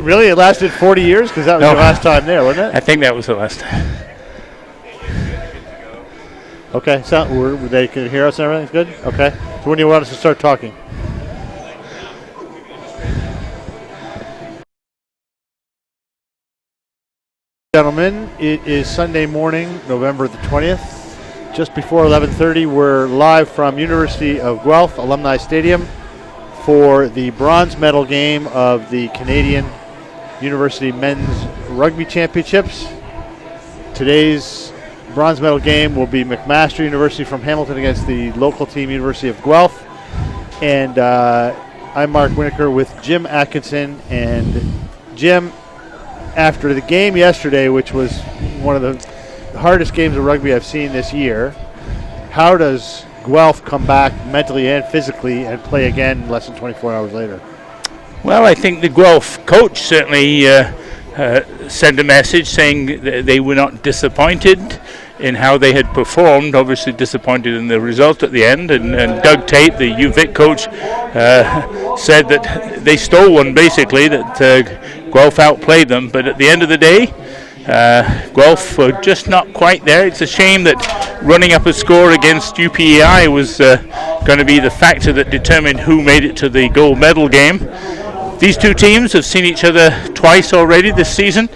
Really? It lasted 40 years? Because that was your last time there, wasn't it? I think that was the last time. Okay, so they can hear us and everything's good? Okay. So when do you want us to start talking? Gentlemen, it is Sunday morning, November the 20th. Just before 11:30, we're live from University of Guelph Alumni Stadium for the bronze medal game of the Canadian University Men's Rugby Championships. Today's bronze medal game will be McMaster University from Hamilton against the local team, University of Guelph. And I'm Mark Winokur with Jim Atkinson. And Jim, after the game yesterday, which was one of the hardest games of rugby I've seen this year, how does Guelph come back mentally and physically and play again less than 24 hours later? Well, I think the Guelph coach certainly sent a message saying that they were not disappointed in how they had performed, obviously disappointed in the result at the end, and Doug Tate, the UVic coach, said that they stole one, basically, that Guelph outplayed them, but at the end of the day, Guelph were just not quite there. It's a shame that running up a score against UPEI was going to be the factor that determined who made it to the gold medal game. These two teams have seen each other twice already this season.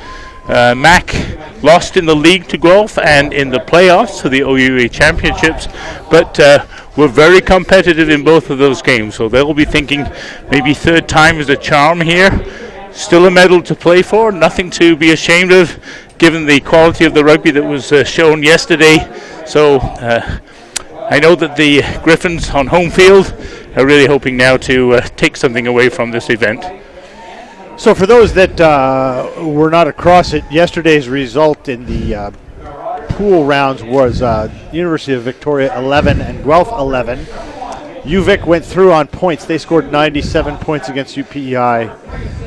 Mac lost in the league to Guelph and in the playoffs for the OUA Championships, but were very competitive in both of those games, so they'll be thinking maybe third time is a charm here. Still a medal to play for, nothing to be ashamed of given the quality of the rugby that was shown yesterday. So I know that the Griffins on home field are really hoping now to take something away from this event. So for those that were not across it, yesterday's result in the pool rounds was University of Victoria 11 and Guelph 11. UVic went through on points. They scored 97 points against UPEI,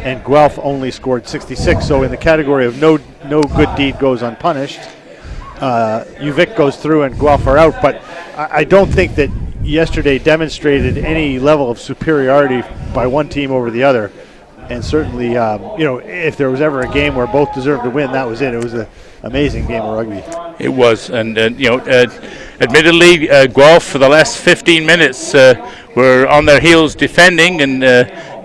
and Guelph only scored 66. So in the category of no good deed goes unpunished, UVic goes through and Guelph are out. But I don't think that yesterday demonstrated any level of superiority by one team over the other. And certainly, if there was ever a game where both deserved to win, that was it. It was an amazing game of rugby. It was, and admittedly, Guelph for the last 15 minutes were on their heels defending and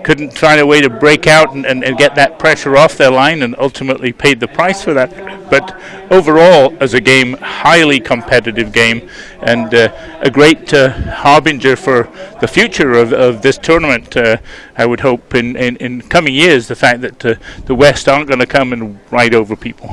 couldn't find a way to break out and get that pressure off their line, and ultimately paid the price for that. But overall, as a game, highly competitive game, and a great harbinger for the future of this tournament. I would hope in coming years, the fact that the West aren't going to come and ride over people.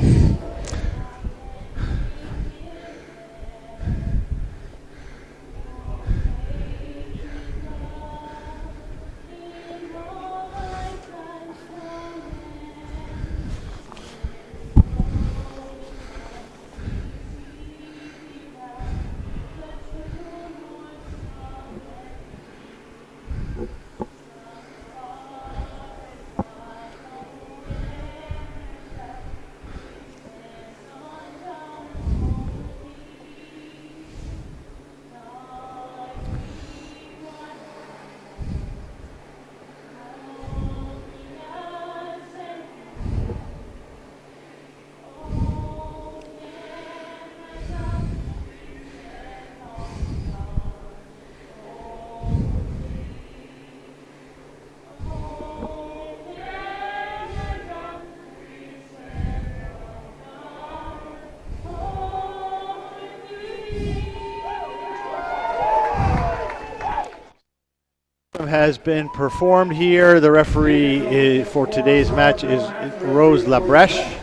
Has been performed here. The referee for today's match is Rose Labrèche.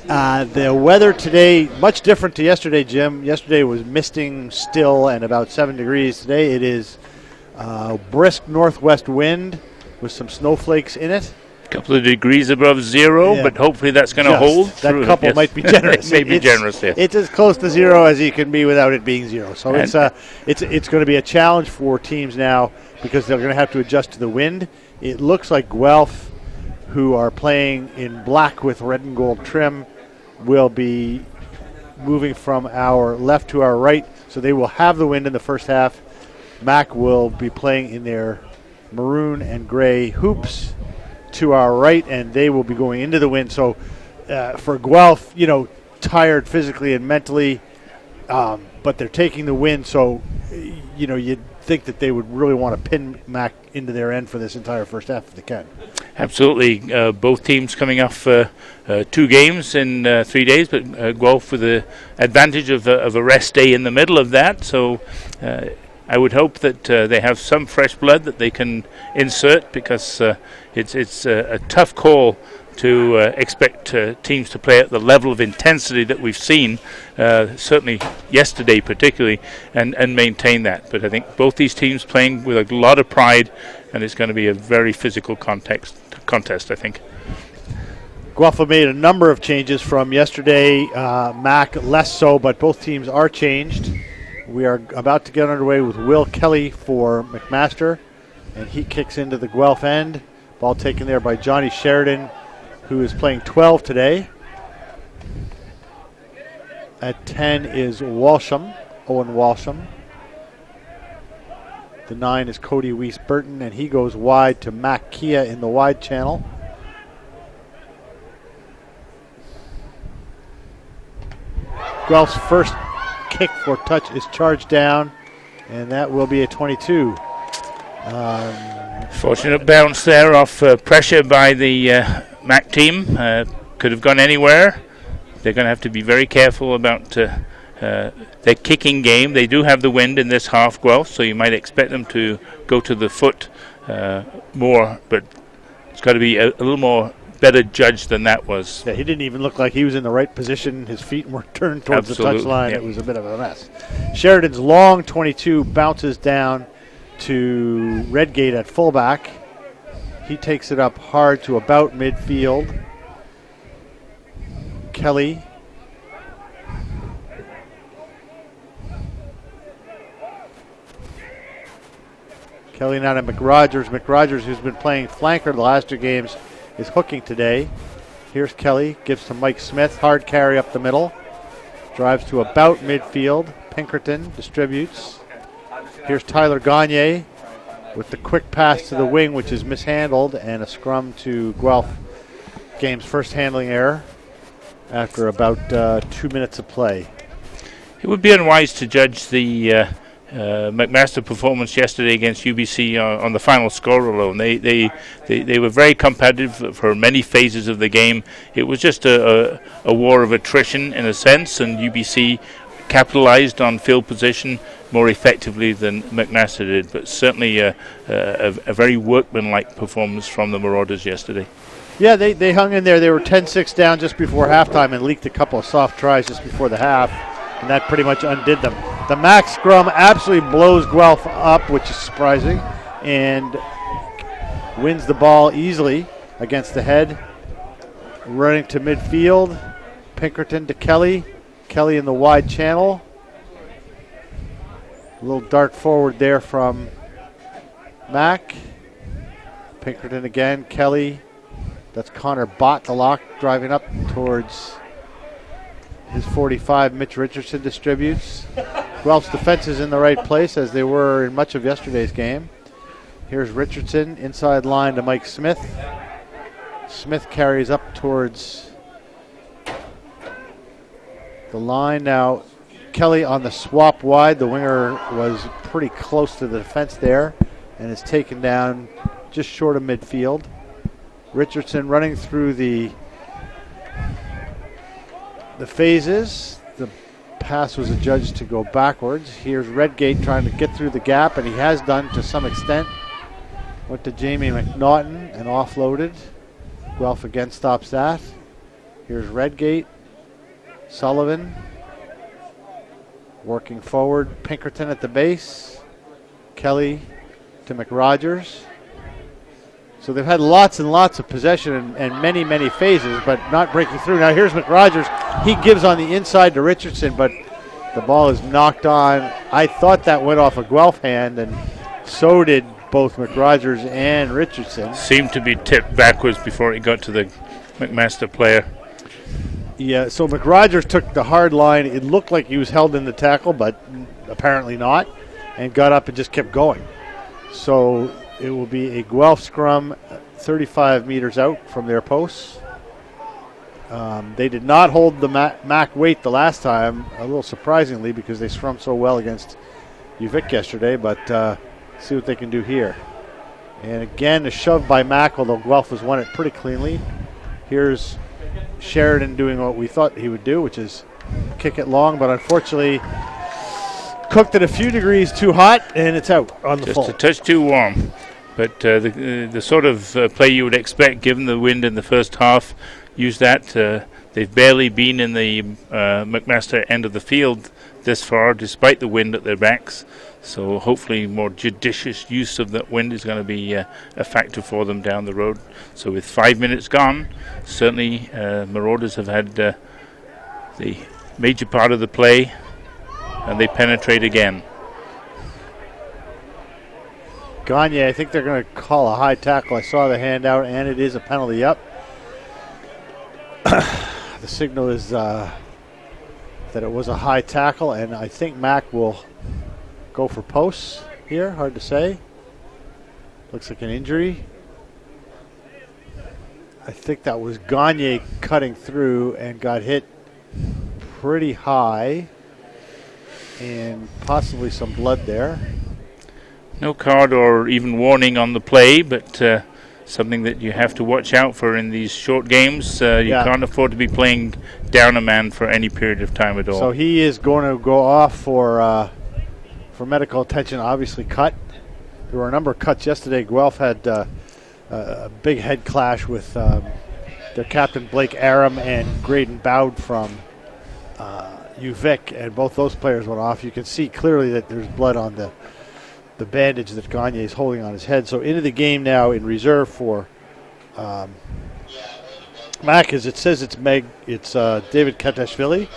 The weather today, much different to yesterday, Jim. Yesterday was misting still and about 7 degrees. Today it is brisk northwest wind with some snowflakes in it. A couple of degrees above zero, yeah. But hopefully that's going to hold. That couple might be generous. It may be generous, yes. It's as close to zero as you can be without it being zero. So it's going to be a challenge for teams now because they're going to have to adjust to the wind. It looks like Guelph, who are playing in black with red and gold trim, will be moving from our left to our right. So they will have the wind in the first half. Mac will be playing in their maroon and gray hoops. to our right, and they will be going into the wind. So for Guelph, tired physically and mentally, but they're taking the win. So, you'd think that they would really want to pin Mac into their end for this entire first half if they can. Absolutely. Both teams coming off 2 games in 3 days, but Guelph with the advantage of a rest day in the middle of that. So I would hope that they have some fresh blood that they can insert, because it's a tough call to expect teams to play at the level of intensity that we've seen, certainly yesterday particularly, and maintain that. But I think both these teams playing with a lot of pride, and it's going to be a very physical contest, I think. Guelph have made a number of changes from yesterday, Mac less so, but both teams are changed. We are about to get underway with Will Kelly for McMaster, and he kicks into the Guelph end. Ball taken there by Johnny Sheridan, who is playing 12 today. At 10 is Owen Walsham. The 9 is Cody Weiss-Burton, and he goes wide to Mac Kia in the wide channel. Guelph's first kick for touch is charged down, and that will be a 22. Fortunate bounce there off pressure by the Mac team. Could have gone anywhere. They're going to have to be very careful about their kicking game. They do have the wind in this half, Guelph, so you might expect them to go to the foot more, but it's got to be a little more better judged than that was. Yeah, he didn't even look like he was in the right position. His feet were turned towards the touch line. It was a bit of a mess. Sheridan's long 22 bounces down to Redgate at fullback. He takes it up hard to about midfield. Kelly. Kelly now to McRogers. McRogers, who's been playing flanker the last 2 games, is hooking today. Here's Kelly, gives to Mike Smith, hard carry up the middle. Drives to about midfield. Pinkerton distributes. Here's Tyler Gagne with the quick pass to the wing, which is mishandled, and a scrum to Guelph. Game's first handling error after about 2 minutes of play. It would be unwise to judge the McMaster performance yesterday against UBC on the final score alone. They were very competitive for many phases of the game. It was just a war of attrition in a sense, and UBC capitalized on field position more effectively than McMaster did, but certainly a very workmanlike performance from the Marauders yesterday. Yeah, they hung in there. They were 10-6 down just before halftime and leaked a couple of soft tries just before the half, and that pretty much undid them. The Mac scrum absolutely blows Guelph up, which is surprising, and wins the ball easily against the head. Running to midfield, Pinkerton to Kelly. Kelly in the wide channel. A little dart forward there from Mac. Pinkerton again, Kelly. That's Connor Bott, the lock, driving up towards his 45. Mitch Richardson distributes. Guelph's defense is in the right place, as they were in much of yesterday's game. Here's Richardson, inside line to Mike Smith. Smith carries up towards the line. Now Kelly on the swap wide. The winger was pretty close to the defense there and is taken down just short of midfield. Richardson running through the phases. The pass was adjudged to go backwards. Here's Redgate trying to get through the gap, and he has done to some extent. Went to Jamie McNaughton and offloaded. Guelph again stops that. Here's Redgate. Sullivan working forward. Pinkerton at the base. Kelly to McRogers. So they've had lots and lots of possession and many, many phases, but not breaking through. Now here's McRogers. He gives on the inside to Richardson, but the ball is knocked on. I thought that went off a Guelph hand, and so did both McRogers and Richardson. Seemed to be tipped backwards before it got to the McMaster player. Yeah, so McRogers took the hard line. It looked like he was held in the tackle, but apparently not, and got up and just kept going. So it will be a Guelph scrum 35 meters out from their posts. They did not hold the Mac weight the last time, a little surprisingly, because they scrummed so well against UVic yesterday, but see what they can do here. And again, a shove by Mac, although Guelph has won it pretty cleanly. Here's Sheridan doing what we thought he would do, which is kick it long, but unfortunately cooked it a few degrees too hot, and it's out on the full. Just a touch too warm. But the sort of play you would expect, given the wind in the first half, use that. They've barely been in the McMaster end of the field this far, despite the wind at their backs. So hopefully more judicious use of that wind is going to be a factor for them down the road. So with 5 minutes gone, certainly Marauders have had the major part of the play, and they penetrate again. Gagne, I think they're going to call a high tackle. I saw the handout, and it is a penalty up. The signal is that it was a high tackle, and I think Mac will go for posts here. Hard to say. Looks like an injury. I think that was Gagne cutting through and got hit pretty high, and possibly some blood there. No card or even warning on the play, but something that you have to watch out for in these short games. You can't afford to be playing down a man for any period of time at all. So he is going to go off for medical attention, obviously cut. There were a number of cuts yesterday. Guelph had a big head clash with their captain Blake Aram and Graydon Bowd from UVic, and both those players went off. You can see clearly that there's blood on the bandage that Gagne is holding on his head. So into the game now in reserve for Mac, as it says it's David Katashvili.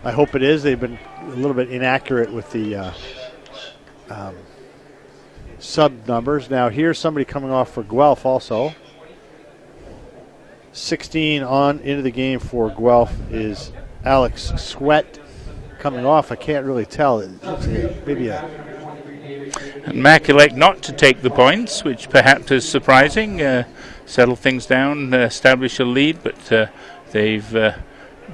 I hope it is. They've been a little bit inaccurate with the sub numbers. Now here's somebody coming off for Guelph also. 16 on into the game for Guelph is Alex Sweat coming off. I can't really tell. It looks like maybe And Mac elect not to take the points, which perhaps is surprising. Settle things down, establish a lead, but they've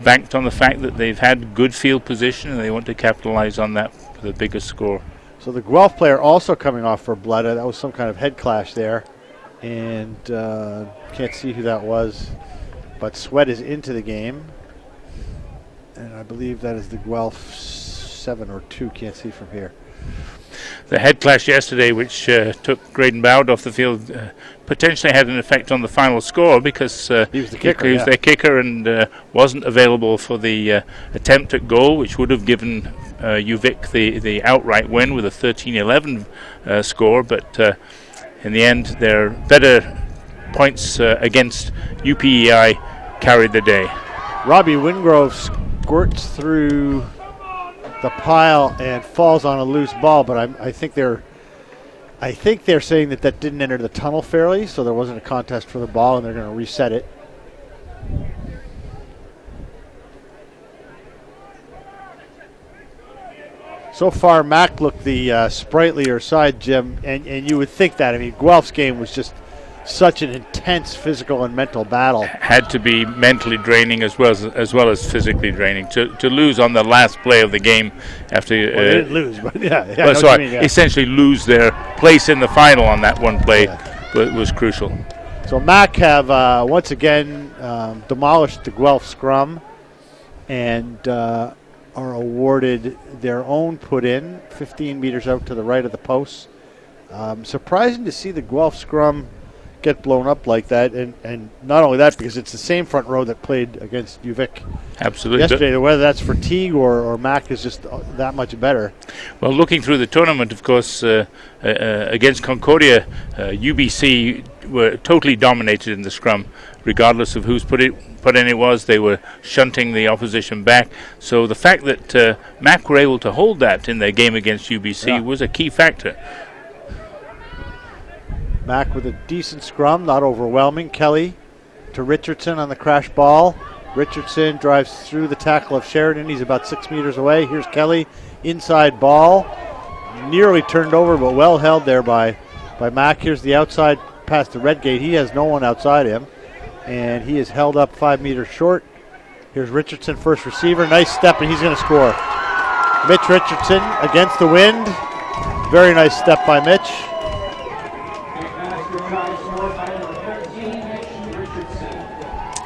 banked on the fact that they've had good field position and they want to capitalize on that for the bigger score. So the Guelph player also coming off for blood. That was some kind of head clash there, and can't see who that was, but Sweat is into the game, and I believe that is the Guelph 7 or 2. Can't see from here. The head clash yesterday, which took Graydon Bowd off the field, potentially had an effect on the final score because he was the kicker, he was their kicker and wasn't available for the attempt at goal, which would have given UVic the outright win with a 13-11 score. But in the end, their better points against UPEI carried the day. Robbie Wingrove squirts through the pile and falls on a loose ball, but I think they're saying that didn't enter the tunnel fairly, so there wasn't a contest for the ball, and they're going to reset it. So far, Mac looked the sprightlier side, Jim, and you would think that. I mean, Guelph's game was just such an intense physical and mental battle. Had to be mentally draining as well as physically draining. To lose on the last play of the game after they didn't lose, but essentially lose their place in the final on that one play was crucial. So Mac have once again demolished the Guelph scrum and are awarded their own put-in 15 meters out to the right of the post. Surprising to see the Guelph scrum get blown up like that, and not only that, because it's the same front row that played against UVic yesterday. Whether that's fatigue or Mac is just that much better. Well, looking through the tournament, of course, against Concordia, UBC were totally dominated in the scrum, regardless of whose put in it was. They were shunting the opposition back. So the fact that Mac were able to hold that in their game against UBC was a key factor. Mac with a decent scrum, not overwhelming. Kelly to Richardson on the crash ball. Richardson drives through the tackle of Sheridan. He's about 6 meters away. Here's Kelly, inside ball. Nearly turned over, but well held there by Mac. Here's the outside past the red gate. He has no one outside him, and he is held up 5 meters short. Here's Richardson, first receiver. Nice step, and he's going to score. Mitch Richardson against the wind. Very nice step by Mitch.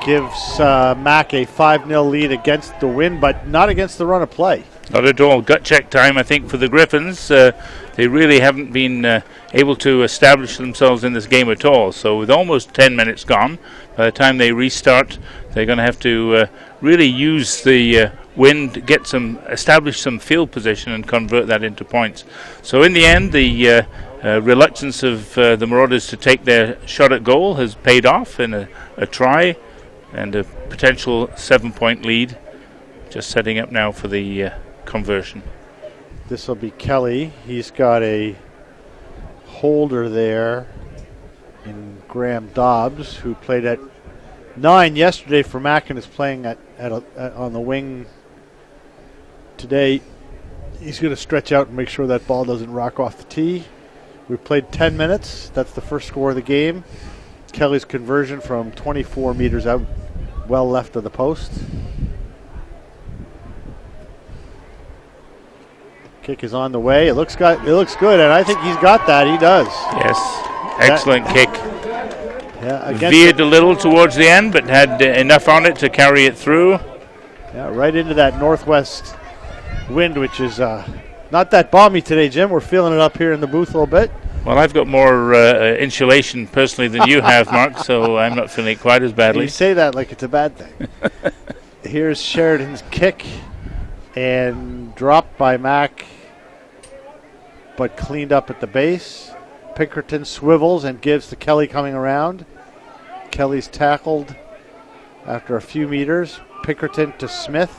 Gives Mac a 5-0 lead against the wind, but not against the run of play. Not at all. Gut check time, I think, for the Griffins. They really haven't been able to establish themselves in this game at all. So with almost 10 minutes gone, by the time they restart, they're going to have to really use the wind, establish some field position and convert that into points. So in the end, the reluctance of the Marauders to take their shot at goal has paid off in a try and a potential 7-point lead. Just setting up now for the conversion. This will be Kelly. He's got a holder there in Graham Dobbs, who played at 9 yesterday for Mac and is playing on the wing today. He's going to stretch out and make sure that ball doesn't rock off the tee. We've played 10 minutes. That's the first score of the game. Kelly's conversion from 24 meters out, well left of the post. Kick is on the way. It looks good, and I think he's got that. He does. Yes, excellent kick. Yeah, veered a little towards the end, but had enough on it to carry it through. Yeah, right into that northwest wind, which is not that balmy today, Jim. We're feeling it up here in the booth a little bit. Well, I've got more insulation personally than you have, Mark, so I'm not feeling it quite as badly. You say that like it's a bad thing. Here's Sheridan's kick, and dropped by Mac, but cleaned up at the base. Pinkerton swivels and gives to Kelly coming around. Kelly's tackled after a few meters. Pinkerton to Smith.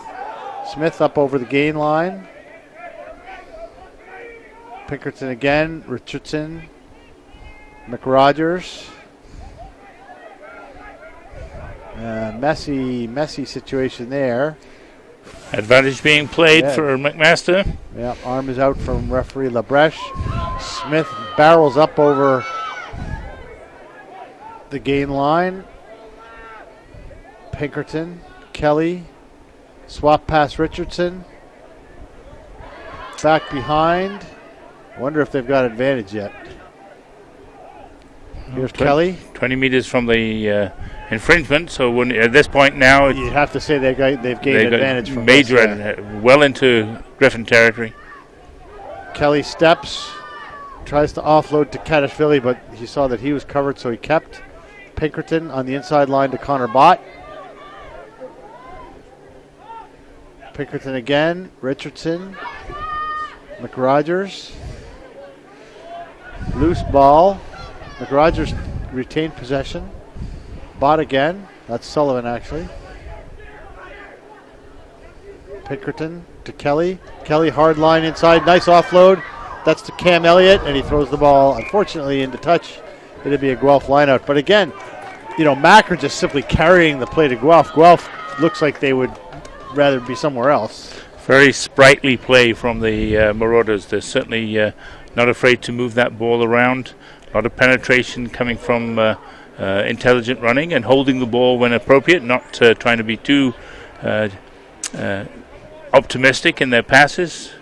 Smith up over the gain line. Pinkerton again. Richardson. McRogers. Messy situation there. Advantage being played for McMaster. Yeah, arm is out from referee Labreche. Smith barrels up over the gain line. Pinkerton, Kelly, swap pass Richardson. Back behind. Wonder if they've got advantage yet. Here's Kelly. 20 meters from the infringement, so at this point now you'd have to say they've gained advantage from major well into Griffin territory. Kelly steps, tries to offload to Kadashvili, but he saw that he was covered, so he kept. Pinkerton on the inside line to Connor Bott. Pinkerton again, Richardson, McRogers. Loose ball. McRogers retained possession. Bott again. That's Sullivan, actually. Pinkerton to Kelly. Kelly hard line inside. Nice offload. That's to Cam Elliott, and he throws the ball, unfortunately, into touch. It'd be a Guelph lineout. But again, Mac are just simply carrying the play to Guelph. Guelph looks like they would rather be somewhere else. Very sprightly play from the Marauders. They're certainly not afraid to move that ball around. A lot of penetration coming from intelligent running and holding the ball when appropriate, not trying to be too optimistic in their passes.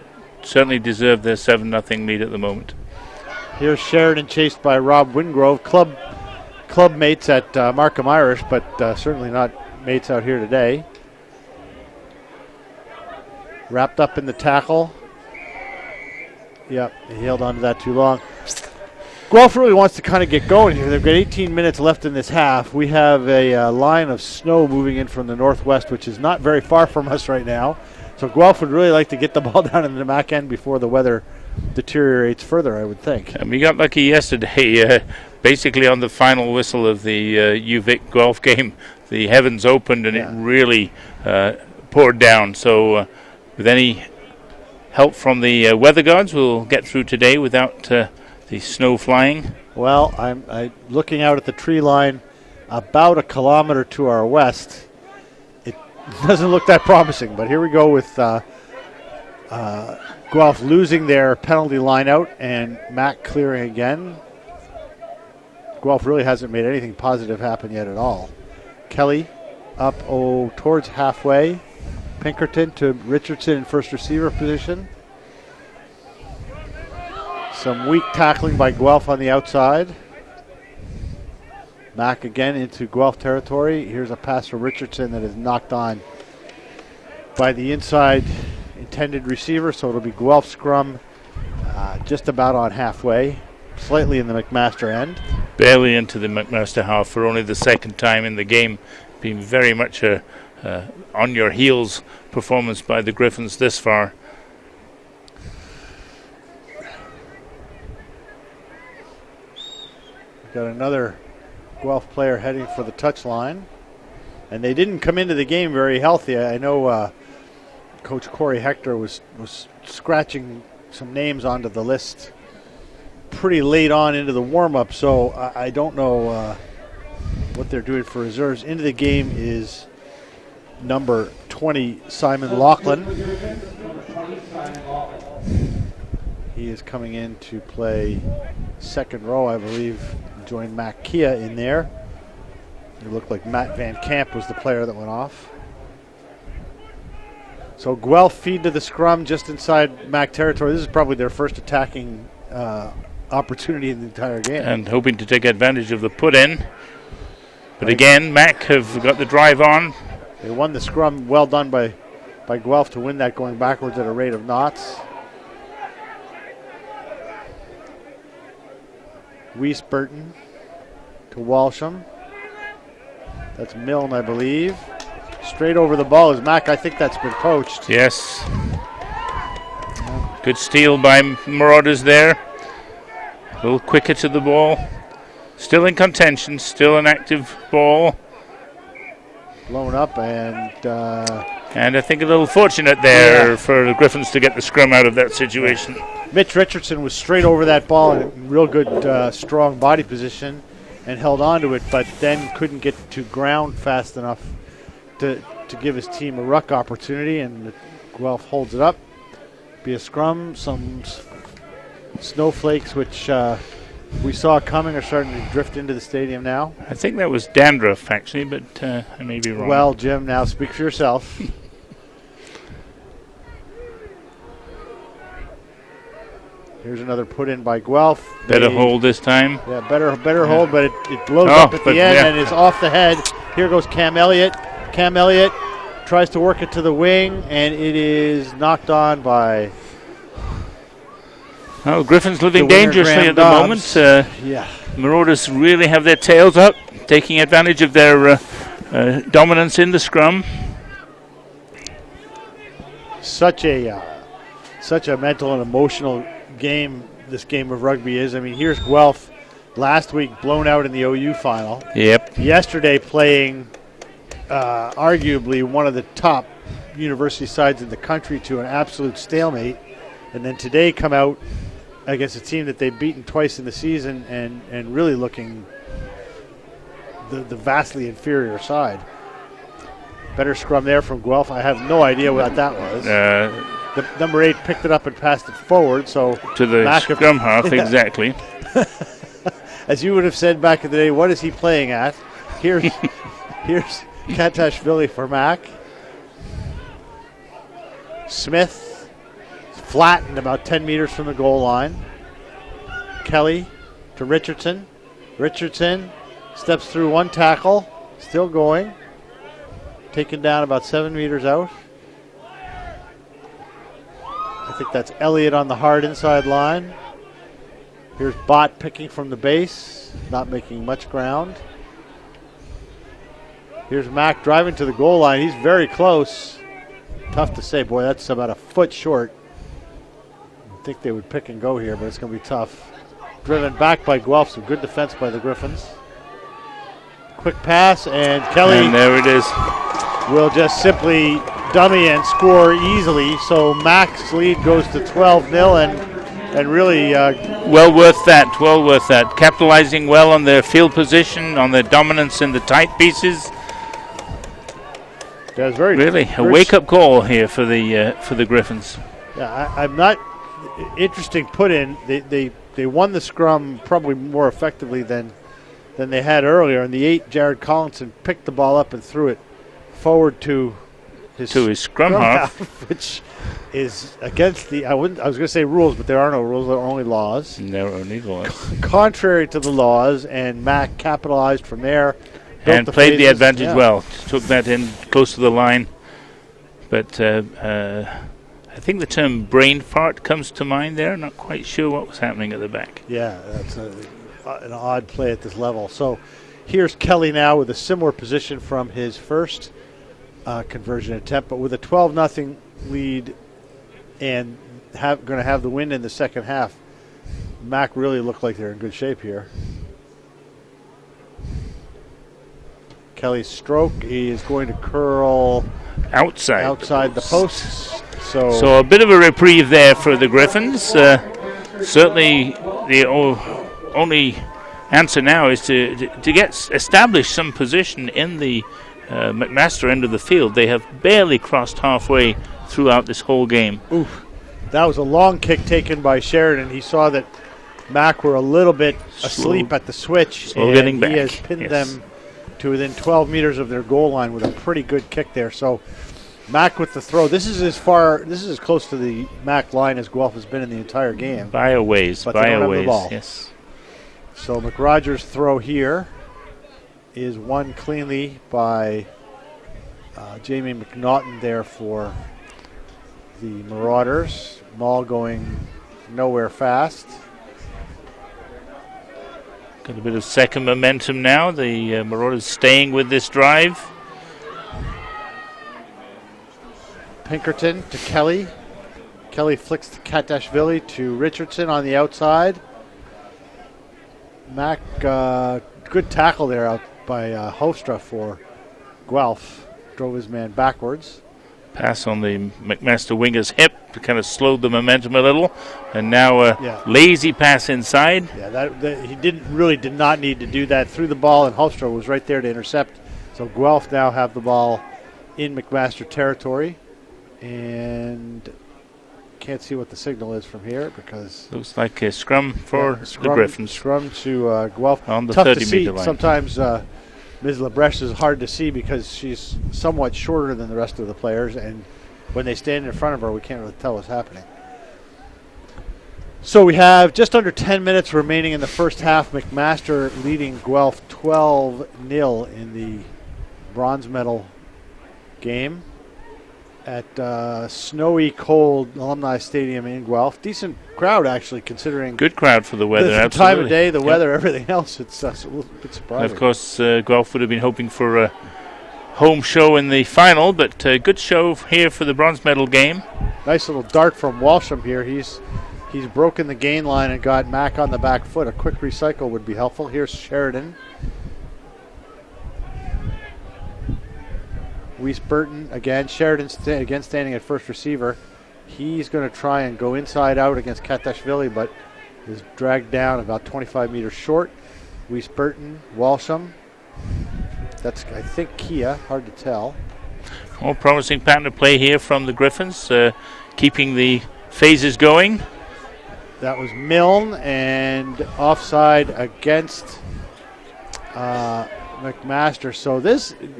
Certainly deserve their 7-0 lead at the moment. Here's Sheridan chased by Rob Wingrove, club mates at Markham Irish, but certainly not mates out here today. Wrapped up in the tackle. Yep, he held on to that too long. Guelph really wants to kind of get going here. They've got 18 minutes left in this half. We have a line of snow moving in from the northwest, which is not very far from us right now. So Guelph would really like to get the ball down in the back end before the weather deteriorates further, I would think. And we got lucky yesterday. Basically on the final whistle of the UVic Guelph game, the heavens opened and it really poured down. So with any help from the weather gods, we'll get through today without the snow flying. Well, I'm looking out at the tree line about a kilometer to our west. It doesn't look that promising, but here we go with Guelph losing their penalty line out and Mac clearing again. Guelph really hasn't made anything positive happen yet at all. Kelly up towards halfway. Pinkerton to Richardson in first receiver position. Some weak tackling by Guelph on the outside. Mack again into Guelph territory. Here's a pass for Richardson that is knocked on by the inside intended receiver, so it'll be Guelph scrum just about on halfway, slightly in the McMaster end. Barely into the McMaster half for only the second time in the game, being very much a on your heels performance by the Griffins this far. We've got another Guelph player heading for the touchline, and they didn't come into the game very healthy. I know Coach Corey Hector was scratching some names onto the list pretty late on into the warm-up, so I don't know what they're doing for reserves. Into the game is number 20, Simon Laughlin. He is coming in to play second row, I believe, joined Matt Kia in there. It looked like Matt Van Camp was the player that went off. So Guelph feed to the scrum just inside Mac territory. This is probably their first attacking opportunity in the entire game. And hoping to take advantage of the put-in. But again, Mac have got the drive on. They won the scrum. Well done by Guelph to win that going backwards at a rate of knots. Weiss Burton to Walsham. That's Milne, I believe. Straight over the ball is Mack. I think that's been poached. Yes. Good steal by Marauders there. A little quicker to the ball. Still in contention. Still an active ball. Blown up and I think a little fortunate there for the Griffins to get the scrum out of that situation. Mitch Richardson was straight over that ball in real good, strong body position and held on to it, but then couldn't get to ground fast enough to give his team a ruck opportunity, and Guelph holds it up. Be a scrum. Some snowflakes, which we saw coming, are starting to drift into the stadium now. I think that was dandruff, actually, but I may be wrong. Well, Jim, now speak for yourself. Here's another put in by Guelph. Better hold this time. Yeah, better hold, but it blows up at the end and it's off the head. Here goes Cam Elliott. Cam Elliott tries to work it to the wing, and it is knocked on by... Oh, Griffins living dangerously at the moment. Marauders really have their tails up, taking advantage of their dominance in the scrum. Such a mental and emotional game this game of rugby is. I mean, here's Guelph last week blown out in the OU final. Yep. Yesterday playing arguably one of the top university sides in the country to an absolute stalemate, and then today come out against a team that they've beaten twice in the season and really looking the vastly inferior side. Better scrum there from Guelph. I have no idea what that was. The number 8 picked it up and passed it forward. So to the scrum half, exactly. As you would have said back in the day, what is he playing at? Here's Katashvili for Mac. Smith flattened about 10 meters from the goal line. Kelly to Richardson. Richardson steps through one tackle, still going. Taken down about 7 meters out. I think that's Elliott on the hard inside line. Here's Bott picking from the base, not making much ground. Here's Mack driving to the goal line. He's very close. Tough to say. Boy, that's about a foot short. I think they would pick and go here, but it's going to be tough. Driven back by Guelph, some good defense by the Griffins. Quick pass, and Kelly. And there it is. Will just simply dummy and score easily. So Mac's lead goes to 12-0 and really... well worth that, well worth that. Capitalizing well on their field position, on their dominance in the tight pieces. That's very really a wake-up call here for the Griffins. Yeah, I'm not... Interesting put in. They won the scrum probably more effectively than than they had earlier. And the 8, Jared Collinson, picked the ball up and threw it forward to his scrum half, which is against the I was going to say rules, but there are no rules. There are only laws. There are only laws. Contrary to the laws, and Mac capitalized from there and played the advantage well. Took that in close to the line. But I think the term brain fart comes to mind there. Not quite sure what was happening at the back. Yeah, that's an odd play at this level. So here's Kelly now with a similar position from his first conversion attempt, but with a 12-0 lead and going to have the win in the second half. Mac really looked like they're in good shape here. Kelly's stroke, he is going to curl outside the posts. So a bit of a reprieve there for the Griffins. Certainly the only answer now is to establish some position in the McMaster end of the field. They have barely crossed halfway throughout this whole game. Oof. That was a long kick taken by Sheridan. He saw that Mac were a little bit asleep at the switch, and getting back. He has pinned them to within 12 meters of their goal line with a pretty good kick there. So Mac with the throw. This is as close to the Mac line as Guelph has been in the entire game. By a ways, but they don't have the ball. Yes. So McRogers' throw here is won cleanly by Jamie McNaughton there for the Marauders. Ball going nowhere fast. Got a bit of second momentum now. The Marauders staying with this drive. Pinkerton to Kelly. Kelly flicks to Katashvili to Richardson on the outside. Mac, good tackle there out by Hofstra for Guelph. Drove his man backwards. Pass on the McMaster winger's hip to kind of slowed the momentum a little. And now a lazy pass inside. Yeah, he did not need to do that. Threw the ball and Hofstra was right there to intercept. So Guelph now have the ball in McMaster territory. And can't see what the signal is from here because looks like a scrum for the Griffins. Scrum to Guelph. On the Tough 30-meter line. Sometimes Ms. Labreche is hard to see because she's somewhat shorter than the rest of the players, and when they stand in front of her, we can't really tell what's happening. So we have just under 10 minutes remaining in the first half. McMaster leading Guelph 12-0 in the bronze medal game at snowy, cold Alumni Stadium in Guelph. Decent crowd, actually, considering good crowd for the weather. The time of day, the weather, everything else. It's a little bit surprising. And of course, Guelph would have been hoping for a home show in the final, but good show here for the bronze medal game. Nice little dart from Walsham here. He's broken the gain line and got Mac on the back foot. A quick recycle would be helpful. Here's Sheridan. Weiss Burton again. Sheridan again standing at first receiver. He's going to try and go inside out against Katashvili, but is dragged down about 25 meters short. Weiss Burton, Walsham. That's, I think, Kia. Hard to tell. More promising pattern of play here from the Griffins, keeping the phases going. That was Milne and offside against McMaster. So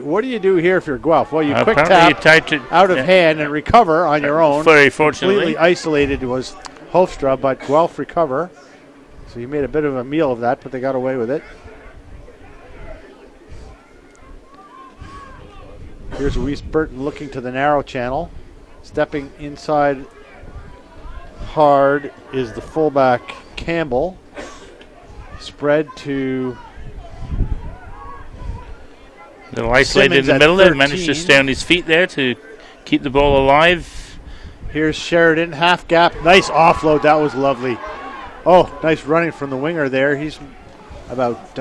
what do you do here if you're Guelph? Well, you quick tap out of hand and recover on your own. Very fortunately. Completely isolated was Hofstra, but Guelph recover. So you made a bit of a meal of that, but they got away with it. Here's Weiss Burton looking to the narrow channel. Stepping inside hard is the fullback Campbell. Spread to a little isolated in the middle there. Managed to stay on his feet there to keep the ball alive. Here's Sheridan, half gap. Nice offload. That was lovely. Oh, nice running from the winger there. He's about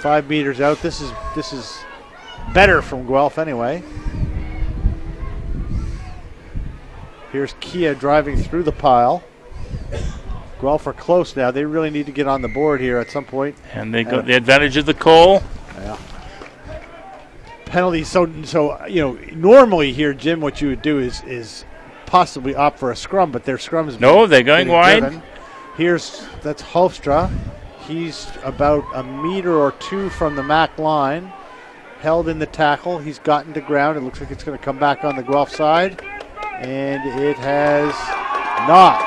5 meters out. This is better from Guelph anyway. Here's Kia driving through the pile. Guelph are close now. They really need to get on the board here at some point. And they got the advantage of the call. Yeah. Penalty. So normally here, Jim, what you would do is possibly opt for a scrum, but their scrum is they're going wide. Driven. That's Hofstra. He's about a meter or two from the Mac line. Held in the tackle. He's gotten to ground. It looks like it's going to come back on the Guelph side. And it has not.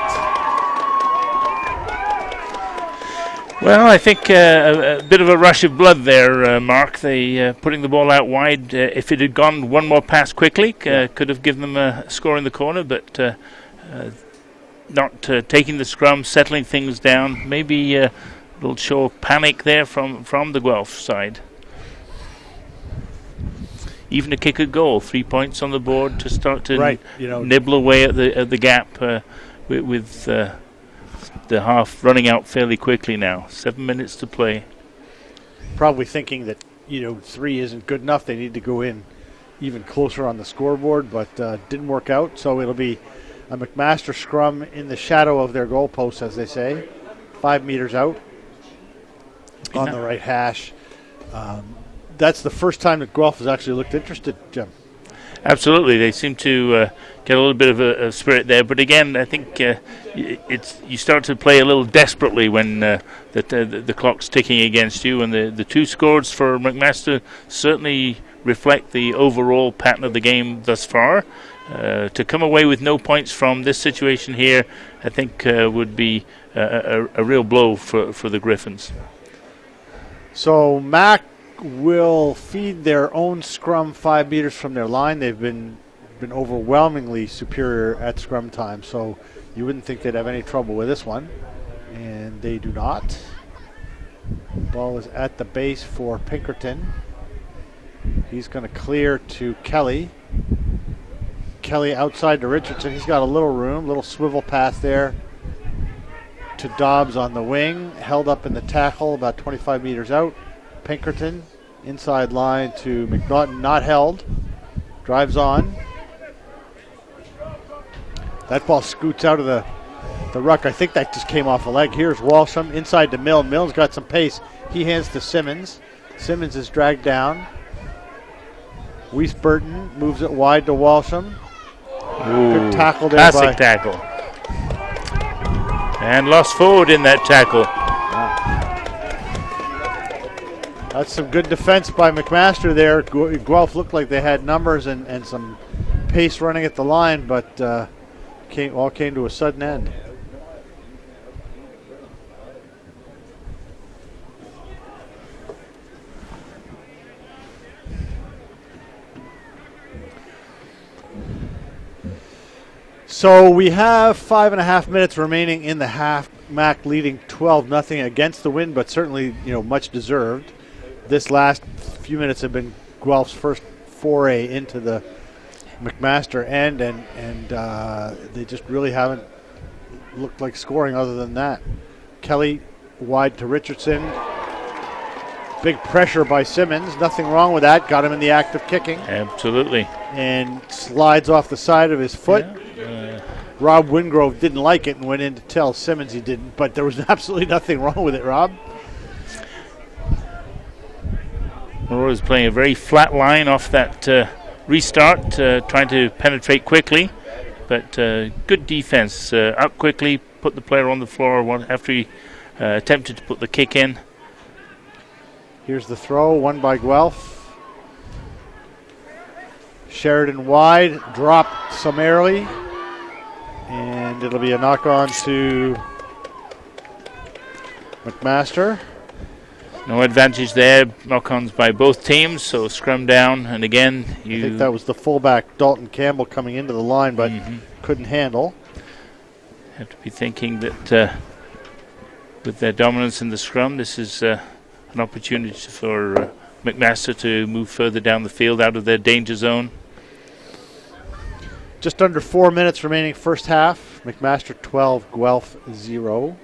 Well, I think a bit of a rush of blood there, Mark. They putting the ball out wide. If it had gone one more pass quickly, could have given them a score in the corner, but not taking the scrum, settling things down. Maybe a little show of panic there from the Guelph side. Even a kick a goal, 3 points on the board to start to nibble away at the gap with the half running out fairly quickly now. 7 minutes to play. Probably thinking that 3 isn't good enough. They need to go in even closer on the scoreboard, but didn't work out. So it'll be a McMaster scrum in the shadow of their goalpost, as they say, 5 meters out on the right hash. That's the first time that Guelph has actually looked interested, Jim. Absolutely. They seem to get a little bit of a spirit there. But again, I think you start to play a little desperately when the clock's ticking against you. And the 2 scores for McMaster certainly reflect the overall pattern of the game thus far. To come away with no points from this situation here, I think would be a real blow for the Griffins. So Mac will feed their own scrum 5 meters from their line. They've been overwhelmingly superior at scrum time, so you wouldn't think they'd have any trouble with this one, and they do not. Ball is at the base for Pinkerton. He's going to clear to Kelly. Kelly outside to Richardson. He's got a little room, little swivel pass there to Dobbs on the wing, held up in the tackle about 25 meters out. Pinkerton inside line to McNaughton, not held. Drives on. That ball scoots out of the ruck. I think that just came off a leg. Here's Walsham inside to Milne. Milne's got some pace. He hands to Simmons. Simmons is dragged down. Weiss Burton moves it wide to Walsham. Good tackle there. Classic tackle. And lost forward in that tackle. That's some good defense by McMaster there. Guelph looked like they had numbers and some pace running at the line, but all came to a sudden end. So we have 5.5 minutes remaining in the half. Mac leading 12-0 against the wind, but certainly much deserved. This last few minutes have been Guelph's first foray into the McMaster end, and they just really haven't looked like scoring other than that. Kelly wide to Richardson. Big pressure by Simmons. Nothing wrong with that. Got him in the act of kicking. Absolutely. And slides off the side of his foot. Rob Wingrove didn't like it and went in to tell Simmons he didn't, but there was absolutely nothing wrong with it, Rob. Aurora's playing a very flat line off that restart, trying to penetrate quickly, but good defense. Up quickly, put the player on the floor after he attempted to put the kick in. Here's the throw, won by Guelph. Sheridan wide, dropped summarily, and it'll be a knock-on to McMaster. No advantage there. Knock-ons by both teams, so scrum down. And again, I think that was the fullback, Dalton Campbell, coming into the line, but couldn't handle. Have to be thinking that with their dominance in the scrum, this is an opportunity for McMaster to move further down the field out of their danger zone. Just under 4 minutes remaining first half. McMaster 12, Guelph 0.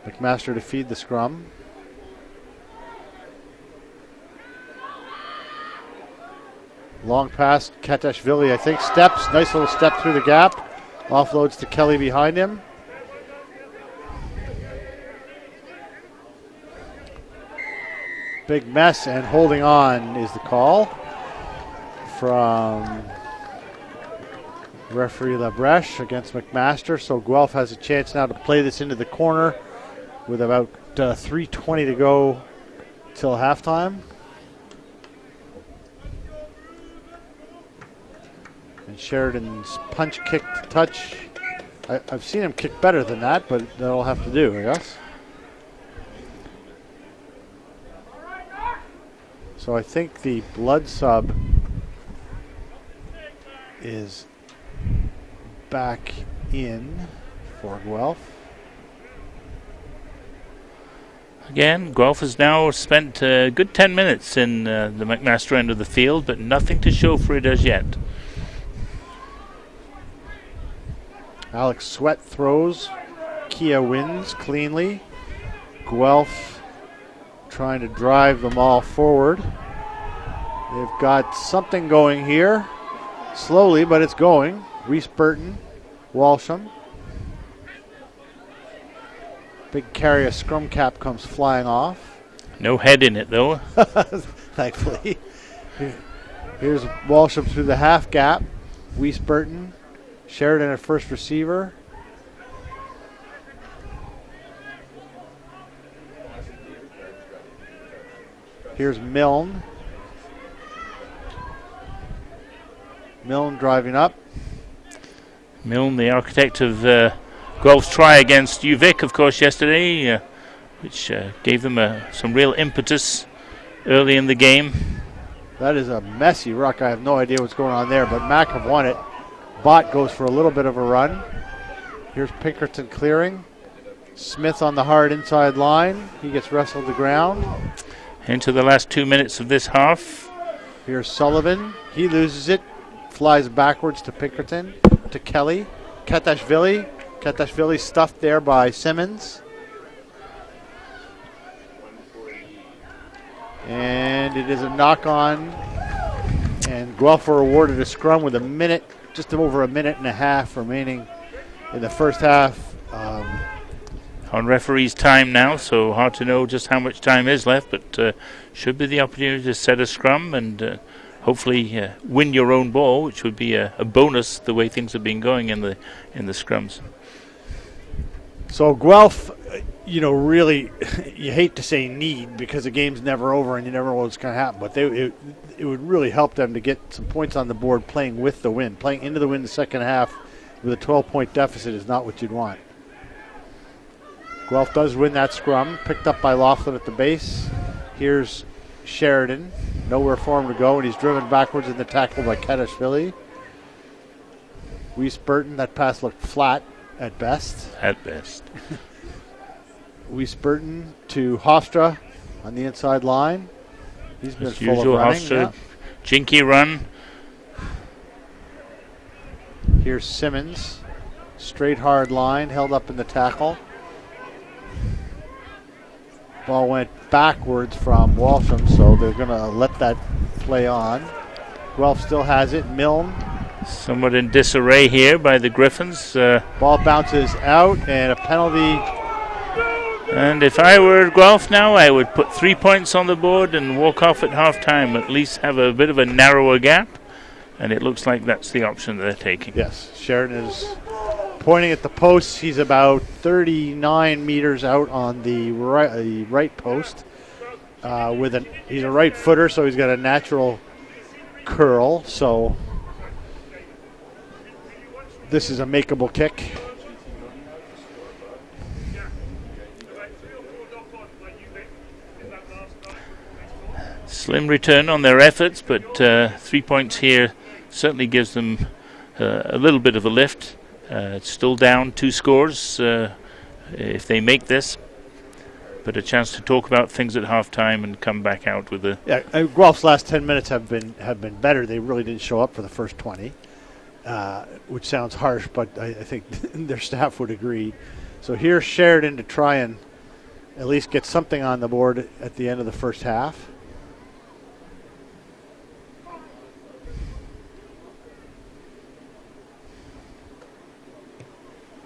McMaster to feed the scrum. Long pass, Katashvili, I think, steps. Nice little step through the gap. Offloads to Kelly behind him. Big mess, and holding on is the call from referee Labreche against McMaster. So Guelph has a chance now to play this into the corner with about 3:20 to go till halftime. And Sheridan's punch kick to touch. I've seen him kick better than that, but that'll have to do, I guess. So I think the blood sub is back in for Guelph. Again, Guelph has now spent a good 10 minutes in the McMaster end of the field, but nothing to show for it as yet. Alex Sweat throws. Kia wins cleanly. Guelph trying to drive them all forward. They've got something going here. Slowly, but it's going. Reese Burton, Walsham. Big carry of scrum cap comes flying off. No head in it, though. Thankfully. Here's Walsham through the half gap. Reese Burton. Sheridan at first receiver. Here's Milne. Milne driving up. Milne, the architect of Guelph's try against UVic, of course, yesterday, which gave them some real impetus early in the game. That is a messy ruck. I have no idea what's going on there, but Mac have won it. Bott goes for a little bit of a run. Here's Pinkerton clearing. Smith on the hard inside line. He gets wrestled to ground. Into the last 2 minutes of this half. Here's Sullivan. He loses it. Flies backwards to Pinkerton. To Kelly. Katashvili. Katashvili stuffed there by Simmons. And it is a knock on. And Guelph are awarded a scrum with just over a minute and a half remaining in the first half. On referee's time now, so hard to know just how much time is left, but should be the opportunity to set a scrum and hopefully win your own ball, which would be a bonus the way things have been going in the scrums. So Guelph, really, you hate to say need because the game's never over and you never know what's going to happen, but it would really help them to get some points on the board playing with the win. Playing into the win the second half with a 12-point deficit is not what you'd want. Guelph does win that scrum, picked up by Laughlin at the base. Here's Sheridan, nowhere for him to go, and he's driven backwards in the tackle by Katashvili. Reese Burton, that pass looked flat at best. At best. Reese Burton to Hofstra on the inside line. He's been full usual, of running. Hofstra, jinky run. Here's Simmons, straight hard line, held up in the tackle. Ball went backwards from Walsham, so they're going to let that play on. Guelph still has it. Milne. Somewhat in disarray here by the Griffins. Ball bounces out and a penalty. And if I were Guelph now, I would put 3 points on the board and walk off at half-time, at least have a bit of a narrower gap. And it looks like that's the option they're taking. Yes, Sheridan is pointing at the post. He's about 39 meters out on the right post. He's a right footer, so he's got a natural curl. So this is a makeable kick. Slim return on their efforts, but 3 points here certainly gives them a little bit of a lift. It's still down 2 scores if they make this, but a chance to talk about things at halftime and come back out with a. Yeah, Guelph's last 10 minutes have been better. They really didn't show up for the first 20, which sounds harsh, but I think their staff would agree. So here's Sheridan to try and at least get something on the board at the end of the first half.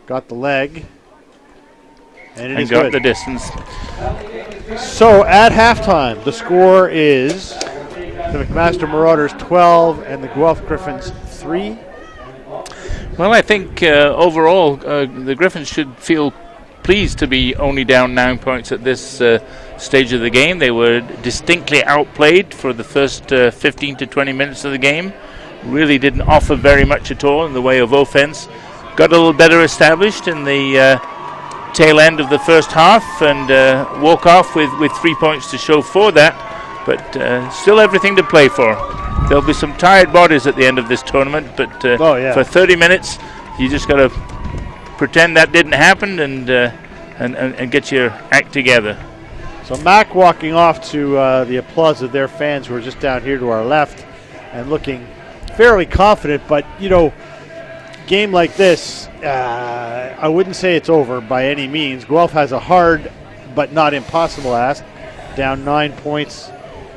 Got the leg. And it is got good. the distance. So at halftime, the score is the McMaster Marauders 12 and the Guelph Griffins 3. Well, I think overall the Griffins should feel pleased to be only down 9 points at this stage of the game. They were distinctly outplayed for the first 15 to 20 minutes of the game. Really didn't offer very much at all in the way of offense. Got a little better established in the tail end of the first half and walk off with 3 points to show for that. But still everything to play for. There'll be some tired bodies at the end of this tournament, but for 30 minutes, you just got to pretend that didn't happen and get your act together. So Mac walking off to the applause of their fans who are just down here to our left and looking fairly confident. But, game like this, I wouldn't say it's over by any means. Guelph has a hard but not impossible ask, down 9 points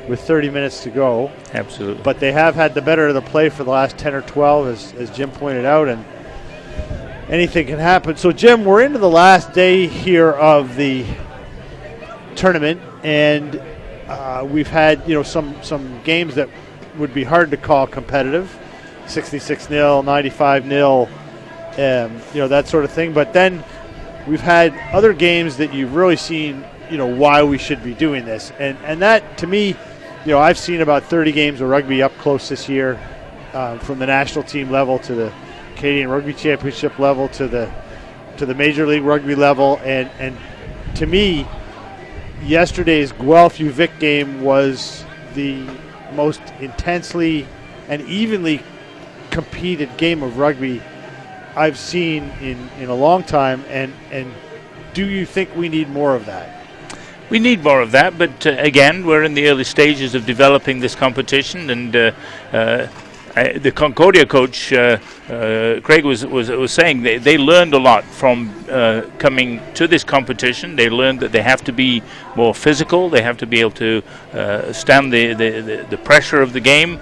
with 30 minutes to go. Absolutely. But they have had the better of the play for the last 10 or 12, as Jim pointed out, and anything can happen. So, Jim, we're into the last day here of the tournament, and we've had, some games that would be hard to call competitive, 66-0, 95-0, that sort of thing. But then we've had other games that you've really seen, why we should be doing this. And that, to me, I've seen about 30 games of rugby up close this year, from the national team level to the Canadian Rugby Championship level to the Major League Rugby level. And to me, yesterday's Guelph UVic game was the most intensely and evenly competed game of rugby I've seen in a long time. And do you think we need more of that? We need more of that, but again, we're in the early stages of developing this competition, and the Concordia coach, Craig, was saying they learned a lot from coming to this competition. They learned that they have to be more physical. They have to be able to stand the pressure of the game.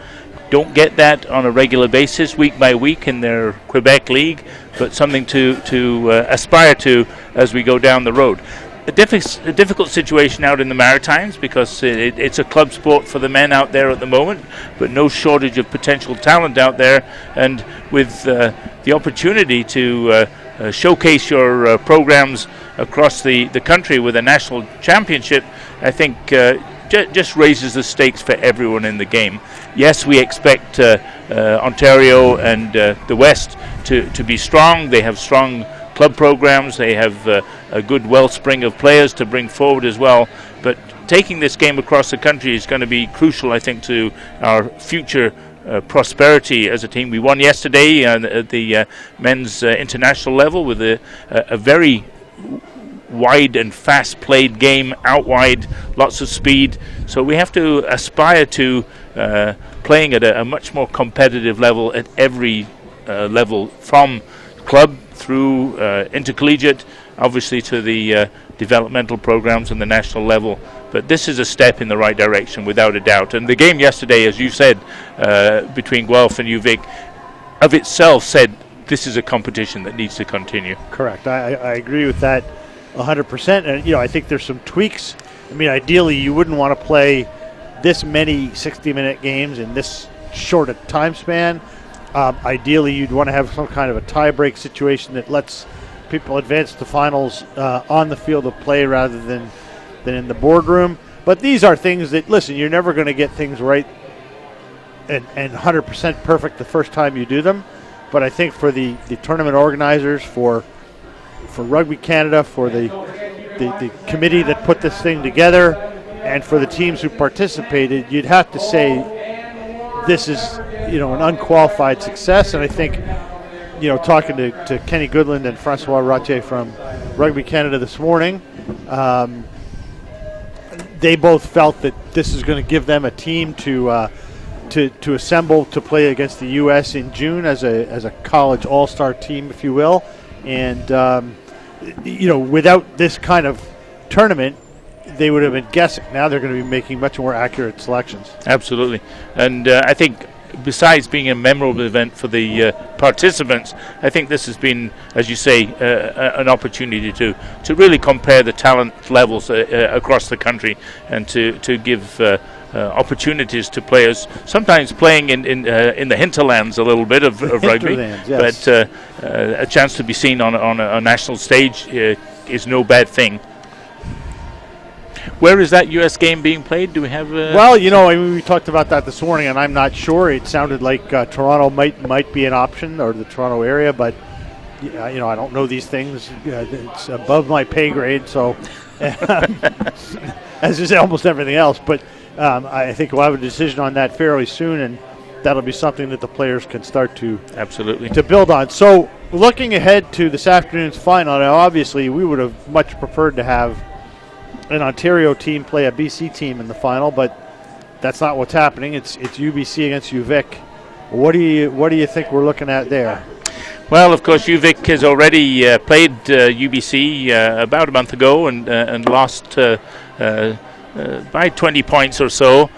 Don't get that on a regular basis, week by week in their Quebec League, but something to aspire to as we go down the road. A difficult situation out in the Maritimes because it's a club sport for the men out there at the moment, but no shortage of potential talent out there. And with the opportunity to showcase your programs across the country with a national championship, I think just raises the stakes for everyone in the game. Yes, we expect Ontario and the West to be strong. They have strong club programs. They have a good wellspring of players to bring forward as well. But taking this game across the country is going to be crucial, I think, to our future prosperity as a team. We won yesterday at the men's international level with a very wide and fast played game, out wide, lots of speed. So we have to aspire to playing at a much more competitive level at every level, from club through intercollegiate, obviously to the developmental programs and the national level. But this is a step in the right direction, without a doubt. And the game yesterday, as you said, between Guelph and UVic, of itself said this is a competition that needs to continue. Correct. I agree with that 100%. And, I think there's some tweaks. I mean, ideally, you wouldn't want to play this many 60-minute games in this short a time span. Ideally, you'd want to have some kind of a tie-break situation that lets people advance to finals on the field of play rather than in the boardroom. But these are things that, listen, you're never going to get things right and 100% perfect the first time you do them. But I think for the tournament organizers, for Rugby Canada, for the committee that put this thing together, and for the teams who participated, you'd have to say this is an unqualified success. And I think talking to Kenny Goodland and Francois Ratier from Rugby Canada this morning, they both felt that this is going to give them a team to assemble to play against the U.S. in June as a college all-star team, if you will. And without this kind of tournament, they would have been guessing. Now they're going to be making much more accurate selections. Absolutely. And I think besides being a memorable event for the participants, I think this has been, as you say, an opportunity to really compare the talent levels across the country, and to give opportunities to players, sometimes playing in the hinterlands a little bit of rugby, yes. but a chance to be seen on a national stage is no bad thing. Where is that U.S. game being played? Do we have? Well, I mean, we talked about that this morning, and I'm not sure. It sounded like Toronto might be an option, or the Toronto area, but I don't know these things. It's above my pay grade, so as is almost everything else. But I think we'll have a decision on that fairly soon, and that'll be something that the players can start to build on. So, looking ahead to this afternoon's final, now obviously we would have much preferred to have an Ontario team play a BC team in the final, but that's not what's happening. It's UBC against UVic. What do you think we're looking at there? Well, of course, UVic has already played UBC about a month ago and lost by 20 points or so.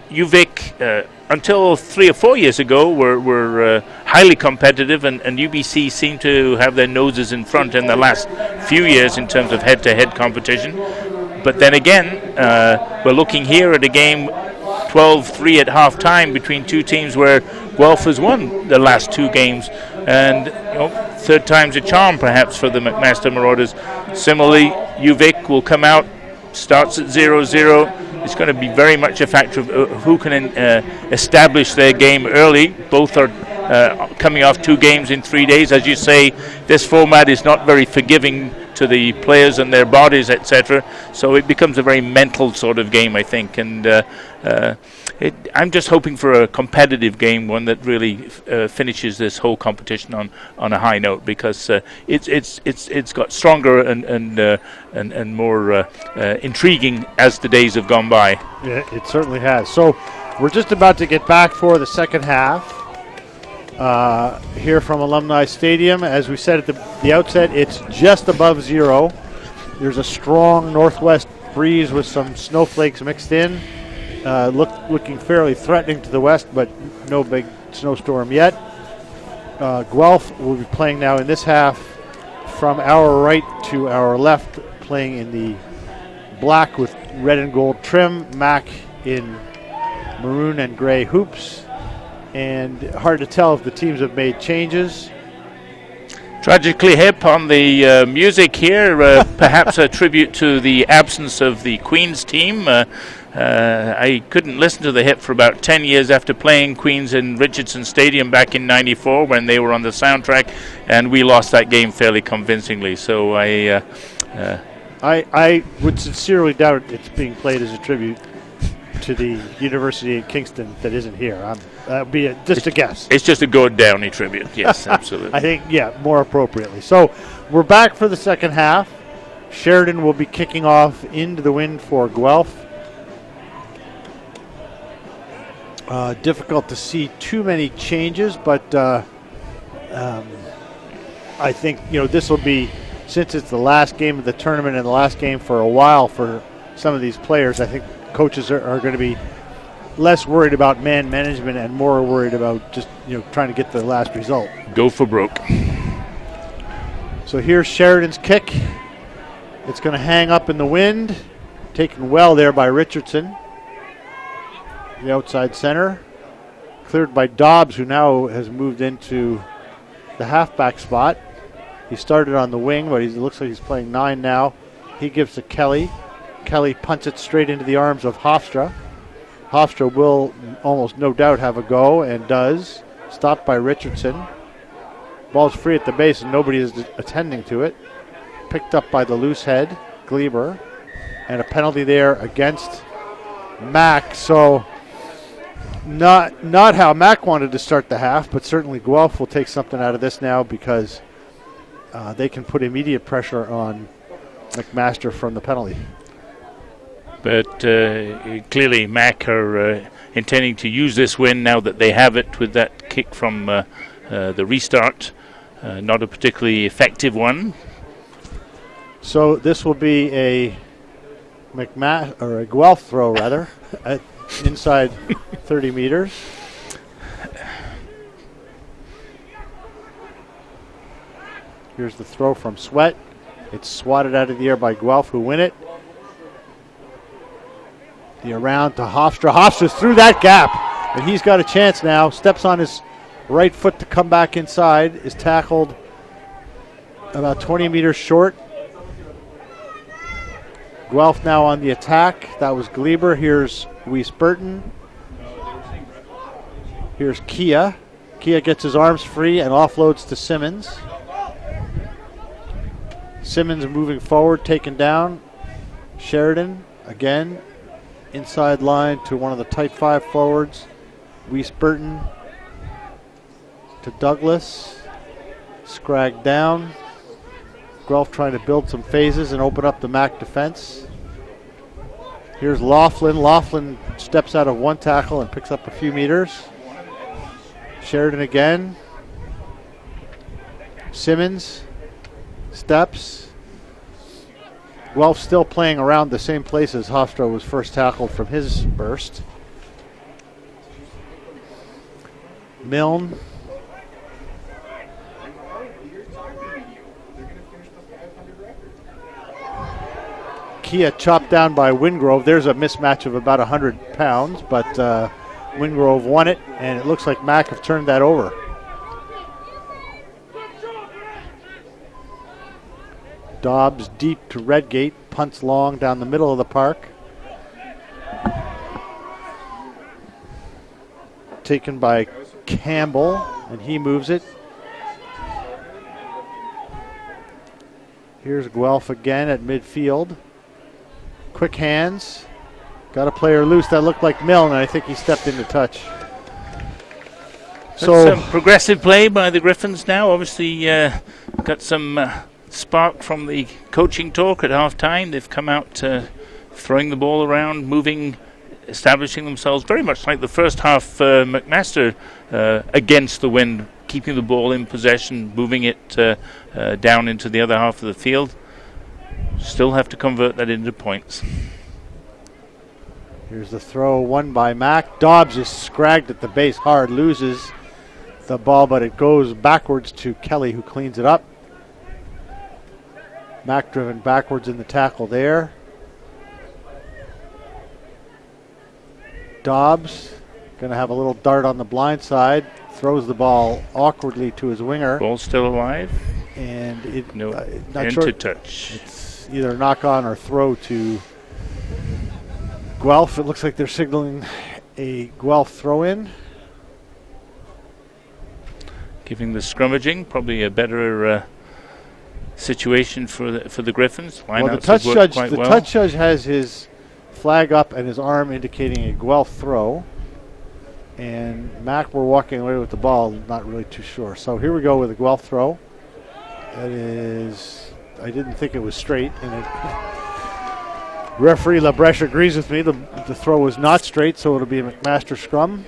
UVic, until 3 or 4 years ago, were highly competitive, and UBC seemed to have their noses in front in the last few years in terms of head-to-head competition. But then again, we're looking here at a game 12-3 at half-time between two teams where Guelph has won the last two games, and third time's a charm perhaps for the McMaster Marauders. Similarly, UVic will come out, starts at 0-0. It's going to be very much a factor of who can establish their game early. Both are coming off 2 games in 3 days. As you say, this format is not very forgiving to the players and their bodies, etc. So it becomes a very mental sort of game, I think. And I'm just hoping for a competitive game, one that really finishes this whole competition on a high note, because it's got stronger and more intriguing as the days have gone by. Yeah, it certainly has. So we're just about to get back for the second half here from Alumni Stadium. As we said at the outset, it's just above 0. There's a strong northwest breeze with some snowflakes mixed in. Looking fairly threatening to the west, but no big snowstorm yet. Guelph will be playing now in this half from our right to our left, playing in the black with red and gold trim, Mac in maroon and gray hoops. And hard to tell if the teams have made changes. Tragically hip on the music here, perhaps a tribute to the absence of the Queen's team. I couldn't listen to the hip for about 10 years after playing Queens in Richardson Stadium back in '94 when they were on the soundtrack, and we lost that game fairly convincingly. So I would sincerely doubt it's being played as a tribute to the University of Kingston that isn't here. That would be just a guess. It's just a Gord Downey tribute. Yes, absolutely. I think, more appropriately. So we're back for the second half. Sheridan will be kicking off into the wind for Guelph. Difficult to see too many changes, but I think this will be, since it's the last game of the tournament and the last game for a while for some of these players, I think coaches are going to be less worried about man management and more worried about just trying to get the last result. Go for broke. So here's Sheridan's kick. It's going to hang up in the wind, taken well there by Richardson. The outside center, cleared by Dobbs, who now has moved into the halfback spot. He started on the wing, but it looks like he's playing 9 now. He gives to Kelly. Kelly punts it straight into the arms of Hofstra. Hofstra will almost no doubt have a go, and does. Stopped by Richardson. Ball's free at the base, and nobody is attending to it. Picked up by the loose head, Gleber. And a penalty there against Mac. So not how Mac wanted to start the half, but certainly Guelph will take something out of this now, because they can put immediate pressure on McMaster from the penalty. But clearly Mac are intending to use this win now that they have it with that kick from the restart. Not a particularly effective one. So this will be a a Guelph throw, rather, at inside 30 meters. Here's the throw from Sweat. It's swatted out of the air by Guelph, who win it. The around to Hofstra. Hofstra's through that gap, and he's got a chance now. Steps on his right foot to come back inside. Is tackled about 20 meters short. Guelph now on the attack. That was Gleber. Here's Weiss Burton. Here's Kia. Kia gets his arms free and offloads to Simmons. Simmons moving forward, taken down. Sheridan again. Inside line to one of the tight 5 forwards. Weiss Burton to Douglas. Scrag down. Guelph trying to build some phases and open up the Mac defense. Here's Laughlin. Laughlin steps out of one tackle and picks up a few meters. Sheridan again. Simmons steps. Guelph still playing around the same place as Hofstra was first tackled from his burst. Milne. Kia chopped down by Wingrove. There's a mismatch of about 100 pounds, but Wingrove won it, and it looks like Mac have turned that over. Dobbs deep to Redgate, punts long down the middle of the park. Taken by Campbell, and he moves it. Here's Guelph again at midfield. Quick hands. Got a player loose. That looked like Milne, and I think he stepped into touch. So some progressive play by the Griffins now. Obviously got some spark from the coaching talk at half-time. They've come out throwing the ball around, moving, establishing themselves very much like the first half. McMaster against the wind, keeping the ball in possession, moving it down into the other half of the field. Still have to convert that into points. Here's the throw, won by Mac. Dobbs is scragged at the base hard, loses the ball, but it goes backwards to Kelly, who cleans it up. Mac driven backwards in the tackle there. Dobbs going to have a little dart on the blind side, throws the ball awkwardly to his winger. Ball still alive. And it No not end sure. to touch. It's either knock on or throw to Guelph. It looks like they're signaling a Guelph throw in. Giving the scrummaging probably a better situation for the Griffins. Well, the touch judge has his flag up and his arm indicating a Guelph throw. And Mac were walking away with the ball, not really too sure. So here we go with a Guelph throw. That is, I didn't think it was straight. And referee LaBreche agrees with me. The throw was not straight, so it'll be a McMaster scrum.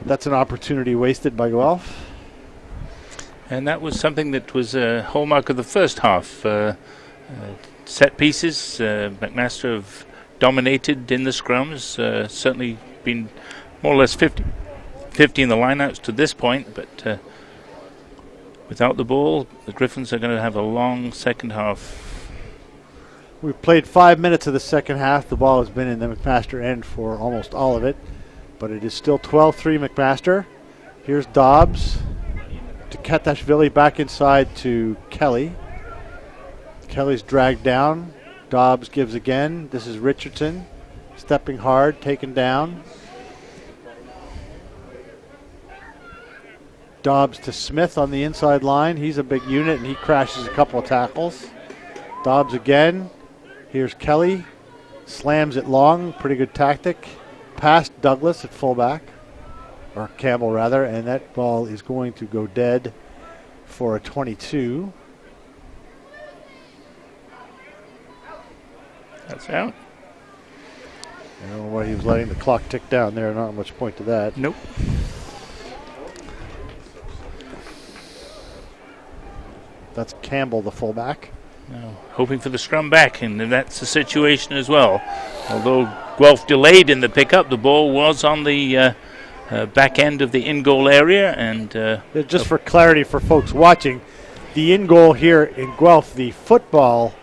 That's an opportunity wasted by Guelph. And that was something that was a hallmark of the first half. Set pieces, McMaster have dominated in the scrums. Certainly been more or less 50 in the lineouts to this point, but without the ball, the Griffins are going to have a long second half. We've played 5 minutes of the second half. The ball has been in the McMaster end for almost all of it, but it is still 12-3 McMaster. Here's Dobbs to Katashvili, back inside to Kelly. Kelly's dragged down. Dobbs gives again. This is Richardson stepping hard, taken down. Dobbs to Smith on the inside line. He's a big unit, and he crashes a couple of tackles. Dobbs again. Here's Kelly. Slams it long. Pretty good tactic. Past Douglas at fullback. Or Campbell, rather. And that ball is going to go dead for a 22. That's out. I don't know why he was letting the clock tick down there. Not much point to that. Nope. That's Campbell, the fullback. Now, hoping for the scrum back, and that's the situation as well. Although Guelph delayed in the pickup, the ball was on the back end of the in-goal area. And just for clarity for folks watching, the in-goal here in Guelph, the football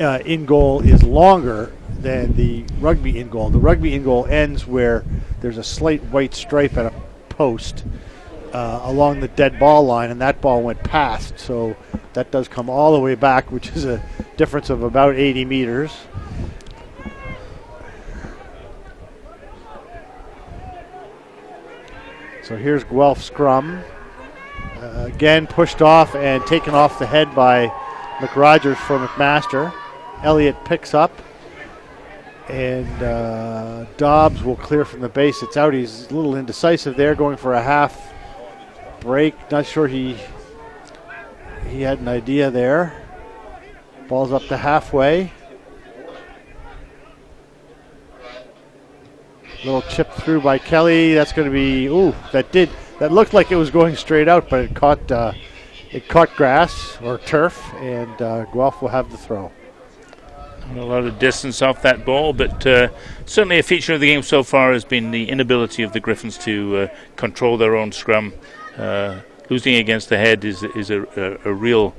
in-goal is longer than the rugby in-goal. The rugby in-goal ends where there's a slight white stripe at a post. along the dead ball line, and that ball went past. So that does come all the way back, which is a difference of about 80 meters. So here's Guelph scrum. Again, pushed off and taken off the head by McRogers for McMaster. Elliott picks up, and Dobbs will clear from the base. It's out. He's a little indecisive there, going for a half break. Not sure he had an idea there. Ball's up to halfway. Little chip through by Kelly. That's going to be, that looked like it was going straight out, but it caught grass or turf, and Guelph will have the throw. A lot of distance off that ball, but certainly a feature of the game so far has been the inability of the Griffins to control their own scrum. Losing against the head is a real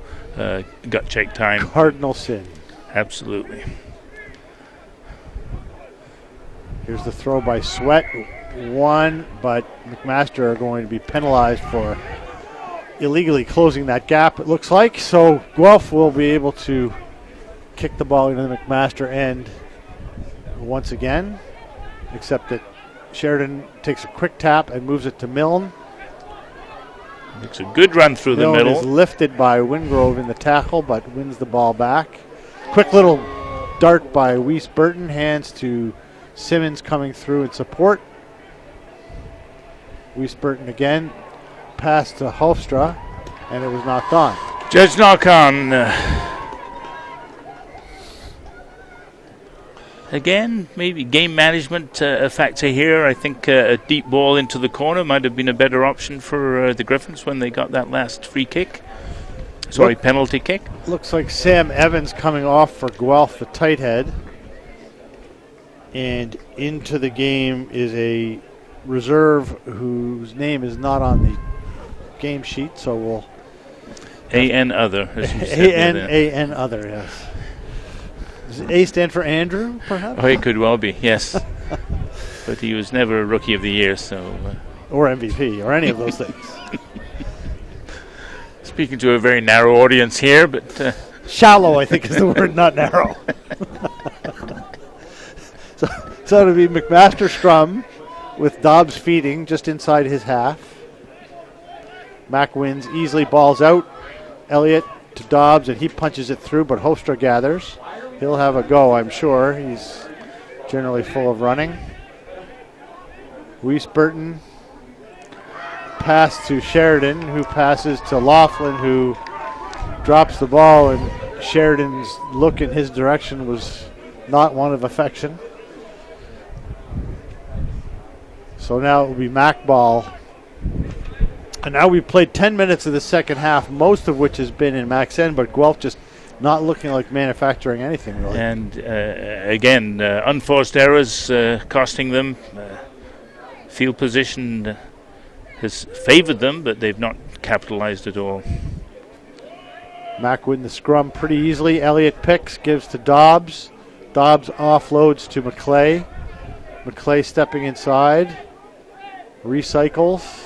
gut check time. Cardinal sin. Absolutely. Here's the throw by Sweat. One, but McMaster are going to be penalized for illegally closing that gap, it looks like. So Guelph will be able to kick the ball into the McMaster end once again, except that Sheridan takes a quick tap and moves it to Milne. Makes a good run through the middle. Is lifted by Wingrove in the tackle, but wins the ball back. Quick little dart by Weiss Burton, hands to Simmons coming through in support. Weiss Burton again, pass to Hofstra, and it was knocked on. Judge knock on. Again, maybe game management a factor here. I think a deep ball into the corner might have been a better option for the Griffins when they got that last free kick. Penalty kick. Looks like Sam Evans coming off for Guelph, the tight head. And into the game is a reserve whose name is not on the game sheet, so we'll... A-N other. A-N other, yes. Does A stand for Andrew, perhaps? Oh, it could well be, yes. But he was never a Rookie of the Year, so... or MVP, or any of those things. Speaking to a very narrow audience here, but... Shallow, I think, is the word, not narrow. So it'll be McMaster scrum with Dobbs feeding just inside his half. Mac wins easily, balls out. Elliott to Dobbs, and he punches it through, but Hofstra gathers. He'll have a go, I'm sure. He's generally full of running. Weiss Burton. Pass to Sheridan, who passes to Laughlin, who drops the ball, and Sheridan's look in his direction was not one of affection. So now it will be Mac ball. And now we've played 10 minutes of the second half, most of which has been in Mac's end, but Guelph just not looking like manufacturing anything, really. And again, unforced errors costing them. Field position has favored them, but they've not capitalized at all. Mac win the scrum pretty easily. Elliott picks, gives to Dobbs. Dobbs offloads to McClay. McClay stepping inside. Recycles.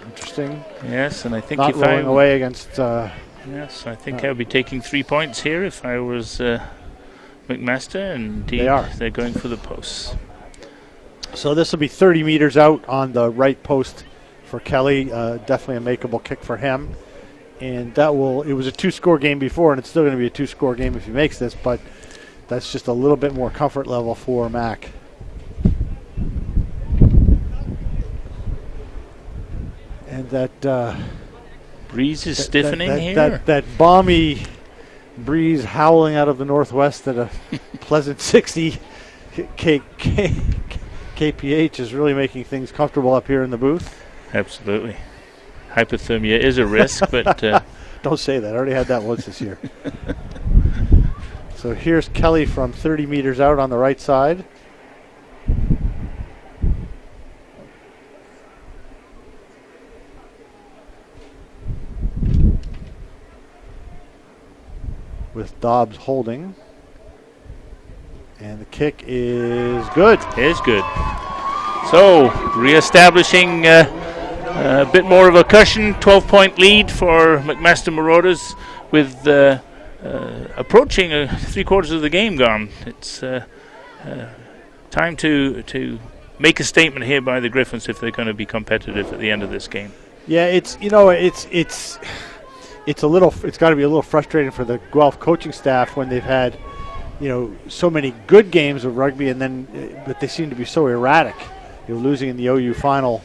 Interesting. Yes, and I think not if rolling away against... yes, I think I'll be taking 3 points here if I was McMaster, and they're going for the posts. So this will be 30 meters out on the right post for Kelly. Definitely a makeable kick for him. And it was a 2-score game before, and it's still going to be a 2-score game if he makes this, but that's just a little bit more comfort level for Mac. And that breeze is stiffening here. That balmy breeze howling out of the northwest at a pleasant 60 kph is really making things comfortable up here in the booth. Absolutely. Hypothermia is a risk, but... Don't say that. I already had that once this year. So here's Kelly from 30 meters out on the right side. With Dobbs holding. And the kick is good. It is good. So, re-establishing a bit more of a cushion, 12-point lead for McMaster Marauders with approaching 3/4 of the game gone. It's time to make a statement here by the Griffins if they're going to be competitive at the end of this game. Yeah, it's got to be a little frustrating for the Guelph coaching staff when they've had, so many good games of rugby, and then but they seem to be so erratic. Losing in the OU final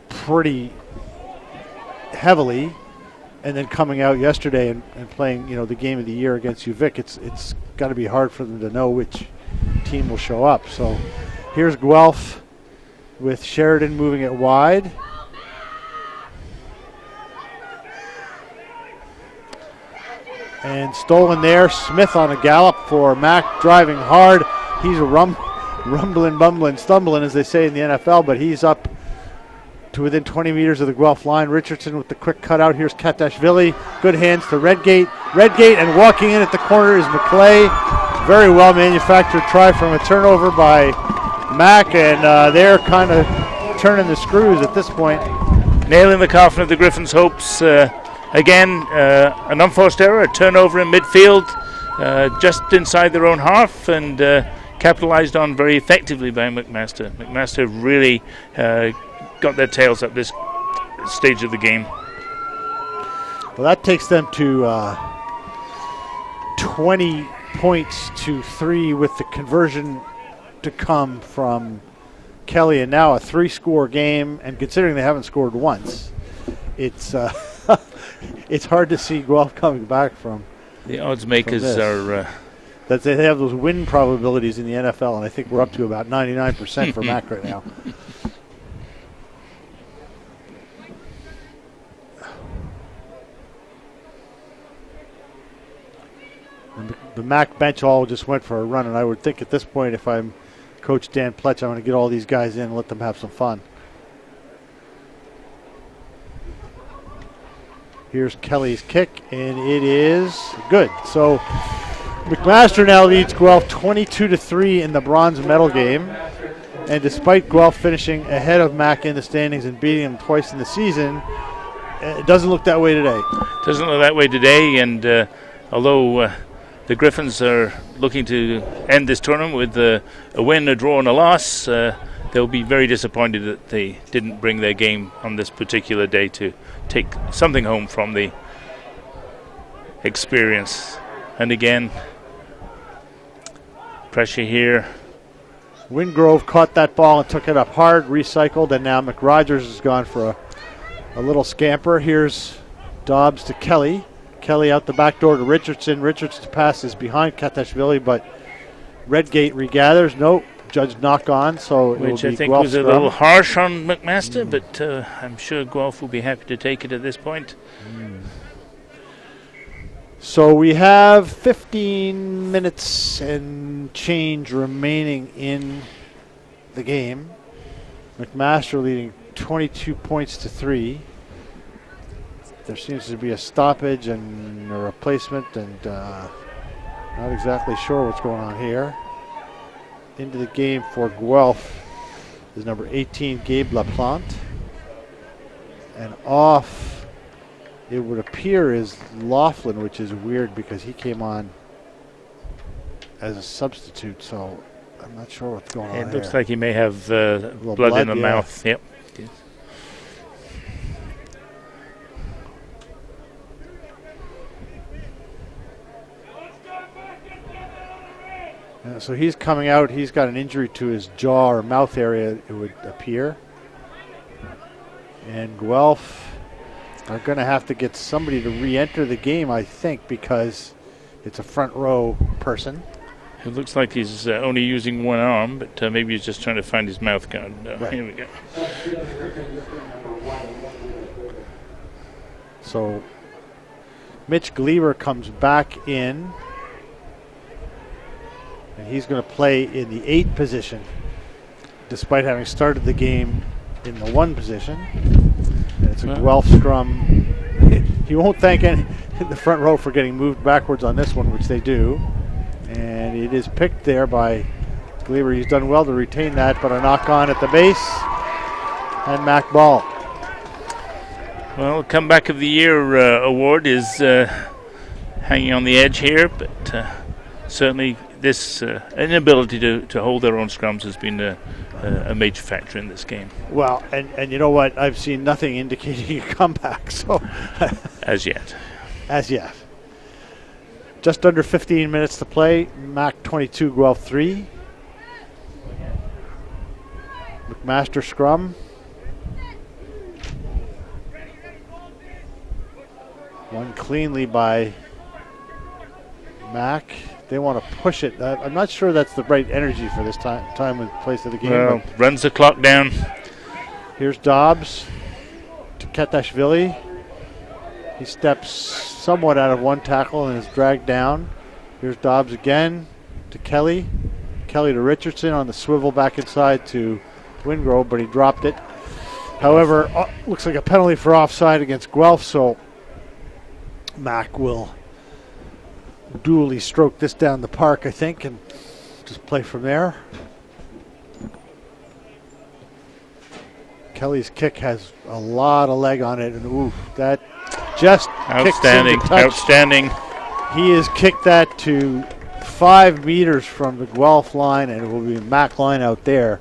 pretty heavily, and then coming out yesterday and playing, the game of the year against UVic. It's got to be hard for them to know which team will show up. So here's Guelph with Sheridan moving it wide. And stolen there. Smith on a gallop for Mack, driving hard. He's rumbling, bumbling, stumbling, as they say in the NFL, but he's up to within 20 meters of the Guelph line. Richardson with the quick cutout. Here's Katashvili. Good hands to Redgate. And walking in at the corner is McClay. Very well manufactured try from a turnover by Mack, and they're kind of turning the screws at this point. Nailing the coffin of the Griffins' hopes. Again, an unforced error, a turnover in midfield, just inside their own half, and capitalized on very effectively by McMaster. McMaster really got their tails up this stage of the game. Well, that takes them to 20 points to 3 with the conversion to come from Kelly, and now a 3-score game, and considering they haven't scored once, it's it's hard to see Guelph coming back from. The odds makers are that they have those win probabilities in the NFL, and I think we're up to about 99% for Mac right now. And the Mac bench all just went for a run, and I would think at this point, if I'm Coach Dan Pletch, I'm going to get all these guys in and let them have some fun. Here's Kelly's kick, and it is good. So McMaster now leads Guelph 22-3 in the bronze medal game. And despite Guelph finishing ahead of Mac in the standings and beating them twice in the season, it doesn't look that way today. Doesn't look that way today, and although the Griffins are looking to end this tournament with a win, a draw, and a loss, they'll be very disappointed that they didn't bring their game on this particular day to take something home from the experience. And again, pressure here. Wingrove caught that ball and took it up hard, recycled, and now McRogers has gone for a little scamper. Here's Dobbs to Kelly. Kelly out the back door to Richardson. Richardson's pass is behind Katashvili, but Redgate regathers. Nope. Judge knock on, so it which will be I think Guelph was a scrum. little harsh on McMaster, but I'm sure Guelph will be happy to take it at this point. So we have 15 minutes and change remaining in the game. McMaster leading 22 points to 3. There seems to be a stoppage and a replacement, and not exactly sure what's going on here. Into the game for Guelph is number 18, Gabe Laplante. And off, it would appear, is Laughlin, which is weird because he came on as a substitute, so I'm not sure what's going on. It looks like he may have blood in the mouth. Yep. So he's coming out. He's got an injury to his jaw or mouth area, it would appear. And Guelph are going to have to get somebody to re-enter the game, I think, because it's a front row person. It looks like he's only using one arm, but maybe he's just trying to find his mouth guard. Right. Here we go. So Mitch Gleaver comes back in. And he's going to play in the 8 position, despite having started the game in the 1 position. And it's a Guelph scrum. He won't thank the front row for getting moved backwards on this one, which they do. And it is picked there by Gleaver, he's done well to retain that, but a knock on at the base. And Mac ball. Well, Comeback of the Year award is hanging on the edge here, but certainly this inability to hold their own scrums has been a major factor in this game. Well, and you know what? I've seen nothing indicating a comeback. So as yet. Just under 15 minutes to play. Mac 22, Guelph 3. McMaster scrum. One cleanly by Mac. They want to push it. I'm not sure that's the right energy for this time and place of the game. Well, runs the clock down. Here's Dobbs to Ketashvili. He steps somewhat out of one tackle and is dragged down. Here's Dobbs again to Kelly. Kelly to Richardson on the swivel back inside to Wingrove, but he dropped it. However, looks like a penalty for offside against Guelph, so Mac will duly stroke this down the park, I think, and just play from there. Kelly's kick has a lot of leg on it, and ooh, that just outstanding, kicks into touch. Outstanding. He has kicked that to 5 meters from the Guelph line, and it will be a Mac line out there.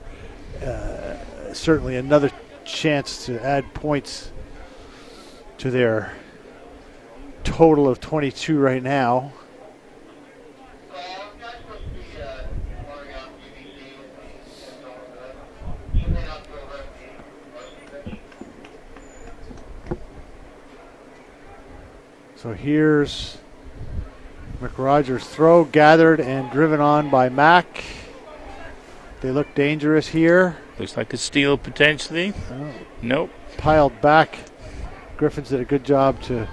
Certainly another chance to add points to their total of 22 right now. So here's McRogers' throw, gathered and driven on by Mac. They look dangerous here. Looks like a steal potentially. Oh. Nope. Piled back. Griffins did a good job to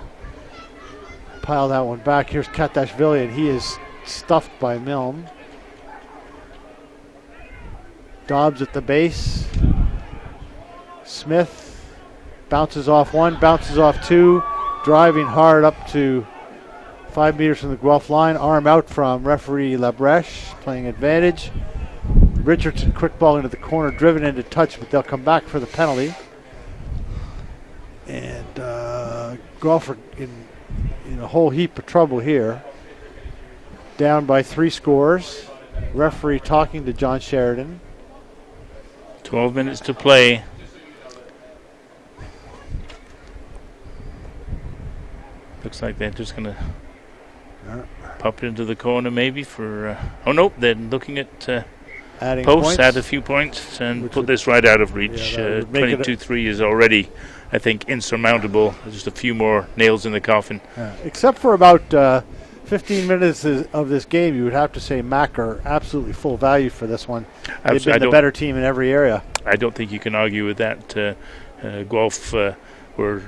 pile that one back. Here's Katashvili, and he is stuffed by Milne. Dobbs at the base. Smith bounces off one, bounces off two, driving hard up to 5 meters from the Guelph line. Arm out from referee Labrèche, playing advantage. Richardson quick ball into the corner, driven into touch, but they'll come back for the penalty. And Guelph are in a whole heap of trouble here. Down by 3 scores. Referee talking to John Sheridan. 12 minutes to play. Looks like they're just going to pop it into the corner maybe for... oh, nope, they're looking at adding posts, points. add a few points, and put this right out of reach. 22-3 is already, I think, insurmountable. Just a few more nails in the coffin. Except for about 15 minutes of this game, you would have to say Mac are absolutely full value for this one. They've been the better team in every area. I don't think you can argue with that. Guelph were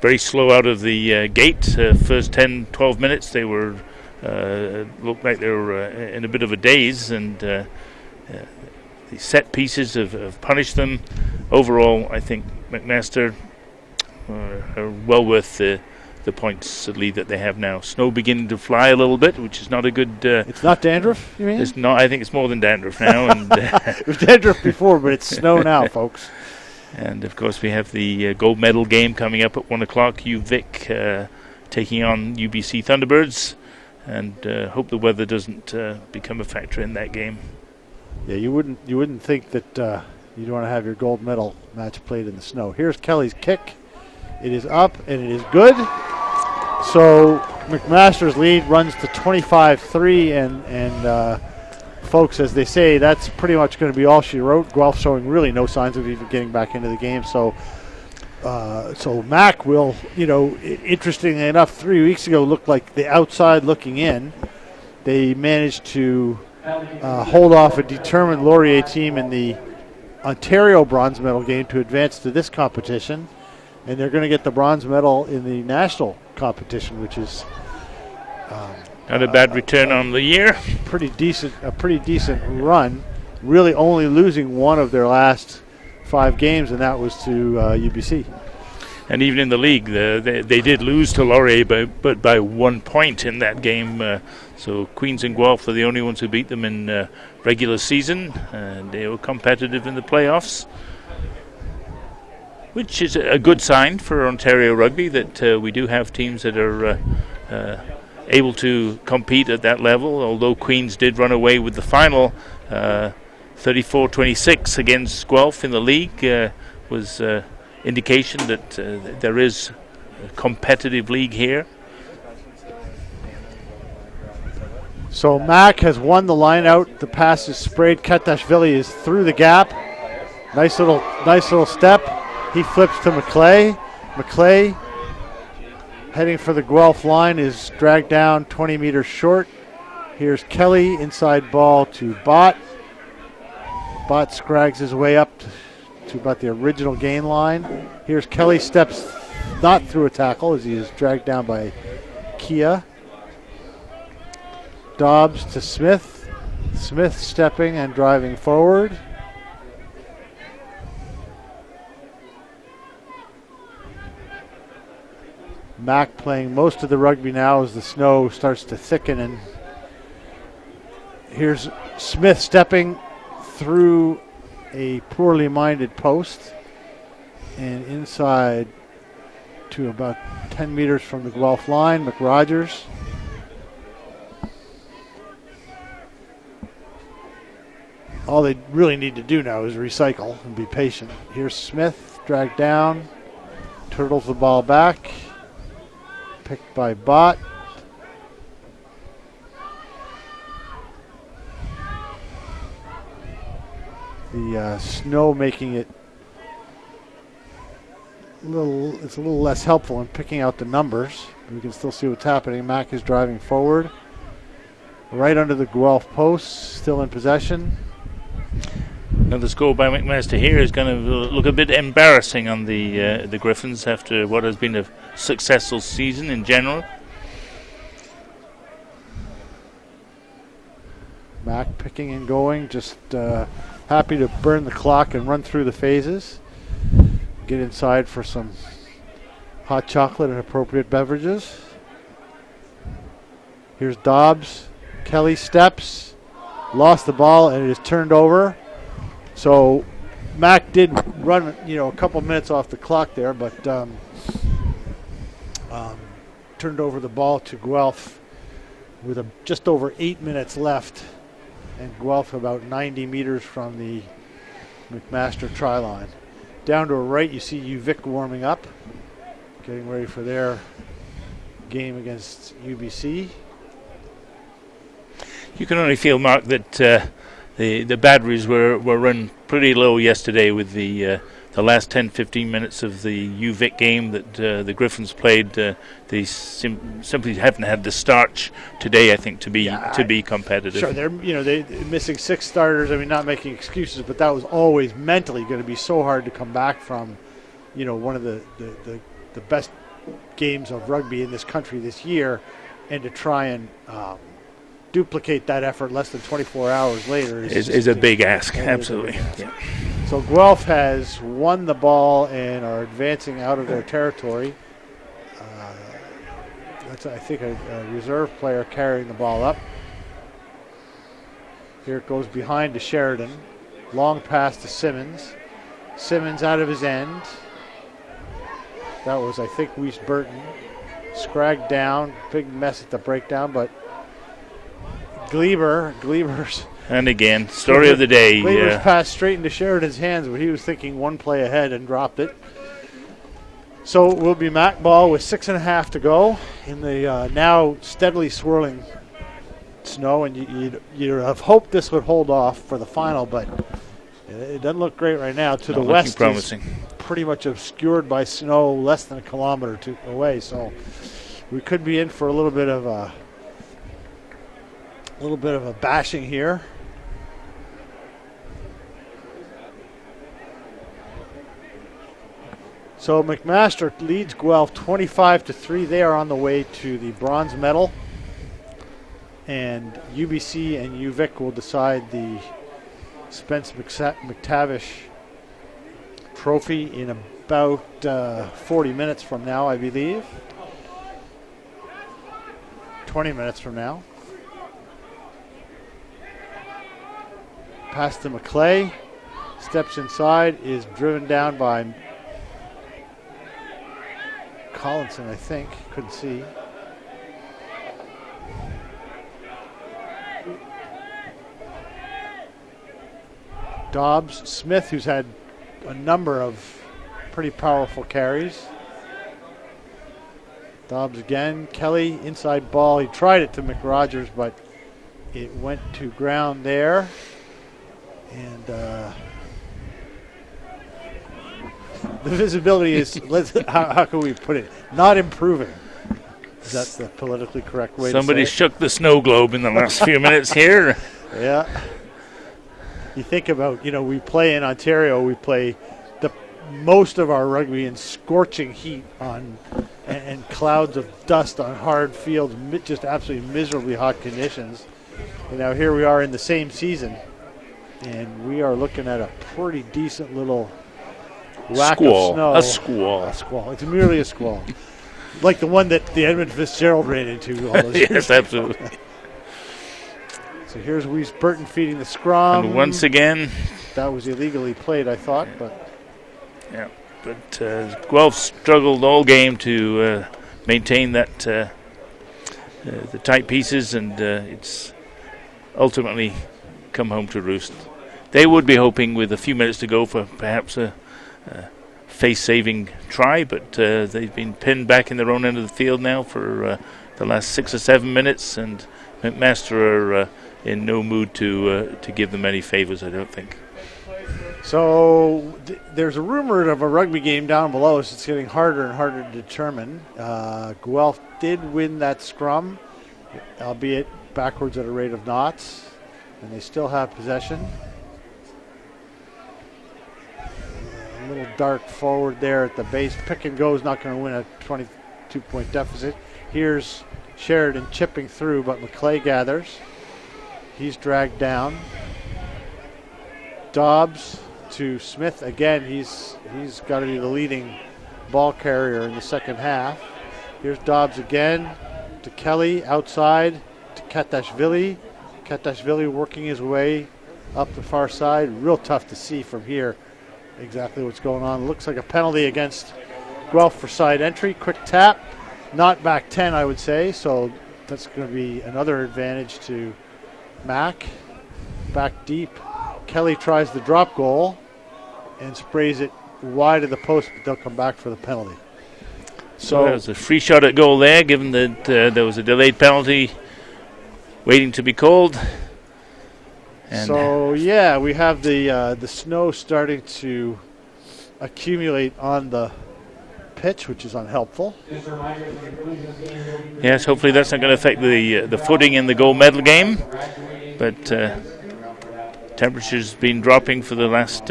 very slow out of the gate. First 10, 12 minutes, they were looked like they were in a bit of a daze, and the set pieces have punished them. Overall, I think McMaster are well worth the points lead that they have now. Snow beginning to fly a little bit, which is not a good... it's not dandruff, you mean? It's not. I think it's more than dandruff now. And it was dandruff before, but it's snow now, folks. And, of course, we have the gold medal game coming up at 1 o'clock. UVic taking on UBC Thunderbirds. And hope the weather doesn't become a factor in that game. Yeah, you wouldn't think that you'd want to have your gold medal match played in the snow. Here's Kelly's kick. It is up, and it is good. So McMaster's lead runs to 25-3, and folks, as they say, that's pretty much going to be all she wrote. Guelph showing really no signs of even getting back into the game. So Mac will, interestingly enough, 3 weeks ago looked like the outside looking in. They managed to hold off a determined Laurier team in the Ontario bronze medal game to advance to this competition. And they're going to get the bronze medal in the national competition, which is not a bad return on the year. A pretty decent run. Really only losing one of their last 5 games, and that was to UBC. And even in the league, they did lose to Laurier, but by 1 point in that game. So Queens and Guelph are the only ones who beat them in regular season, and they were competitive in the playoffs, which is a good sign for Ontario Rugby, that we do have teams that are able to compete at that level, although Queens did run away with the final 34-26 against Guelph in the league. Was indication that there is a competitive league here. So Mac has won the line out. The pass is sprayed. Katashvili is through the gap. Nice little step. He flips to McClay. McClay, heading for the Guelph line, is dragged down 20 meters short. Here's Kelly, inside ball to Bott. Bott scrags his way up to about the original gain line. Here's Kelly, steps not through a tackle as he is dragged down by Kia. Dobbs to Smith. Smith stepping and driving forward. Mac playing most of the rugby now as the snow starts to thicken, and here's Smith stepping through a poorly minded post and inside to about 10 meters from the Guelph line. McRogers. All they really need to do now is recycle and be patient. Here's Smith, dragged down, turtles the ball back. Picked by Bott. The snow making it it's a little less helpful in picking out the numbers. We can still see what's happening. Mac is driving forward. Right under the Guelph post, still in possession. Another score by McMaster here is going to look a bit embarrassing on the Griffins after what has been a successful season in general. Mac picking and going, just happy to burn the clock and run through the phases. Get inside for some hot chocolate and appropriate beverages. Here's Dobbs. Kelly steps, lost the ball, and it is turned over. So Mac did run, a couple minutes off the clock there, but turned over the ball to Guelph with just over 8 minutes left, and Guelph about 90 meters from the McMaster try line. Down to a right, you see UVic warming up, getting ready for their game against UBC. You can only feel, Mark, that the batteries were run pretty low yesterday with the last 10-15 minutes of the UVic game that the Griffins played. They simply haven't had the starch today, I think, to be competitive. Sure, they're missing 6 starters. I mean, not making excuses, but that was always mentally going to be so hard to come back from, one of the best games of rugby in this country this year, and to try and duplicate that effort less than 24 hours later is a big ask. Absolutely. Yeah. So Guelph has won the ball and are advancing out of their territory. That's, I think, a reserve player carrying the ball up. Here it goes behind to Sheridan. Long pass to Simmons. Simmons out of his end. That was, I think, Weiss Burton. Scragged down. Big mess at the breakdown, but Gleaver's. And again, story of the day. Gleaver's passed straight into Sheridan's hands, but he was thinking one play ahead and dropped it. So it will be Mac ball with 6.5 to go in the now steadily swirling snow, and you'd have hoped this would hold off for the final, but it doesn't look great right now. To the west, promising. Pretty much obscured by snow, less than a kilometer away. So we could be in for a little bit of a bashing here. So McMaster leads Guelph 25-3. They are on the way to the bronze medal. And UBC and UVic will decide the Spence McTavish trophy in about 40 minutes from now, I believe. 20 minutes from now. Pass to McClay. Steps inside, is driven down by Collinson, I think. Couldn't see. Dobbs, Smith, who's had a number of pretty powerful carries. Dobbs again. Kelly, inside ball. He tried it to McRogers, but it went to ground there. And the visibility is, how can we put it, not improving. Is that the politically correct way Somebody to say it? shook the snow globe in the last few minutes here. Yeah. You think about, we play in Ontario, we play most of our rugby in scorching heat and clouds of dust on hard fields, just absolutely miserably hot conditions. And now here we are in the same season, and we are looking at a pretty decent little whack of snow. A squall. A squall. It's merely a squall. Like the one that the Edmund Fitzgerald ran into all those years. Yes, absolutely. So here's Weiss Burton feeding the scrum. And once again, that was illegally played, I thought, but Guelph struggled all game to maintain that the tight pieces, and it's ultimately come home to roost. They would be hoping with a few minutes to go for perhaps a face-saving try, but they've been pinned back in their own end of the field now for the last 6 or 7 minutes, and McMaster are in no mood to give them any favors, I don't think. So there's a rumor of a rugby game down below us. It's getting harder and harder to determine. Guelph did win that scrum, albeit backwards at a rate of knots, and they still have possession. A little dart forward there at the base. Pick and go is not going to win a 22-point deficit. Here's Sheridan chipping through, but McClay gathers. He's dragged down. Dobbs to Smith again. He's got to be the leading ball carrier in the second half. Here's Dobbs again to Kelly outside to Katashvili. Katashvili working his way up the far side. Real tough to see from here exactly what's going on. Looks like a penalty against Guelph for side entry. Quick tap. Not back 10, I would say. So that's going to be another advantage to Mac. Back deep. Kelly tries the drop goal and sprays it wide of the post, but they'll come back for the penalty. So there was a free shot at goal there, given that there was a delayed penalty waiting to be called. And so yeah, we have the snow starting to accumulate on the pitch, which is unhelpful. Yes, hopefully that's not going to affect the footing in the gold medal game, but temperature's been dropping for the last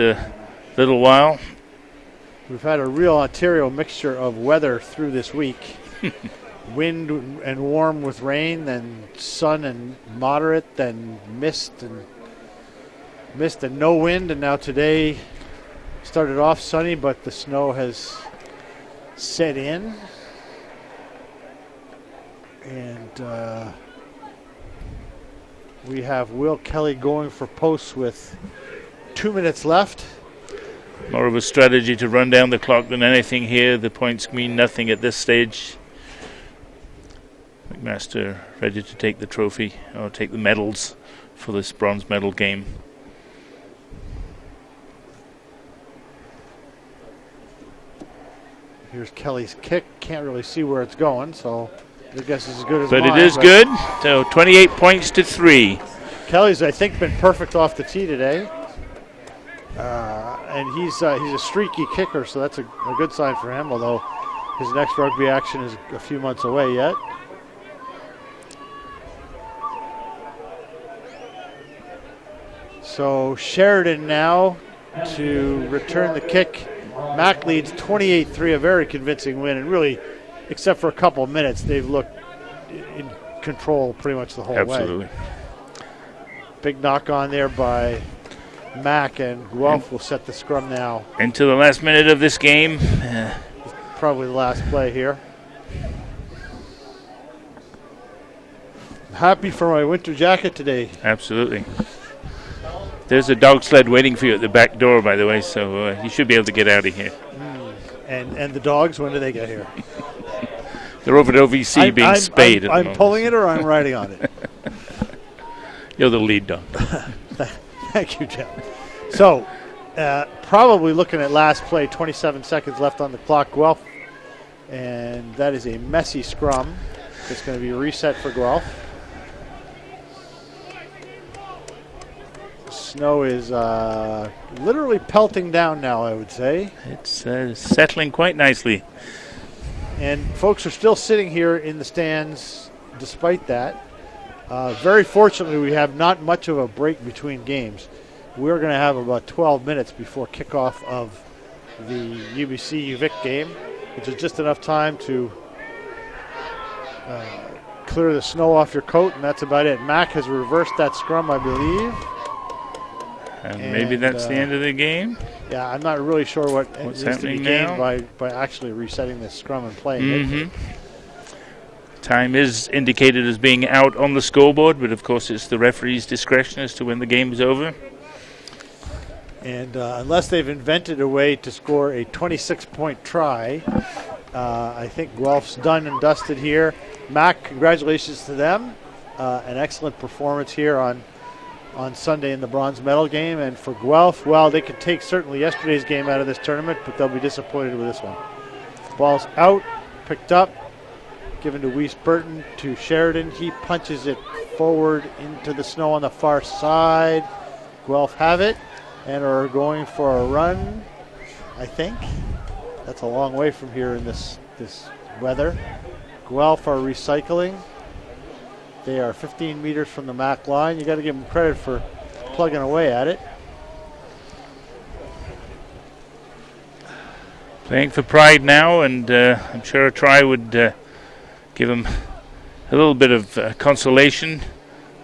little while. We've had a real Ontario mixture of weather through this week. Wind and warm with rain, then sun and moderate, then mist and no wind, and now today started off sunny, but the snow has set in. And we have Will Kelly going for posts with 2 minutes left. More of a strategy to run down the clock than anything here. The points mean nothing at this stage. McMaster ready to take the trophy, or take the medals for this bronze medal game. Here's Kelly's kick. Can't really see where it's going, so I guess it's as good as but mine. It is good. So 28 points to 3. Kelly's, I think, been perfect off the tee today. And he's a streaky kicker, so that's a good sign for him, although his next rugby action is a few months away yet. So Sheridan now to return the kick. Mac leads 28-3, a very convincing win, and really, except for a couple of minutes, they've looked in control pretty much the whole way. Absolutely. Big knock on there by Mac, and Guelph will set the scrum now. Into the last minute of this game. Probably the last play here. I'm happy for my winter jacket today. Absolutely. There's a dog sled waiting for you at the back door, by the way, so you should be able to get out of here. And the dogs, when do they get here? They're over at OVC being spayed. I'm pulling it or I'm riding on it? You're the lead dog. Thank you, Jim. So, probably looking at last play, 27 seconds left on the clock, Guelph. And that is a messy scrum. It's going to be reset for Guelph. Snow is literally pelting down now, I would say. It's settling quite nicely. And folks are still sitting here in the stands despite that. Very fortunately, we have not much of a break between games. We're going to have about 12 minutes before kickoff of the UBC UVic game, which is just enough time to clear the snow off your coat, and that's about it. Mac has reversed that scrum, I believe. And maybe that's the end of the game? Yeah, I'm not really sure what's needs to be gained now? by actually resetting this scrum and playing it. Time is indicated as being out on the scoreboard, but of course it's the referee's discretion as to when the game is over. And unless they've invented a way to score a 26-point try, I think Guelph's done and dusted here. Mac, congratulations to them. An excellent performance here on Sunday in the bronze medal game. And for Guelph, well, they could take certainly yesterday's game out of this tournament, but they'll be disappointed with this one. Ball's out, picked up, given to Weiss Burton to Sheridan. He punches it forward into the snow on the far side. Guelph have it and are going for a run, I think. That's a long way from here in this weather. Guelph are recycling. They are 15 meters from the MAC line. You got to give them credit for plugging away at it. Playing for pride now, and I'm sure a try would give them a little bit of consolation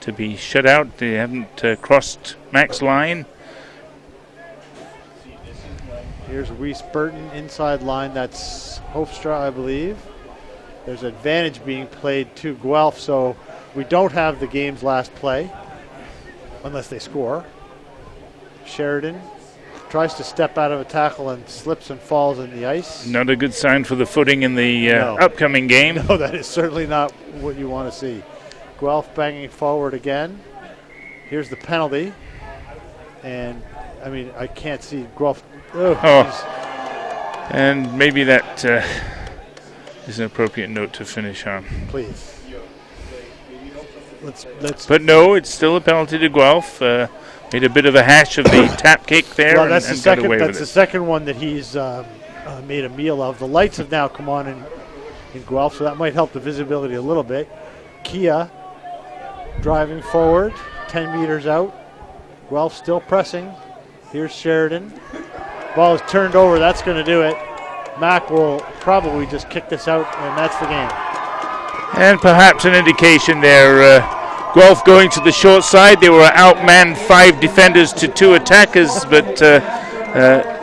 to be shut out. They haven't crossed Mac's line. Here's Weiss Burton inside line. That's Hofstra, I believe. There's advantage being played to Guelph, so we don't have the game's last play unless they score. Sheridan tries to step out of a tackle and slips and falls in the ice. Not a good sign for the footing in the upcoming game. No, that is certainly not what you want to see. Guelph banging forward again. Here's the penalty. And, I mean, I can't see Guelph. And maybe that is an appropriate note to finish on. Please. Let's. But no, it's still a penalty to Guelph. Made a bit of a hash of the tap kick there. Well, that's and the second. got away That's with the it. second one that he's made a meal of. The lights have now come on in Guelph, so that might help the visibility a little bit. Kia driving forward, 10 meters out. Guelph still pressing. Here's Sheridan. Ball is turned over. That's going to do it. Mac will probably just kick this out, and that's the game. And perhaps an indication there. Guelph going to the short side. They were outmanned 5 defenders to 2 attackers, but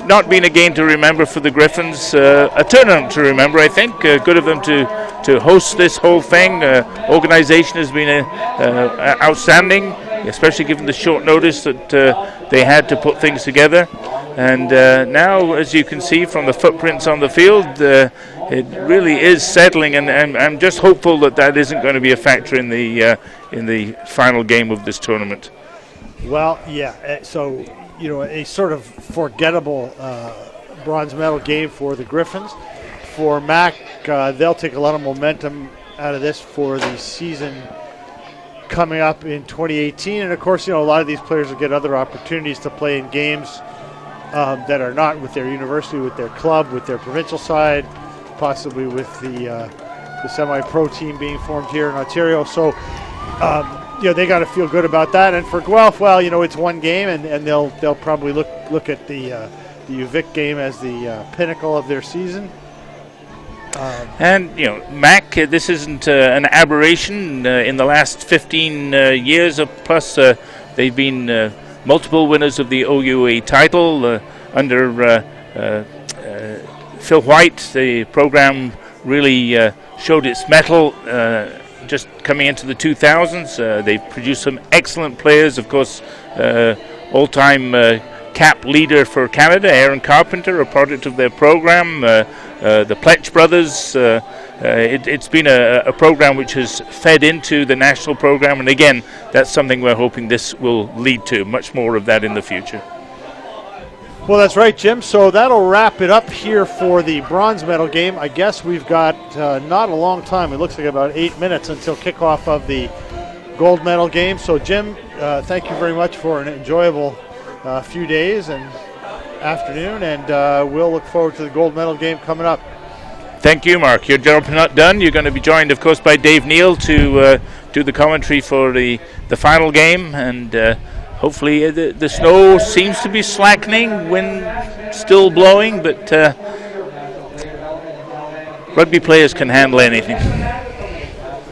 not been a game to remember for the Griffins. A tournament to remember, I think. Good of them to host this whole thing. Organization has been outstanding, especially given the short notice that they had to put things together. And now, as you can see from the footprints on the field, it really is settling, and I'm just hopeful that isn't going to be a factor in the final game of this tournament. Well, yeah. So, you know, a sort of forgettable bronze medal game for the Griffins. For Mac, they'll take a lot of momentum out of this for the season coming up in 2018. And, of course, you know, a lot of these players will get other opportunities to play in games that are not with their university, with their club, with their provincial side, possibly with the semi-pro team being formed here in Ontario. So, you know, they got to feel good about that. And for Guelph, well, you know, it's one game, and they'll probably look at the UVic game as the pinnacle of their season. And, you know, Mac, this isn't an aberration. In the last 15 years or plus, they've been multiple winners of the OUA title. Under Phil White, the program really showed its mettle just coming into the 2000s. They produced some excellent players. Of course, all-time cap leader for Canada, Aaron Carpenter, a product of their program, the Pletch brothers. It's been a program which has fed into the national program, and again, that's something we're hoping this will lead to, much more of that in the future. Well, that's right, Jim. So that'll wrap it up here for the bronze medal game. I guess we've got not a long time. It looks like about 8 minutes until kickoff of the gold medal game. So, Jim, thank you very much for an enjoyable few days and afternoon, and we'll look forward to the gold medal game coming up. Thank you, Mark. Your job is not done. You're going to be joined, of course, by Dave Neal to do the commentary for the final game, and hopefully the snow seems to be slackening, wind still blowing, but rugby players can handle anything.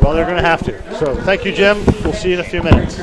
Well, they're going to have to. So thank you, Jim. We'll see you in a few minutes.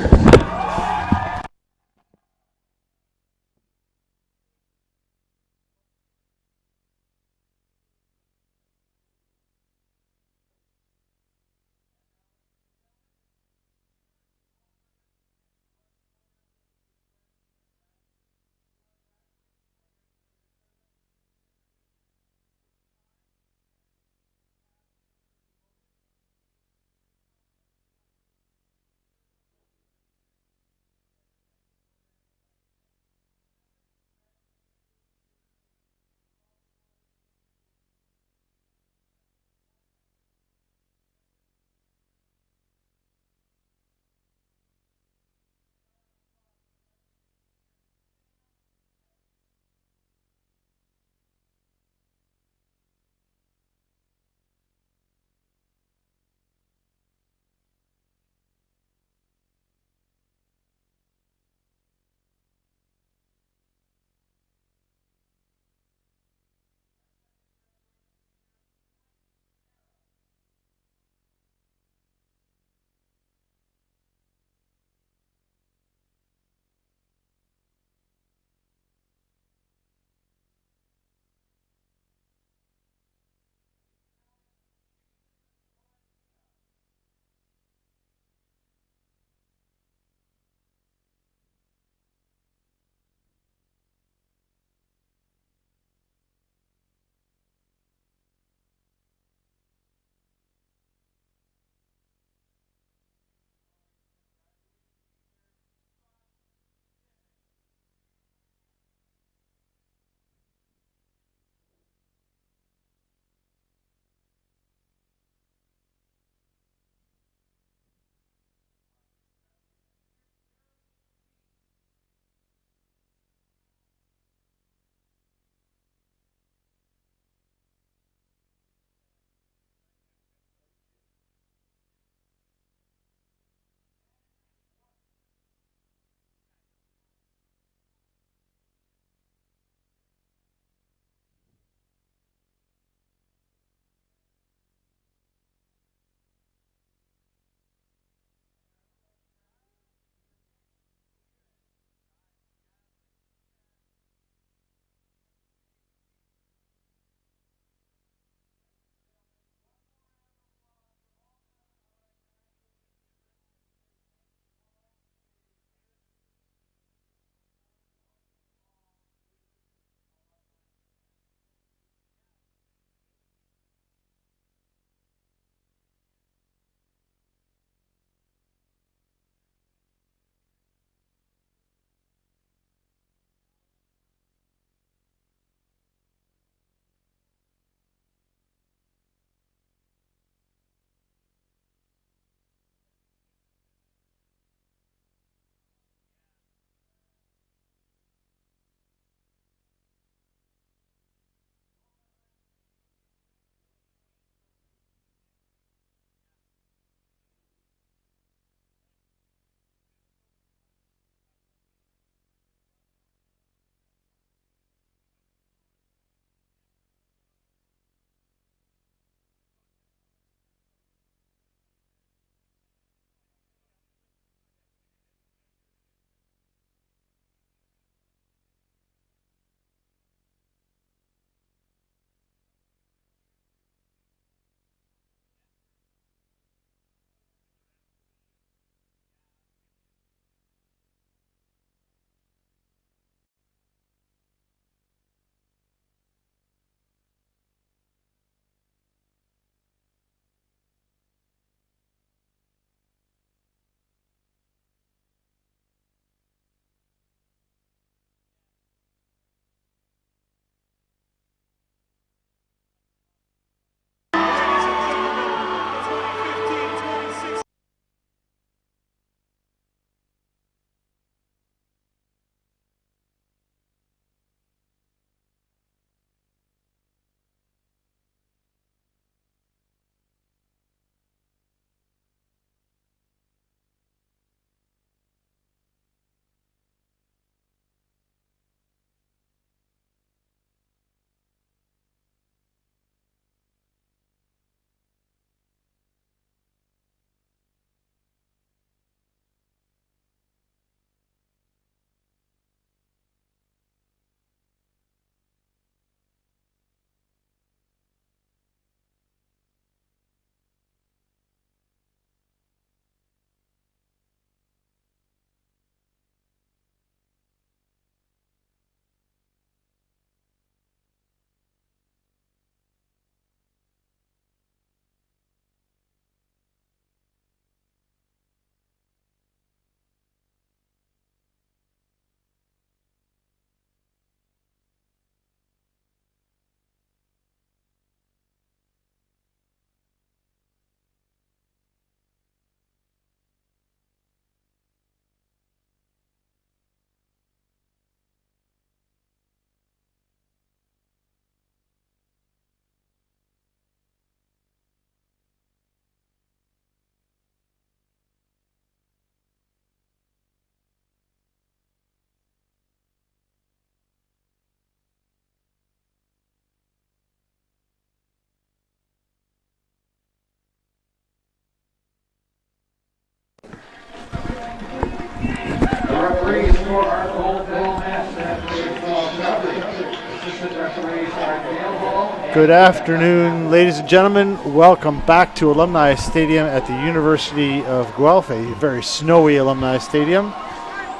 Good afternoon, ladies and gentlemen. Welcome back to Alumni Stadium at the University of Guelph, a very snowy Alumni Stadium.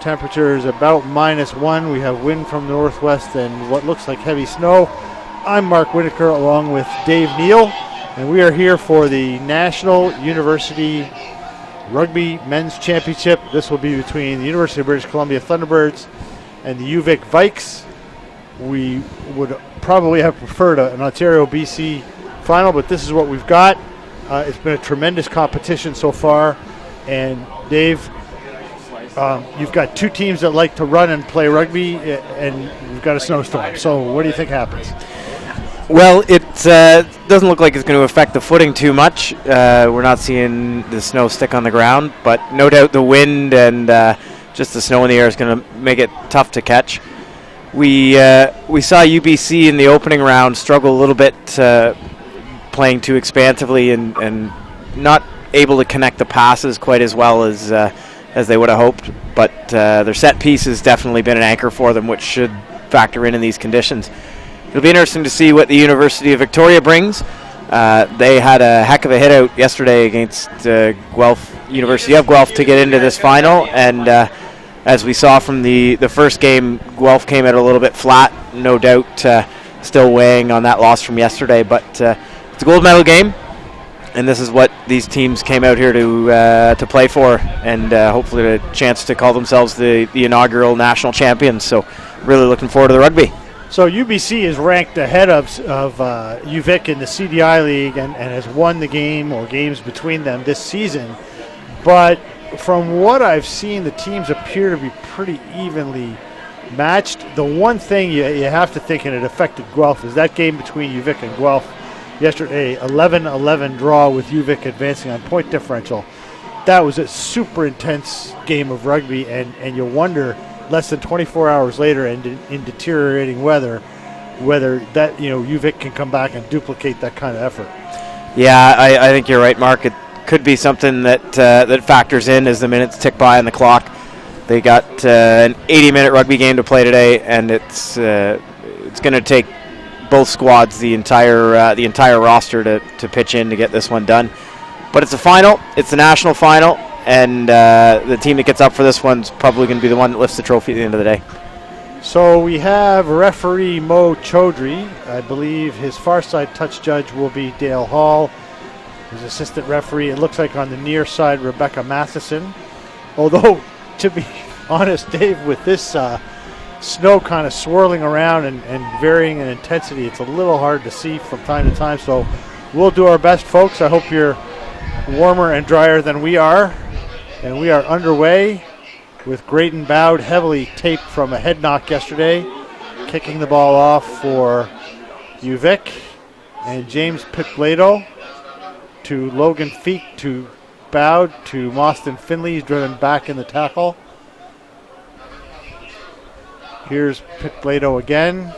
Temperature is about -1. We have wind from the northwest and what looks like heavy snow. I'm Mark Whitaker along with Dave Neal, and we are here for the National University Rugby Men's Championship. This will be between the University of British Columbia Thunderbirds and the UVic Vikes. We would probably have preferred an Ontario-BC final, but this is what we've got. It's been a tremendous competition so far. And Dave, you've got two teams that like to run and play rugby, and we've got a snowstorm. So what do you think happens? Well, it doesn't look like it's going to affect the footing too much. We're not seeing the snow stick on the ground, but no doubt the wind and just the snow in the air is going to make it tough to catch. We saw UBC in the opening round struggle a little bit, playing too expansively and not able to connect the passes quite as well as they would have hoped. But their set piece has definitely been an anchor for them, which should factor in these conditions. It'll be interesting to see what the University of Victoria brings. They had a heck of a hit out yesterday against Guelph, University of Guelph, to get into this final, and as we saw from the first game, Guelph came out a little bit flat, no doubt still weighing on that loss from yesterday. But it's a gold medal game, and this is what these teams came out here to play for, and hopefully a chance to call themselves the inaugural national champions. So really looking forward to the rugby. So UBC is ranked ahead of UVic in the CDI League and has won the game or games between them this season. But from what I've seen, the teams appear to be pretty evenly matched. The one thing you have to think, and it affected Guelph, is that game between UVic and Guelph yesterday, 11-11 draw with UVic advancing on point differential. That was a super intense game of rugby, and you wonder, less than 24 hours later and in deteriorating weather, whether that UVic can come back and duplicate that kind of effort. Yeah, I think you're right, Mark. It could be something that factors in as the minutes tick by on the clock. They got an 80-minute rugby game to play today, and it's going to take both squads, the entire roster to pitch in to get this one done. But it's a final. It's the national final, and the team that gets up for this one's probably going to be the one that lifts the trophy at the end of the day. So we have referee Mo Chaudhry. I believe his far side touch judge will be Dale Hall. His assistant referee, it looks like on the near side, Rebecca Matheson. Although, to be honest, Dave, with this snow kind of swirling around and varying in intensity, it's a little hard to see from time to time. So we'll do our best, folks. I hope you're warmer and drier than we are. And we are underway with Graydon Bowd, heavily taped from a head knock yesterday, kicking the ball off for UVic. And James Pitblado to Logan Feek, to Bowd, to Mostyn Finley. He's driven back in the tackle. Here's Pitblado again.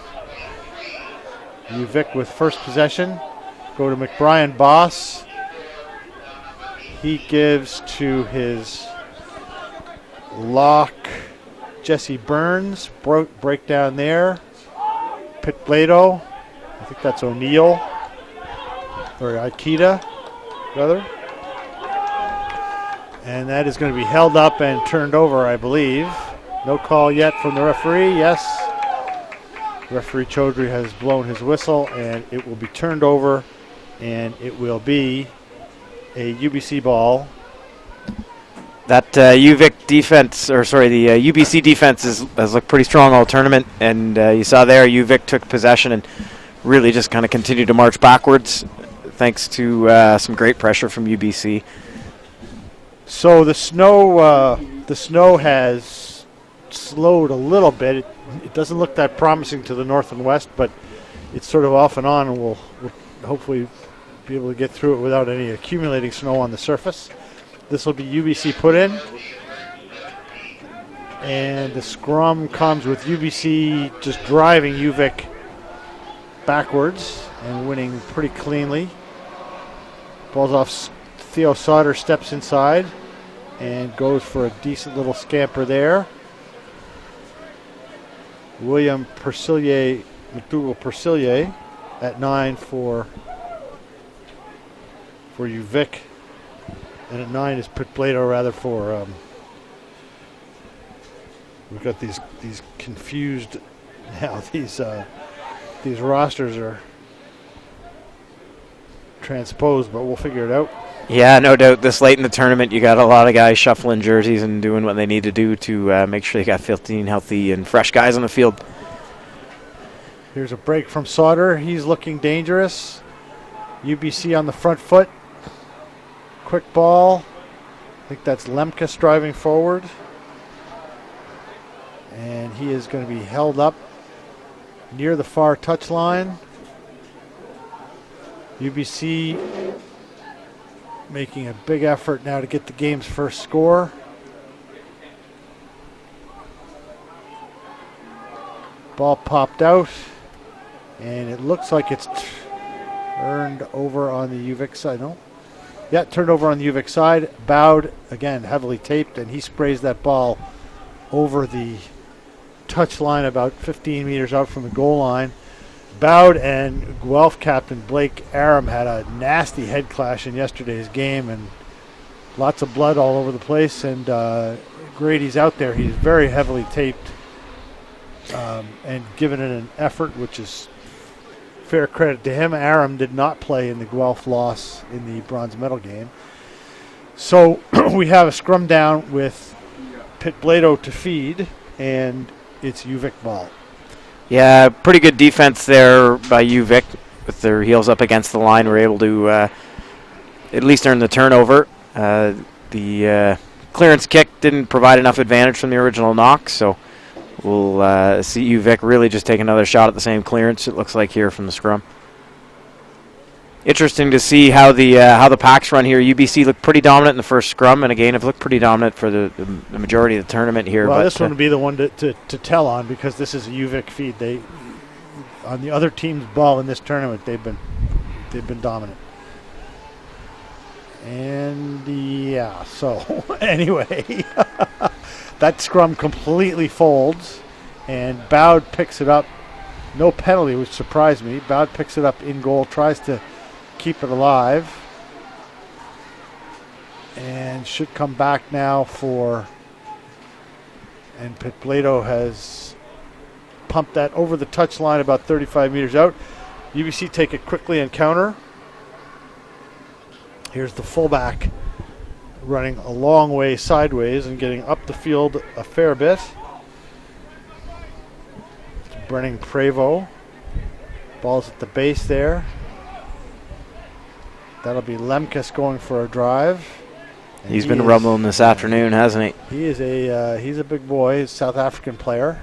UVic with first possession. Go to McBrien Boss. He gives to his lock, Jesse Burns. Break down there. Pitblado. I think that's O'Neill. Or Ikeda, rather. And that is going to be held up and turned over, I believe. No call yet from the referee. Yes. Referee Chaudhry has blown his whistle, and it will be turned over, and it will be a UBC ball. That UVic defense, the UBC defense has looked pretty strong all tournament, and you saw there UVic took possession and really just kind of continued to march backwards, thanks to some great pressure from UBC. So the snow has slowed a little bit. It doesn't look that promising to the north and west, but it's sort of off and on, and we'll hopefully be able to get through it without any accumulating snow on the surface. This will be UBC put in. And the scrum comes with UBC just driving UVic backwards and winning pretty cleanly. Ball's off. Theo Sauter steps inside and goes for a decent little scamper there. William McDougall Persilier at 9 for UVic, and at 9 is Pitblado rather for. We've got these confused now. These rosters are transposed, but we'll figure it out. Yeah, no doubt. This late in the tournament, you got a lot of guys shuffling jerseys and doing what they need to do to make sure you got 15 healthy and fresh guys on the field. Here's a break from Sauter. He's looking dangerous. UBC on the front foot. Quick ball. I think that's Lemkus driving forward. And he is going to be held up near the far touchline. UBC making a big effort now to get the game's first score. Ball popped out, and it looks like it's turned over on the UVic side. No? Yeah, turned over on the UVic side. Bowed, again, heavily taped, and he sprays that ball over the touch line about 15 meters out from the goal line. Bowed and Guelph captain Blake Aram had a nasty head clash in yesterday's game, and lots of blood all over the place. And Grady's out there. He's very heavily taped and given it an effort, which is fair credit to him. Aram did not play in the Guelph loss in the bronze medal game. So we have a scrum down with Pitblado to feed, and it's UVic ball. Yeah, pretty good defense there by UVic with their heels up against the line. We're able to at least earn the turnover. The clearance kick didn't provide enough advantage from the original knock, so we'll see UVic really just take another shot at the same clearance, it looks like, here from the scrum. Interesting to see how the packs run here. UBC looked pretty dominant in the first scrum, and again have looked pretty dominant for the majority of the tournament here. Well, but this one would be the one to tell on, because this is a UVic feed. They, on the other team's ball in this tournament, they've been dominant. And yeah, so anyway, that scrum completely folds, and Bowd picks it up. No penalty, which surprised me. Bowd picks it up in goal, tries to keep it alive, and should come back now for, and Pitblado has pumped that over the touchline about 35 meters out. UBC take it quickly and counter. Here's the fullback running a long way sideways and getting up the field a fair bit. It's Brennan Prevost. Ball's at the base there. That'll be Lemkus going for a drive. And he's been rumbling this afternoon, hasn't he? He is he's a big boy. He's a South African player.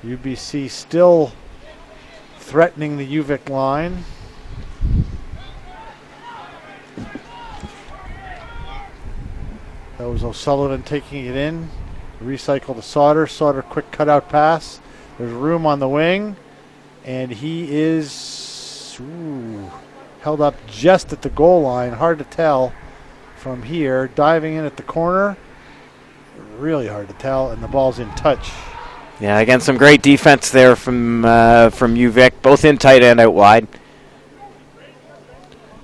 UBC still threatening the UVic line. That was O'Sullivan taking it in. Recycle to Sauter. Sauter quick cutout pass. There's room on the wing. And he is held up just at the goal line. Hard to tell from here. Diving in at the corner. Really hard to tell. And the ball's in touch. Yeah, again, some great defense there from UVic, both in tight and out wide.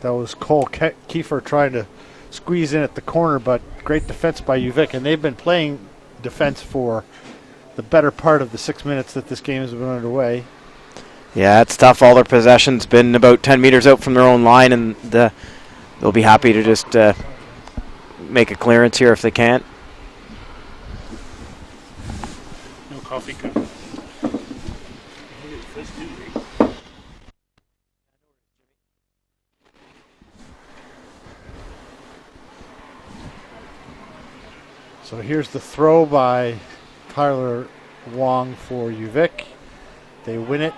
That was Cole Kiefer trying to squeeze in at the corner, but great defense by UVic. And they've been playing defense for the better part of the 6 minutes that this game has been underway. Yeah, it's tough. All their possession's been about 10 meters out from their own line, and they'll be happy to just make a clearance here if they can't. No coffee cup. So here's the throw by Tyler Wong for UVic. They win it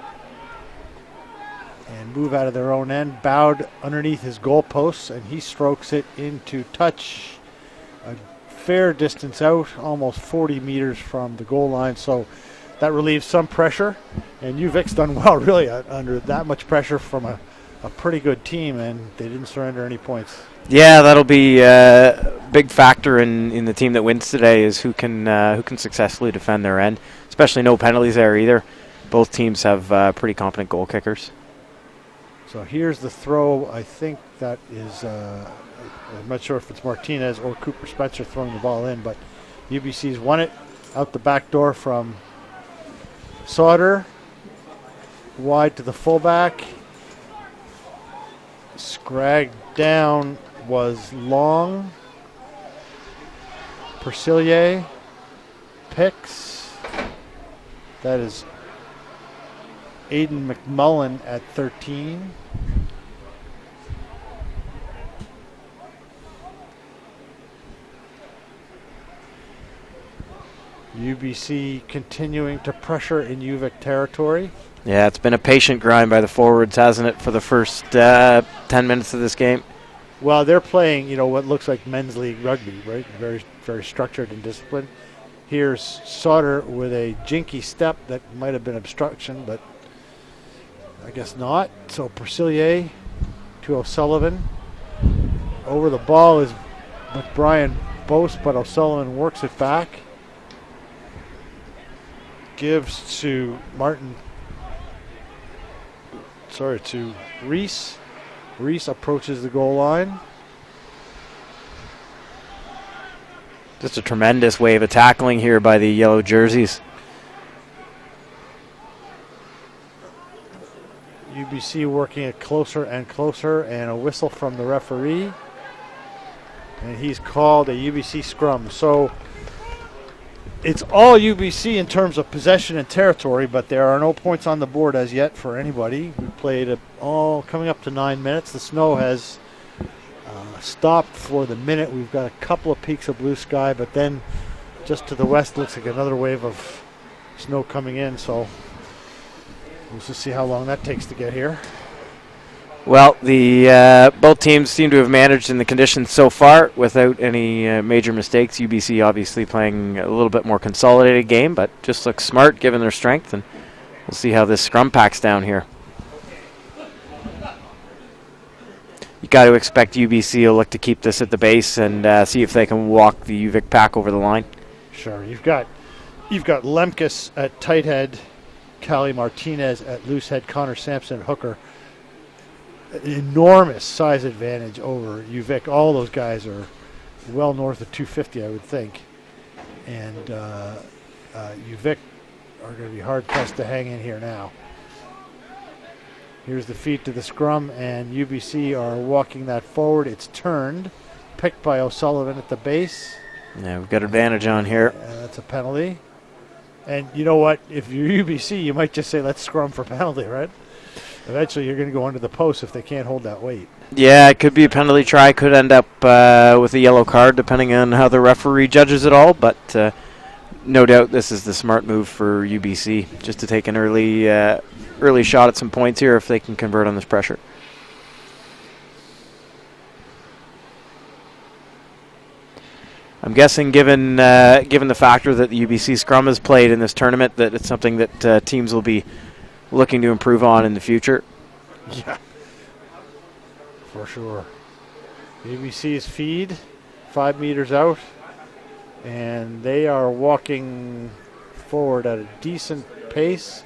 and move out of their own end. Bowed underneath his goalposts, and he strokes it into touch a fair distance out, almost 40 meters from the goal line. So that relieves some pressure, and UVic's done well really under that much pressure from a a pretty good team, and they didn't surrender any points. Yeah, that'll be a big factor in the team that wins today is who can successfully defend their end, especially no penalties there either. Both teams have pretty competent goal kickers. So here's the throw. I think that is, I'm not sure if it's Martinez or Cooper Spencer throwing the ball in, but UBC's won it out the back door from Sauter. Wide to the fullback. Scragged down was Long. Persillier picks. That is Aiden McMullen at 13. UBC continuing to pressure in UVic territory. Yeah, it's been a patient grind by the forwards, hasn't it, for the first 10 minutes of this game? Well, they're playing, what looks like men's league rugby, right? Very, very structured and disciplined. Here's Sauter with a jinky step that might have been obstruction, but I guess not. So Persillier to O'Sullivan. Over the ball is McBrien Bose, but O'Sullivan works it back. Gives to to Reese. Reese approaches the goal line. Just a tremendous wave of tackling here by the yellow jerseys. UBC working it closer and closer, and a whistle from the referee. And he's called a UBC scrum. So it's all UBC in terms of possession and territory, but there are no points on the board as yet for anybody. We played coming up to 9 minutes. The snow has stopped for the minute. We've got a couple of peaks of blue sky, but then just to the west looks like another wave of snow coming in. So we'll just see how long that takes to get here. Well, the both teams seem to have managed in the conditions so far without any major mistakes. UBC obviously playing a little bit more consolidated game, but just looks smart given their strength, and we'll see how this scrum packs down here. You got to expect UBC will look to keep this at the base and see if they can walk the UVic pack over the line. Sure, you've got Lemkus at tight head, Callie Martinez at loose head, Connor Sampson at hooker. Enormous size advantage over UVic. All those guys are well north of 250, I would think. And UVic are going to be hard pressed to hang in here now. Here's the feed to the scrum, and UBC are walking that forward. It's turned, picked by O'Sullivan at the base. Yeah, we've got advantage on here. That's a penalty. And you know what? If you're UBC, you might just say, let's scrum for penalty, right? Eventually, you're going to go under the post if they can't hold that weight. Yeah, it could be a penalty try. Could end up with a yellow card, depending on how the referee judges it all. But no doubt this is the smart move for UBC, just to take an early shot at some points here if they can convert on this pressure. I'm guessing, given the factor that the UBC scrum has played in this tournament, that it's something that teams will be looking to improve on in the future. Yeah, for sure. UBC's feed 5 meters out, and they are walking forward at a decent pace.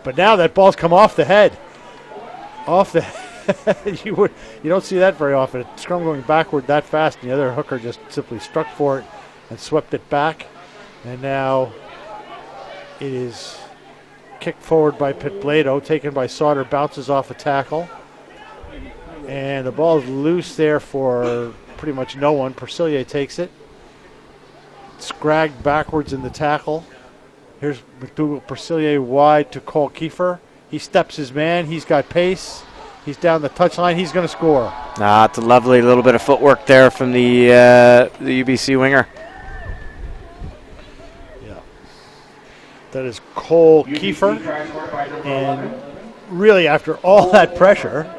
But now that ball's come off the head. Off the head. You don't see that very often. A scrum going backward that fast, and the other hooker just simply struck for it and swept it back. And now it is kicked forward by Pitblado, taken by Sauter, bounces off a tackle. And the ball is loose there for pretty much no one. Persillier takes it. Scragged backwards in the tackle. Here's McDougall Persillier wide to Cole Kiefer. He steps his man. He's got pace. He's down the touchline. He's going to score. It's a lovely little bit of footwork there from the UBC winger. Yeah. That is Cole Kiefer. And really, after all that pressure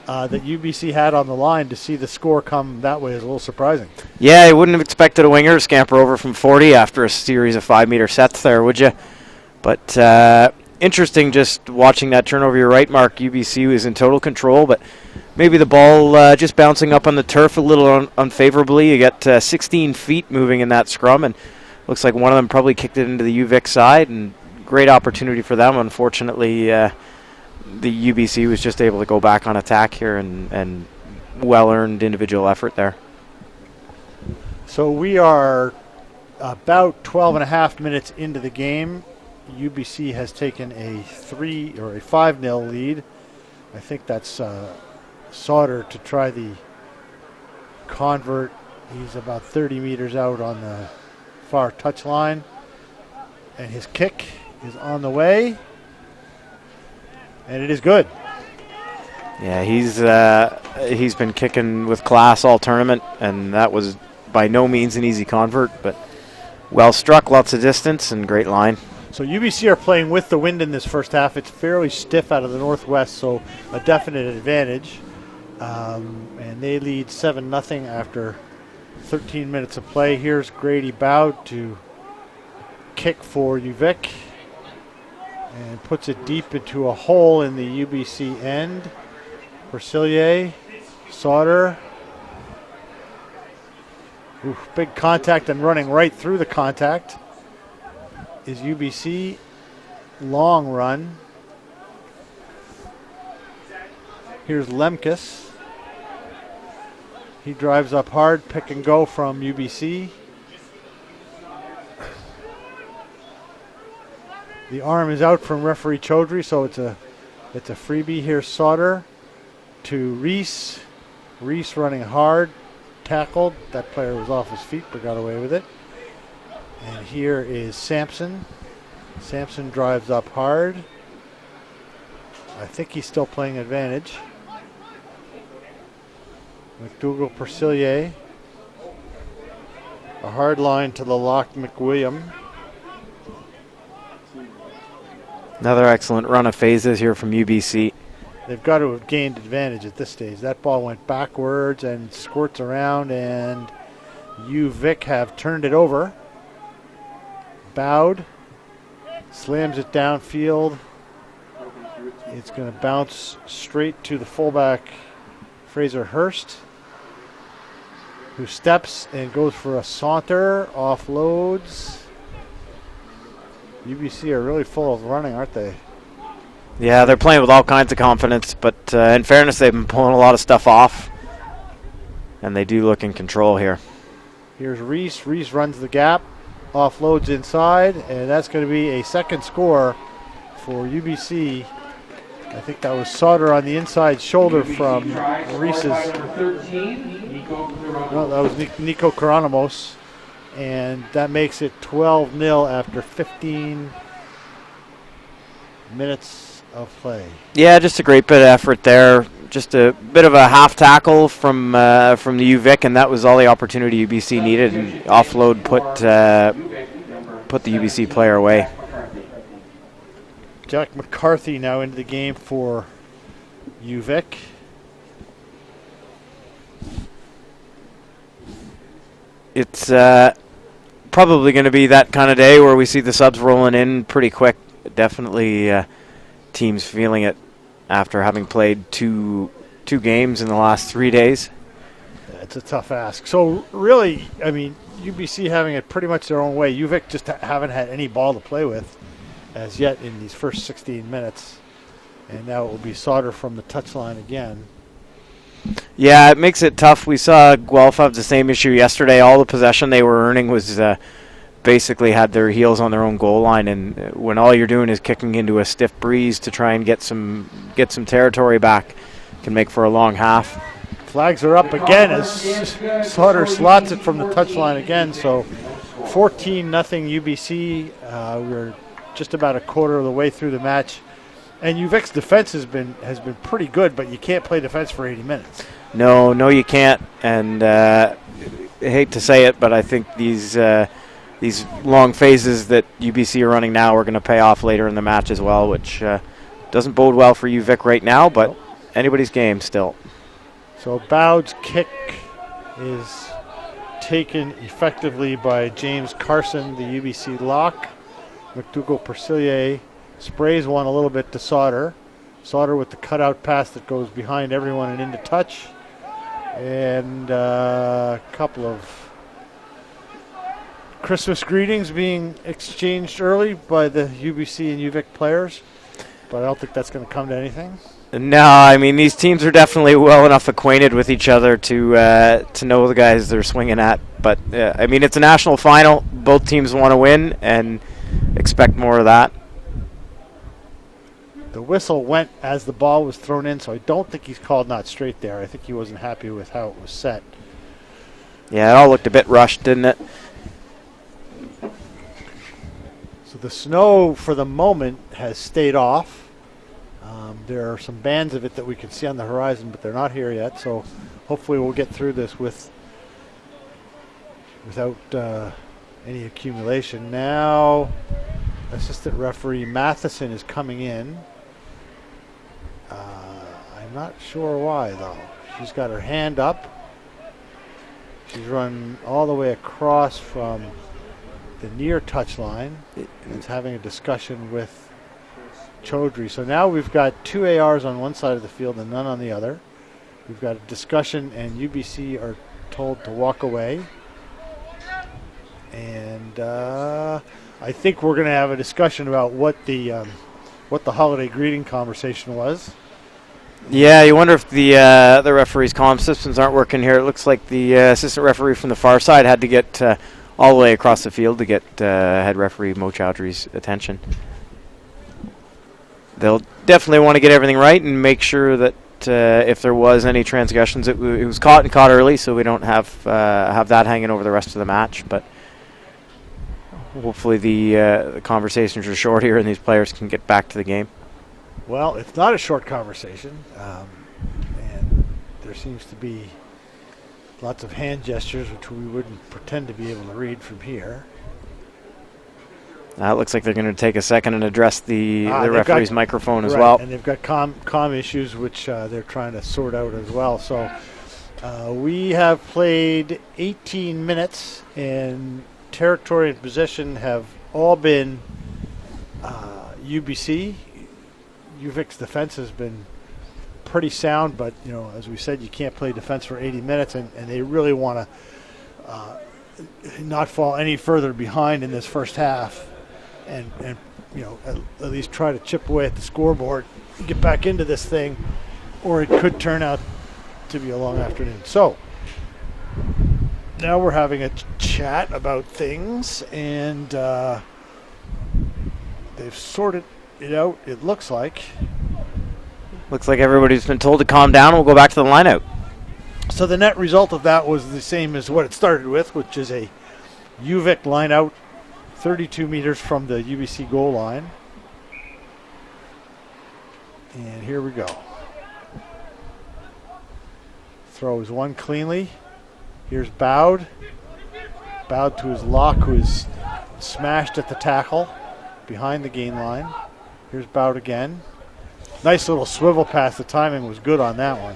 that UBC had on the line, to see the score come that way is a little surprising. Yeah, you wouldn't have expected a winger to scamper over from 40 after a series of 5 meter sets there, would you? But interesting just watching that turnover. You're right, Mark. UBC was in total control, but maybe the ball just bouncing up on the turf a little unfavorably. You got 16 feet moving in that scrum, and looks like one of them probably kicked it into the UVic side, and great opportunity for them. Unfortunately, the UBC was just able to go back on attack here, and well-earned individual effort there. So we are about 12 and a half minutes into the game. UBC has taken a 5-0 lead. I think that's Sauter to try the convert. He's about 30 meters out on the far touchline, and his kick is on the way, and it is good. Yeah, he's been kicking with class all tournament, and that was by no means an easy convert, but well struck, lots of distance, and great line. So UBC are playing with the wind in this first half. It's fairly stiff out of the northwest, so a definite advantage. And they lead 7-0 after 13 minutes of play. Here's Grady Bowd to kick for UVic and puts it deep into a hole in the UBC end. Persilier, Sauter. Oof, big contact, and running right through the contact is UBC. Long run. Here's Lemkus. He drives up hard, pick and go from UBC. The arm is out from referee Chaudhry, so it's a freebie. Here's Sauter to Reese. Reese running hard, tackled. That player was off his feet but got away with it. And here is Sampson. Sampson drives up hard. I think he's still playing advantage. McDougall Persilier. A hard line to the lock McWilliam. Another excellent run of phases here from UBC. They've got to have gained advantage at this stage. That ball went backwards and squirts around, and UVic have turned it over. Bowd slams it downfield. It's going to bounce straight to the fullback, Fraser Hurst, who steps and goes for a saunter, offloads. UBC are really full of running, aren't they? Yeah, they're playing with all kinds of confidence, but in fairness, they've been pulling a lot of stuff off, and they do look in control here. Here's Reese. Reese runs the gap, offloads inside, and that's going to be a second score for UBC. I think that was Sauter on the inside shoulder from Reese's. No, that was Nico Karanamos, and that makes it 12-0 after 15 minutes of play. Yeah, just a great bit of effort there. Just a bit of a half tackle from the UVic, and that was all the opportunity UBC needed. And offload put the UBC player away. Jack McCarthy now into the game for UVic. It's probably going to be that kind of day where we see the subs rolling in pretty quick. Definitely teams feeling it after having played two games in the last 3 days. It's a tough ask. So really, I mean, UBC having it pretty much their own way. UVic just haven't had any ball to play with as yet in these first 16 minutes. And now it will be Sauter from the touchline again. Yeah, it makes it tough. We saw Guelph have the same issue yesterday. All the possession they were earning was basically had their heels on their own goal line, and when all you're doing is kicking into a stiff breeze to try and get some territory back, can make for a long half. Flags are up again as Sauter slots it from the touchline again. So 14-0 UBC. We're just about a quarter of the way through the match. And UVic's defense has been pretty good, but you can't play defense for 80 minutes. No, you can't. And I hate to say it, but I think these long phases that UBC are running now are going to pay off later in the match as well, which doesn't bode well for UVic right now, but anybody's game still. So Bowd's kick is taken effectively by James Carson, the UBC lock. McDougall Persilier Sprays one a little bit to Sauter. Sauter with the cutout pass that goes behind everyone and into touch. And a couple of Christmas greetings being exchanged early by the UBC and UVic players. But I don't think that's going to come to anything. No, I mean, these teams are definitely well enough acquainted with each other to know the guys they're swinging at. But, I mean, it's a national final. Both teams want to win and expect more of that. The whistle went as the ball was thrown in, so I don't think he's called not straight there. I think he wasn't happy with how it was set. Yeah, it all looked a bit rushed, didn't it? So the snow, for the moment, has stayed off. There are some bands of it that we can see on the horizon, but they're not here yet. So hopefully we'll get through this without any accumulation. Now, assistant referee Matheson is coming in. I'm not sure why, though. She's got her hand up. She's run all the way across from the near touch line and is having a discussion with Chaudhry. So now we've got 2 ARs on one side of the field and none on the other. We've got a discussion, and UBC are told to walk away. And I think we're going to have a discussion about what the holiday greeting conversation was. Yeah, you wonder if the referee's comm systems aren't working here. It looks like the assistant referee from the far side had to get all the way across the field to get head referee Mo Chaudhry's attention. They'll definitely want to get everything right and make sure that if there was any transgressions, it was caught early, so we don't have that hanging over the rest of the match. But hopefully the conversations are short here and these players can get back to the game. Well, it's not a short conversation, and there seems to be lots of hand gestures, which we wouldn't pretend to be able to read from here. It looks like they're going to take a second and address the referee's microphone as well. And they've got comm issues, which they're trying to sort out as well. So we have played 18 minutes, and territory and possession have all been UBC. UVic's defense has been pretty sound, but as we said, you can't play defense for 80 minutes, and they really want to not fall any further behind in this first half. And at least try to chip away at the scoreboard, get back into this thing, or it could turn out to be a long afternoon. So now we're having a chat about things, and they've sorted it out, it looks like. Looks like everybody's been told to calm down. We'll go back to the lineout. So the net result of that was the same as what it started with, which is a UVic lineout 32 meters from the UBC goal line. And here we go. Throws one cleanly. Here's Bowd. Bowd to his lock, who is smashed at the tackle behind the gain line. Here's Bowd again. Nice little swivel pass. The timing was good on that one.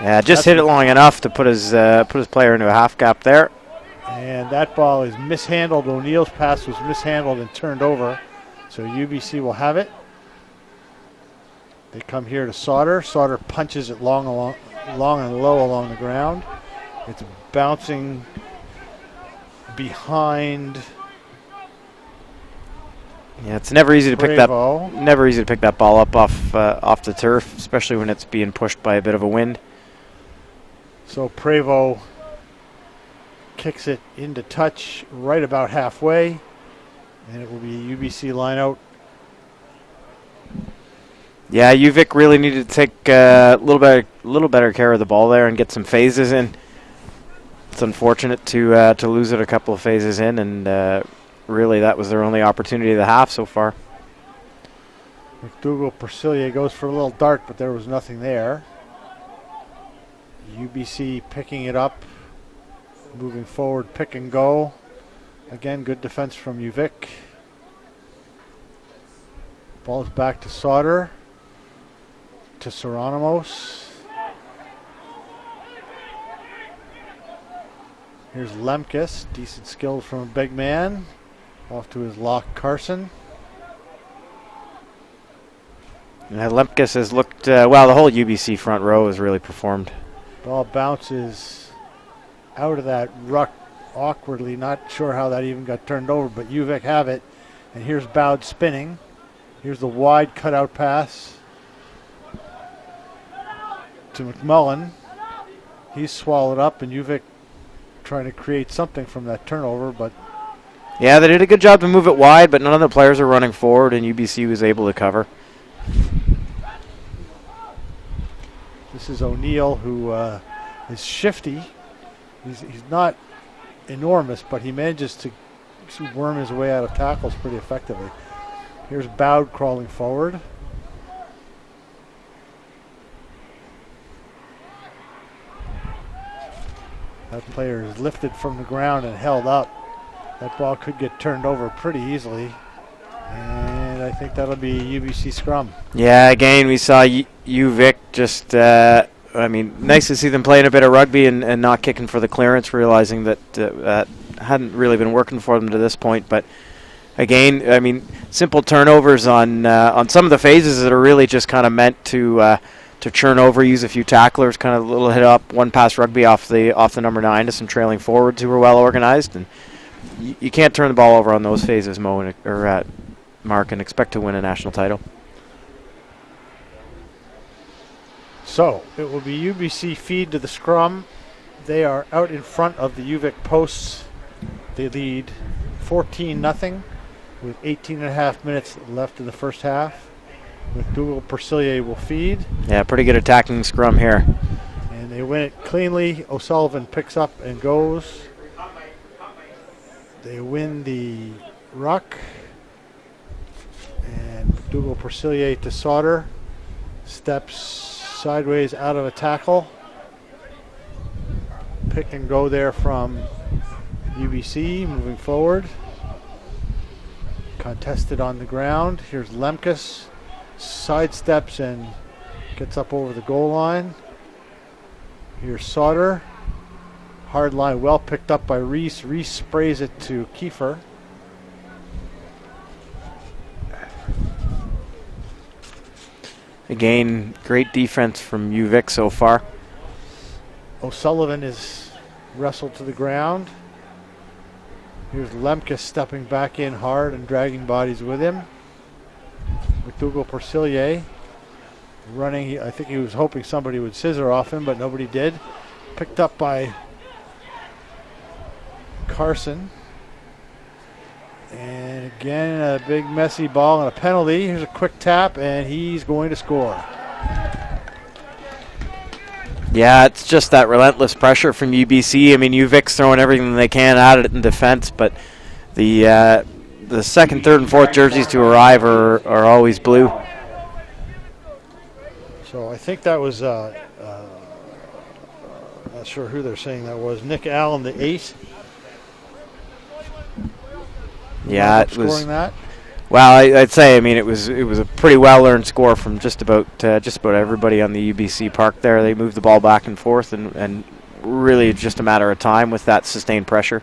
Yeah, just hit it long enough to put his player into a half gap there. And that ball is mishandled. O'Neill's pass was mishandled and turned over. So UBC will have it. They come here to Sauter. Sauter punches it long and low along the ground. It's bouncing behind. Yeah, it's never easy to pick that ball up off the turf, especially when it's being pushed by a bit of a wind. So Prevost kicks it into touch right about halfway, and it will be a UBC line out. Yeah, UVic really needed to take a little better care of the ball there and get some phases in. It's unfortunate to lose it a couple of phases in, and really that was their only opportunity of the half so far. McDougall Percillier goes for a little dart, but there was nothing there. UBC picking it up. Moving forward, pick and go. Again, good defense from UVic. Ball's back to Sauter. To Seranamos. Here's Lemkus. Decent skills from a big man. Off to his lock, Carson. Lemkus has looked, well, the whole UBC front row has really performed. Ball bounces out of that ruck awkwardly. Not sure how that even got turned over, but UVic have it. And here's Bowd spinning. Here's the wide cutout pass to McMullen. He's swallowed up, and UVic trying to create something from that turnover, but yeah, they did a good job to move it wide, but none of the players are running forward, and UBC was able to cover. This is O'Neill, who is shifty. He's not enormous, but he manages to worm his way out of tackles pretty effectively. Here's Bowd crawling forward. That player is lifted from the ground and held up. That ball could get turned over pretty easily. And I think that'll be UBC scrum. Yeah, again, we saw UVic just, nice to see them playing a bit of rugby and not kicking for the clearance, realizing that that hadn't really been working for them to this point. But again, simple turnovers on some of the phases that are really just kind of meant to churn over, use a few tacklers, kind of a little hit up, one pass rugby off the number 9 to some trailing forwards who were well organized. And you can't turn the ball over on those phases, Mark, and expect to win a national title. So it will be UBC feed to the scrum. They are out in front of the UVic posts. They lead 14-0 with 18.5 minutes left in the first half. McDougall Percillier will feed. Yeah, pretty good attacking scrum here. And they win it cleanly. O'Sullivan picks up and goes. They win the ruck. And McDougall Percillier to Sauter. Steps sideways out of a tackle. Pick and go there from UBC moving forward. Contested on the ground. Here's Lemkus. Sidesteps and gets up over the goal line. Here's Sauter. Hard line well picked up by Reese. Reese sprays it to Kiefer. Again, great defense from UVic so far. O'Sullivan is wrestled to the ground. Here's Lemkus stepping back in hard and dragging bodies with him. McDougall Percillier running. I think he was hoping somebody would scissor off him, but nobody did. Picked up by Carson. And again, a big messy ball and a penalty. Here's a quick tap, and he's going to score. Yeah, it's just that relentless pressure from UBC. UVic's throwing everything they can at it in defense, but the second, third, and fourth jerseys to arrive are always blue. So I think that was, not sure who they're saying that was, Nick Allen, the ace. Yeah, it scoring was. That. Well, I'd say it was a pretty well earned score from just about everybody on the UBC park there. They moved the ball back and forth, and really just a matter of time with that sustained pressure.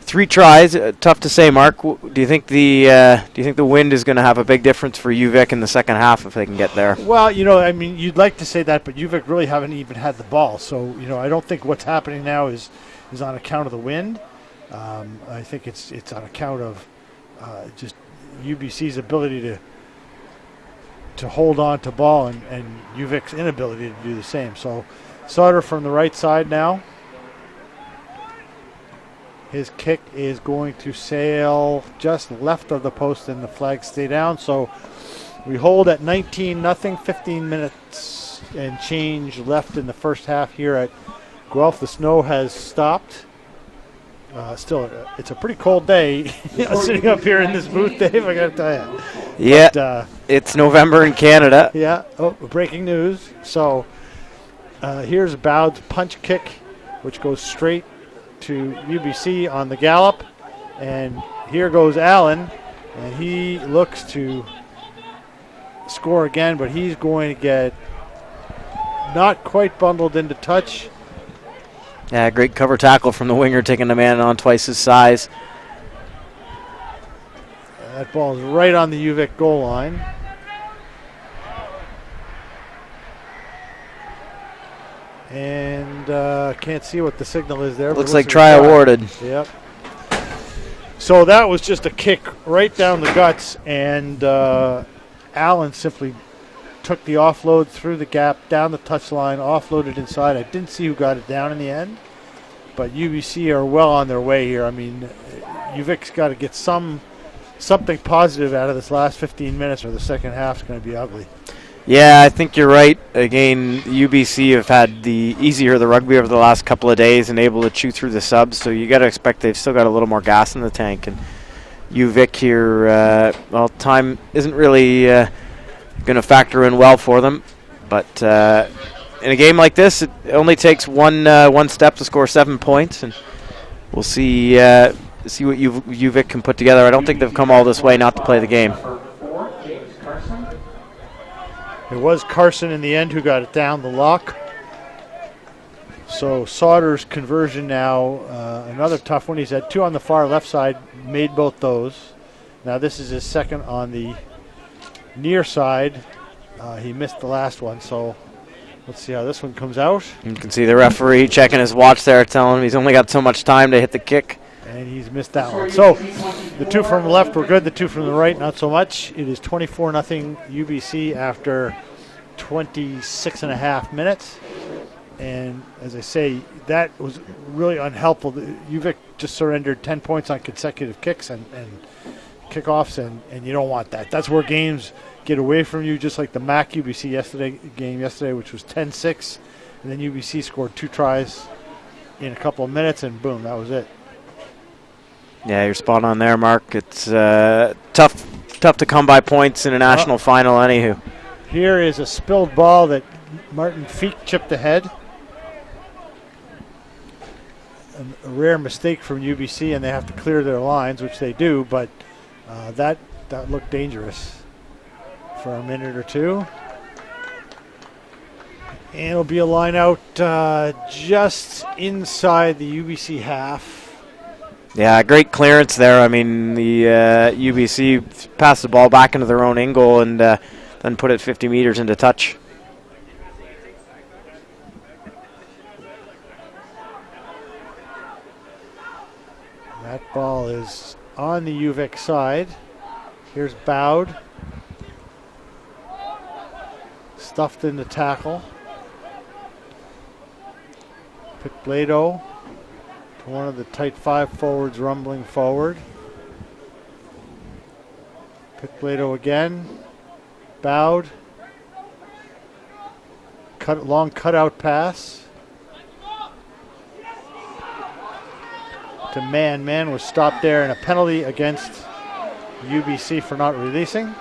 3 tries, tough to say, Mark. Do you think the wind is going to have a big difference for UVic in the second half if they can get there? Well, you'd like to say that, but UVic really haven't even had the ball. So, I don't think what's happening now is on account of the wind. I think it's on account of just UBC's ability to hold on to ball and UVic's inability to do the same. So, Sauter from the right side now. His kick is going to sail just left of the post and the flags stay down. So we hold at 19-0, 15 minutes and change left in the first half here at Guelph. The snow has stopped. Still, it's a pretty cold day sitting up here in this booth, Dave, I got to tell you. Yeah, but, it's November in Canada. Yeah, breaking news. So here's Bowd's punch kick, which goes straight to UBC on the gallop, and here goes Allen, and he looks to score again, but he's going to get not quite bundled into touch. Yeah, great cover tackle from the winger, taking the man on twice his size. That ball is right on the UVic goal line. And can't see what the signal is there. Looks like try awarded. Yep. So that was just a kick right down the guts, and Allen simply took the offload through the gap, down the touchline, offloaded inside. I didn't see who got it down in the end, but UBC are well on their way here. I mean, UVic's got to get something positive out of this last 15 minutes, or the second half's going to be ugly. Yeah, I think you're right. Again, UBC have had the rugby over the last couple of days and able to chew through the subs, so you got to expect they've still got a little more gas in the tank. And UVic here, time isn't really going to factor in well for them. But in a game like this, it only takes one step to score 7 points, and we'll see what UVic can put together. I don't think they've come all this way not to play the game. It was Carson in the end who got it down the lock. So Sauter's conversion now, another tough one. He's had 2 on the far left side, made both those. Now this is his second on the near side. He missed the last one, so let's see how this one comes out. You can see the referee checking his watch there, telling him he's only got so much time to hit the kick. And he's missed that one. So the 2 from the left were good, the 2 from the right not so much. It is 24-0 UBC after 26 and a half minutes. And as I say, that was really unhelpful. UVic just surrendered 10 points on consecutive kicks and kickoffs, and you don't want that. That's where games get away from you, just like the MAC UBC game yesterday, which was 10-6. And then UBC scored 2 tries in a couple of minutes, and boom, that was it. Yeah, you're spot on there, Mark. It's tough to come by points in a national final, anywho. Here is a spilled ball that Martin Feek chipped ahead. A rare mistake from UBC, and they have to clear their lines, which they do, but that looked dangerous for a minute or two. And it'll be a line out just inside the UBC half. Yeah, great clearance there. I mean, the UBC passed the ball back into their own end goal and then put it 50 meters into touch. That ball is on the UVic side. Here's Bowd. Stuffed in the tackle. Picblado. One of the tight 5 forwards rumbling forward. Picblado again. Bowed. Long cutout pass. To Man. Man was stopped there, and a penalty against UBC for not releasing.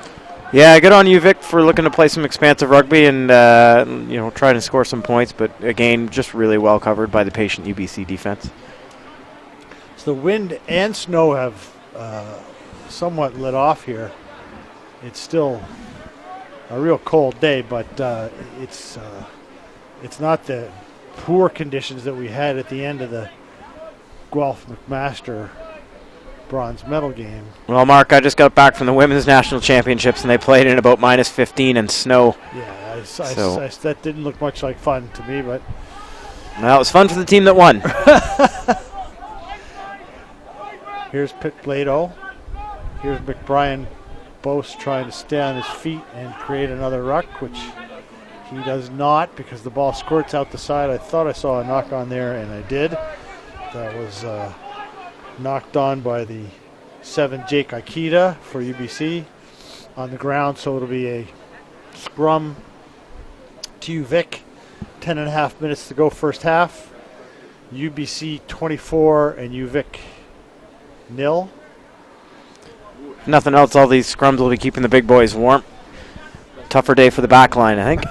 Yeah, good on UVic for looking to play some expansive rugby and trying to score some points, but again, just really well covered by the patient UBC defense. The wind and snow have somewhat let off here. It's still a real cold day, but it's not the poor conditions that we had at the end of the Guelph McMaster bronze medal game. Well, Mark, I just got back from the Women's National Championships, and they played in about -15 and snow. Yeah, that didn't look much like fun to me, but... Well, it was fun for the team that won. Here's Picblado. Here's McBrien Bose trying to stay on his feet and create another ruck, which he does not because the ball squirts out the side. I thought I saw a knock on there, and I did. That was knocked on by the 7 Jake Aikida for UBC on the ground, so it'll be a scrum to UVic. 10.5 minutes to go first half. UBC 24 and UVic 0. If nothing else, all these scrums will be keeping the big boys warm. Tougher day for the back line, I think.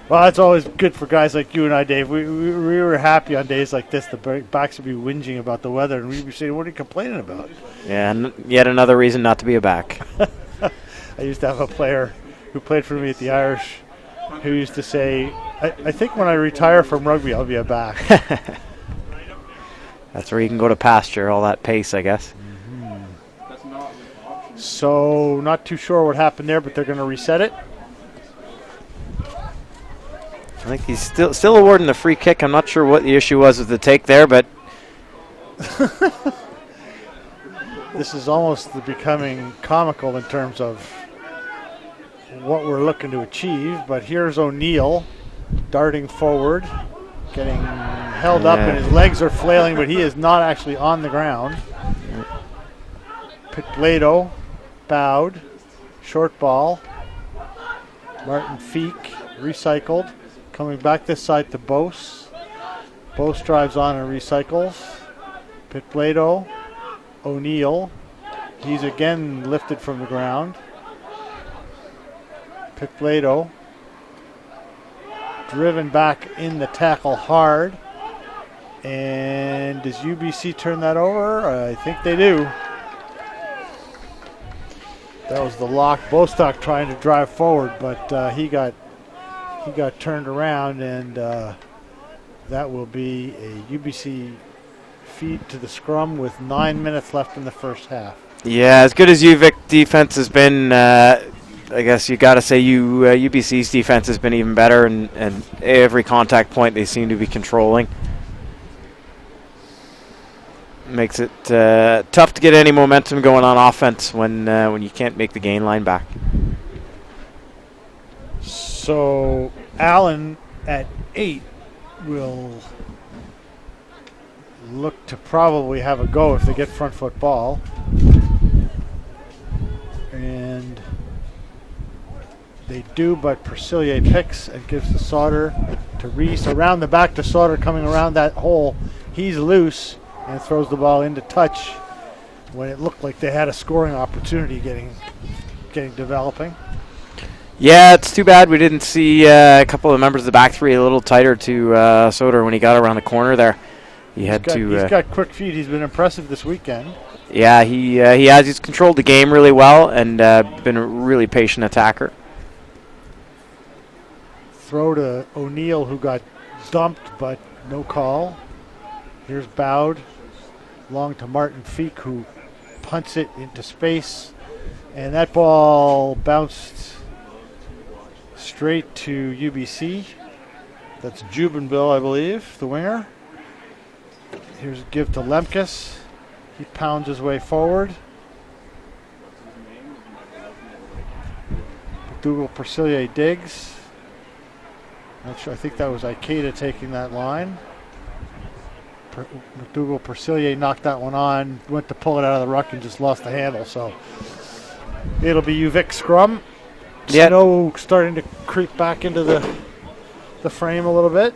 Well, that's always good for guys like you and I, Dave. We were happy on days like this. The backs would be whinging about the weather, and we'd be saying, what are you complaining about? Yeah, and yet another reason not to be a back. I used to have a player who played for me at the Irish who used to say, I think when I retire from rugby, I'll be a back. That's where you can go to pasture, all that pace, I guess. Mm-hmm. So not too sure what happened there, but they're going to reset it. I think he's still awarding the free kick. I'm not sure what the issue was with the take there, but this is almost becoming comical in terms of what we're looking to achieve. But here's O'Neill darting forward, getting held up, and his legs are flailing, but he is not actually on the ground. Pitblado, Bowed, short ball. Martin Feek, recycled. Coming back this side to Bose. Bose drives on and recycles. Pitblado, O'Neill. He's again lifted from the ground. Pitblado driven back in the tackle hard. And does UBC turn that over? I think they do. That was the lock. Bostock trying to drive forward, but he got turned around, and that will be a UBC feed to the scrum with 9 minutes left in the first half. Yeah, as good as UVic defense has been, I guess you got to say UBC's defense has been even better, and every contact point they seem to be controlling. Makes it tough to get any momentum going on offense when you can't make the gain line back. So Allen at 8 will look to probably have a go if they get front foot ball. And they do, but Percillier picks and gives the Sauter to Reese. Around the back to Sauter, coming around that hole. He's loose and throws the ball into touch when it looked like they had a scoring opportunity getting developing. Yeah, it's too bad we didn't see a couple of members of the back three a little tighter to Sauter when he got around the corner there. He's got quick feet. He's been impressive this weekend. Yeah, he has. He's controlled the game really well and been a really patient attacker. Throw to O'Neill, who got dumped, but no call. Here's Bowed. Long to Martin Feek, who punts it into space. And that ball bounced straight to UBC. That's Jubinville, I believe, the winger. Here's a give to Lemkus. He pounds his way forward. McDougall Percillier digs. Not sure, I think that was Ikeda taking that line. McDougall Percillier knocked that one on, went to pull it out of the ruck and just lost the handle. So it'll be UVic scrum. Yep. Snow starting to creep back into the frame a little bit.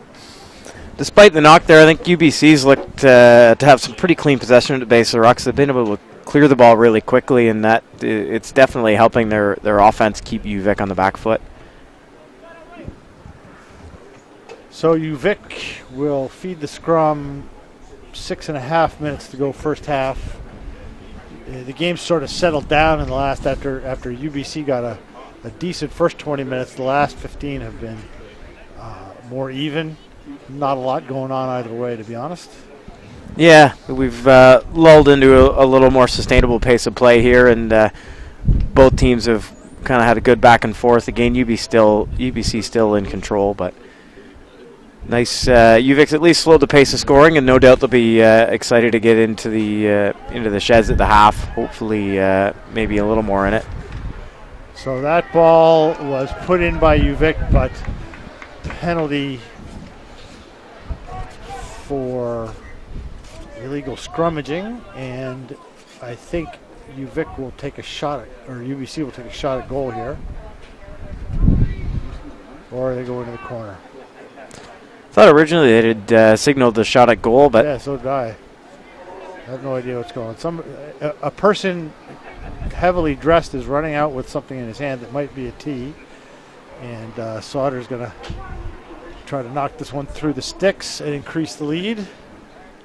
Despite the knock there, I think UBC's looked to have some pretty clean possession at the base of the rucks. They've been able to clear the ball really quickly, and that it's definitely helping their offense keep UVic on the back foot. So UVic will feed the scrum. 6.5 minutes to go first half. The game sort of settled down in the last after UBC got a decent first 20 minutes. The last 15 have been more even. Not a lot going on either way, to be honest. Yeah, we've lulled into a little more sustainable pace of play here, and both teams have kind of had a good back and forth. Again, UBC still in control, but nice. UVic's at least slowed the pace of scoring, and no doubt they'll be excited to get into the sheds at the half. Hopefully, maybe a little more in it. So that ball was put in by UVic, but penalty for illegal scrummaging, and I think UVic will take a shot at, or UBC will take a shot at goal here, or they go into the corner. I thought originally they had signaled the shot at goal, but yeah, so did I. I have no idea what's going on. A person heavily dressed is running out with something in his hand that might be a tee, and Sauter's going to try to knock this one through the sticks and increase the lead.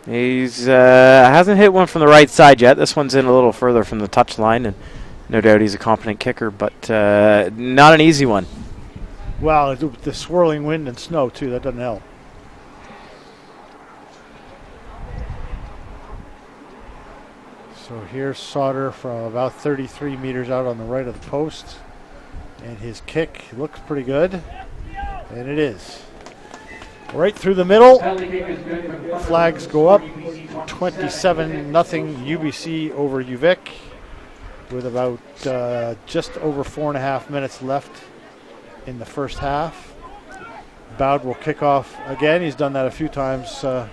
He's hasn't hit one from the right side yet. This one's in a little further from the touch line, and no doubt he's a competent kicker, but not an easy one. Well, the swirling wind and snow, too, that doesn't help. So here's Sauter from about 33 meters out on the right of the post. And his kick looks pretty good. And it is. Right through the middle. Flags go up. 27-0 UBC over UVic with about just over 4.5 minutes left in the first half. Bowd will kick off again. He's done that a few times in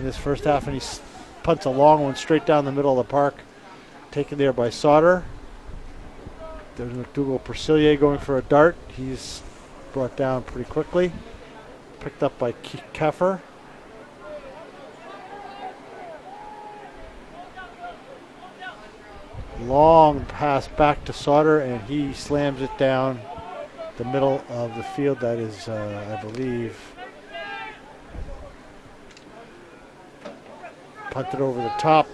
this first half, and he punts a long one straight down the middle of the park, taken there by Sauter. There's McDougall-Percillier going for a dart. He's brought down pretty quickly. Picked up by Keffer. Long pass back to Sauter, and he slams it down the middle of the field. That is, I believe, punted over the top.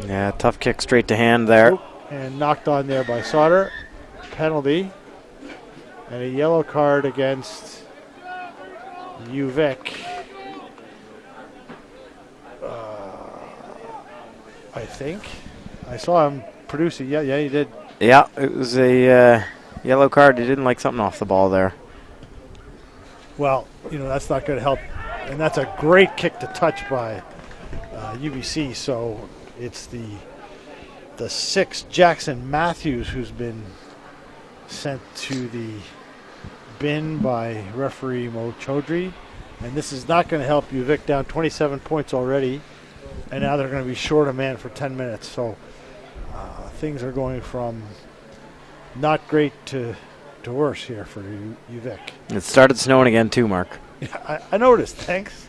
Yeah, tough kick straight to hand there. And knocked on there by Sauter. Penalty. And a yellow card against UVic. I think. I saw him produce it. Yeah, he did. Yeah, it was a yellow card. He didn't like something off the ball there. Well, that's not going to help. And that's a great kick to touch by UBC. So it's the 6th Jackson Matthews who's been sent to the bin by referee Mo Chaudhry. And this is not going to help UVic, down 27 points already. And now they're going to be short a man for 10 minutes. So things are going from not great to worse here for UVic. It started snowing again too, Mark. Yeah, I noticed. Thanks.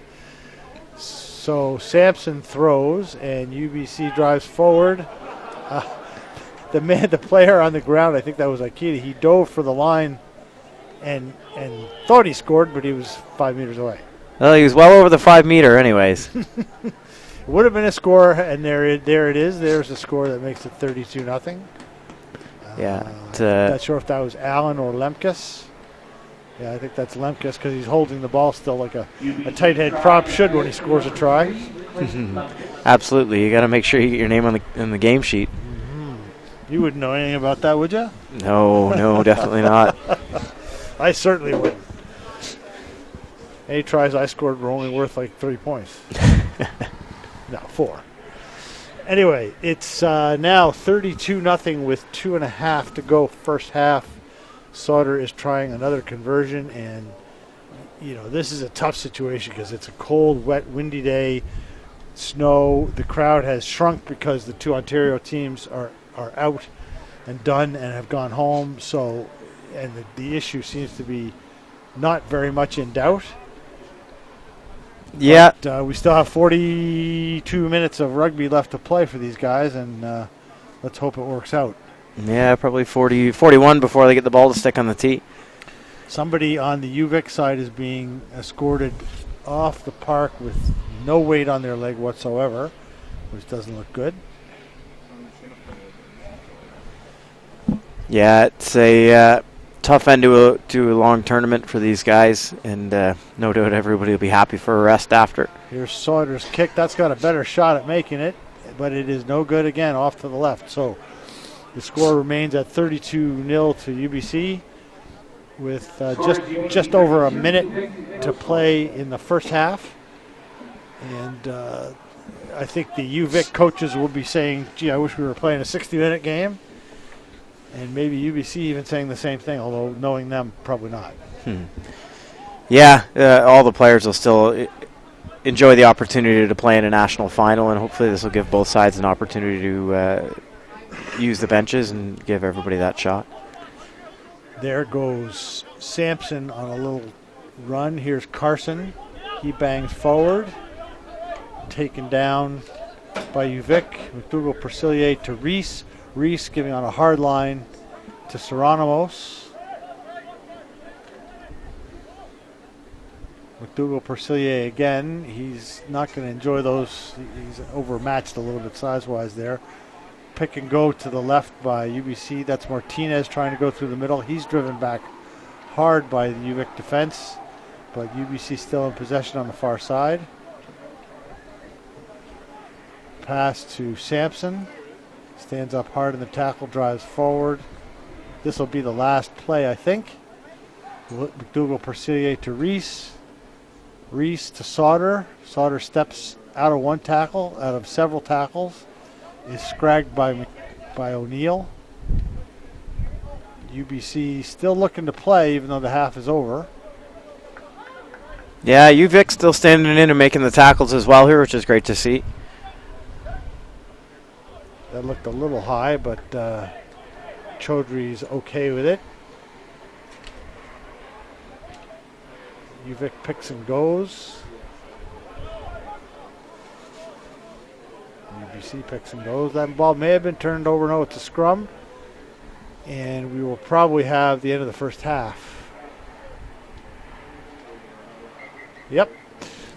So Sampson throws, and UBC drives forward. The player on the ground, I think that was Aikida, he dove for the line and thought he scored, but he was 5 meters away. Well, he was well over the 5 meter anyways. It would have been a score, and there it is. There's a score that makes it 32-0. Yeah. Not sure if that was Allen or Lemkus. Yeah, I think that's Lemkus because he's holding the ball still like a tight head prop should when he scores a try. Absolutely. You got to make sure you get your name on the game sheet. You wouldn't know anything about that, would you? No, definitely not. I certainly wouldn't. Any tries I scored were only worth like 3 points. No, 4. Anyway, it's now 32-0 with 2.5 to go first half. Sauter is trying another conversion, and this is a tough situation because it's a cold, wet, windy day. Snow. The crowd has shrunk because the 2 Ontario teams are out and done and have gone home. So, and the issue seems to be not very much in doubt. Yeah. But, we still have 42 minutes of rugby left to play for these guys, and let's hope it works out. Yeah, probably 41 before they get the ball to stick on the tee. Somebody on the UVic side is being escorted off the park with no weight on their leg whatsoever, which doesn't look good. Yeah, it's a tough end to a long tournament for these guys, and no doubt everybody will be happy for a rest after. Here's Sauter's kick. That's got a better shot at making it, but it is no good again off to the left. So the score remains at 32-0 to UBC with just over a minute to play in the first half. And I think the UVic coaches will be saying, gee, I wish we were playing a 60-minute game. And maybe UBC even saying the same thing, although knowing them, probably not. Yeah, all the players will still enjoy the opportunity to play in a national final, and hopefully this will give both sides an opportunity to use the benches and give everybody that shot. There goes Sampson on a little run. Here's Carson. He bangs forward. Taken down by UVic. McDougall-Percillier to Reese. Reese giving on a hard line to Seranamos. McDougall-Percillier again. He's not going to enjoy those. He's overmatched a little bit size-wise there. Pick and go to the left by UBC. That's Martinez trying to go through the middle. He's driven back hard by the UVic defense, but UBC still in possession on the far side. pass to Sampson. Stands up hard in the tackle, drives forward. This will be the last play, I think. McDougall-Persilier to Reese. Reese to Sauter. Sauter steps out of several tackles. Is scragged by O'Neill. UBC still looking to play even though the half is over. Yeah, UVic still standing in and making the tackles as well here, which is great to see. That looked a little high, but Chaudhry's okay with it. UVic picks and goes. UBC picks and goes. That ball may have been turned over. No, it's a scrum. And we will probably have the end of the first half. Yep.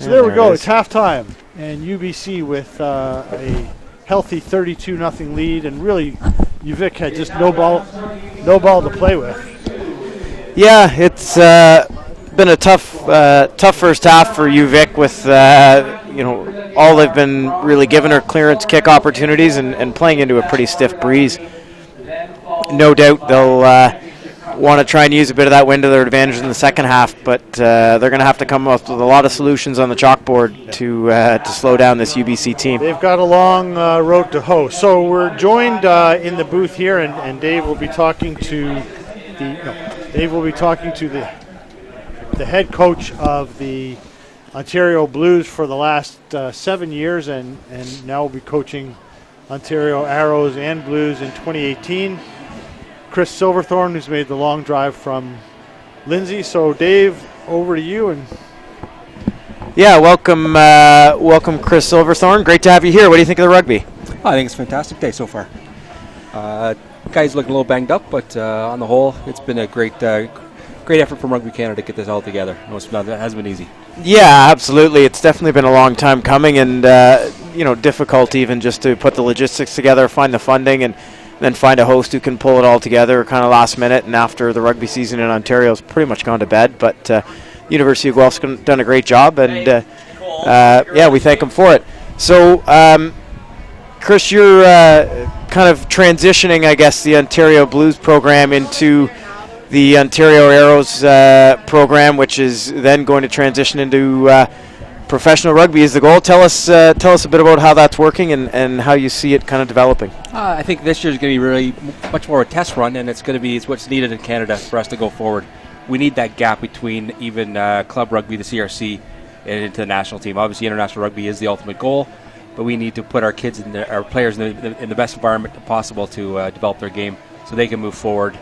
So there we go. It's halftime. And UBC with a healthy 32-0 lead. And really, UVic had just no ball to play with. Yeah, it's been a tough first half for UVic with all they've been really given are clearance kick opportunities and playing into a pretty stiff breeze. No doubt they'll want to try and use a bit of that wind to their advantage in the second half, but they're going to have to come up with a lot of solutions on the chalkboard to slow down this UBC team. They've got a long road to hoe. So we're joined in the booth here, and Dave will be talking to the head coach of the Ontario Blues for the last 7 years, and now will be coaching Ontario Arrows and Blues in 2018. Chris Silverthorne, who's made the long drive from Lindsay. So Dave, over to you. And yeah, welcome Chris Silverthorne. Great to have you here. What do you think of the rugby? I think it's a fantastic day so far. Guys looking a little banged up, but on the whole, it's been a great effort from Rugby Canada to get this all together. No, it hasn't been easy. Yeah, absolutely. It's definitely been a long time coming, and difficult even just to put the logistics together, find the funding, and then find a host who can pull it all together kind of last minute. And after the rugby season in Ontario has pretty much gone to bed, but University of Guelph's done a great job, and we thank them for it. So, Chris, you're kind of transitioning, I guess, the Ontario Blues program into the Ontario Arrows program, which is then going to transition into professional rugby is the goal. Tell us a bit about how that's working and how you see it kind of developing. I think this year is going to be really much more a test run, and it's what's needed in Canada for us to go forward. We need that gap between even club rugby, the CRC, and into the national team. Obviously, international rugby is the ultimate goal, but we need to put our kids our players in the best environment possible to develop their game so they can move forward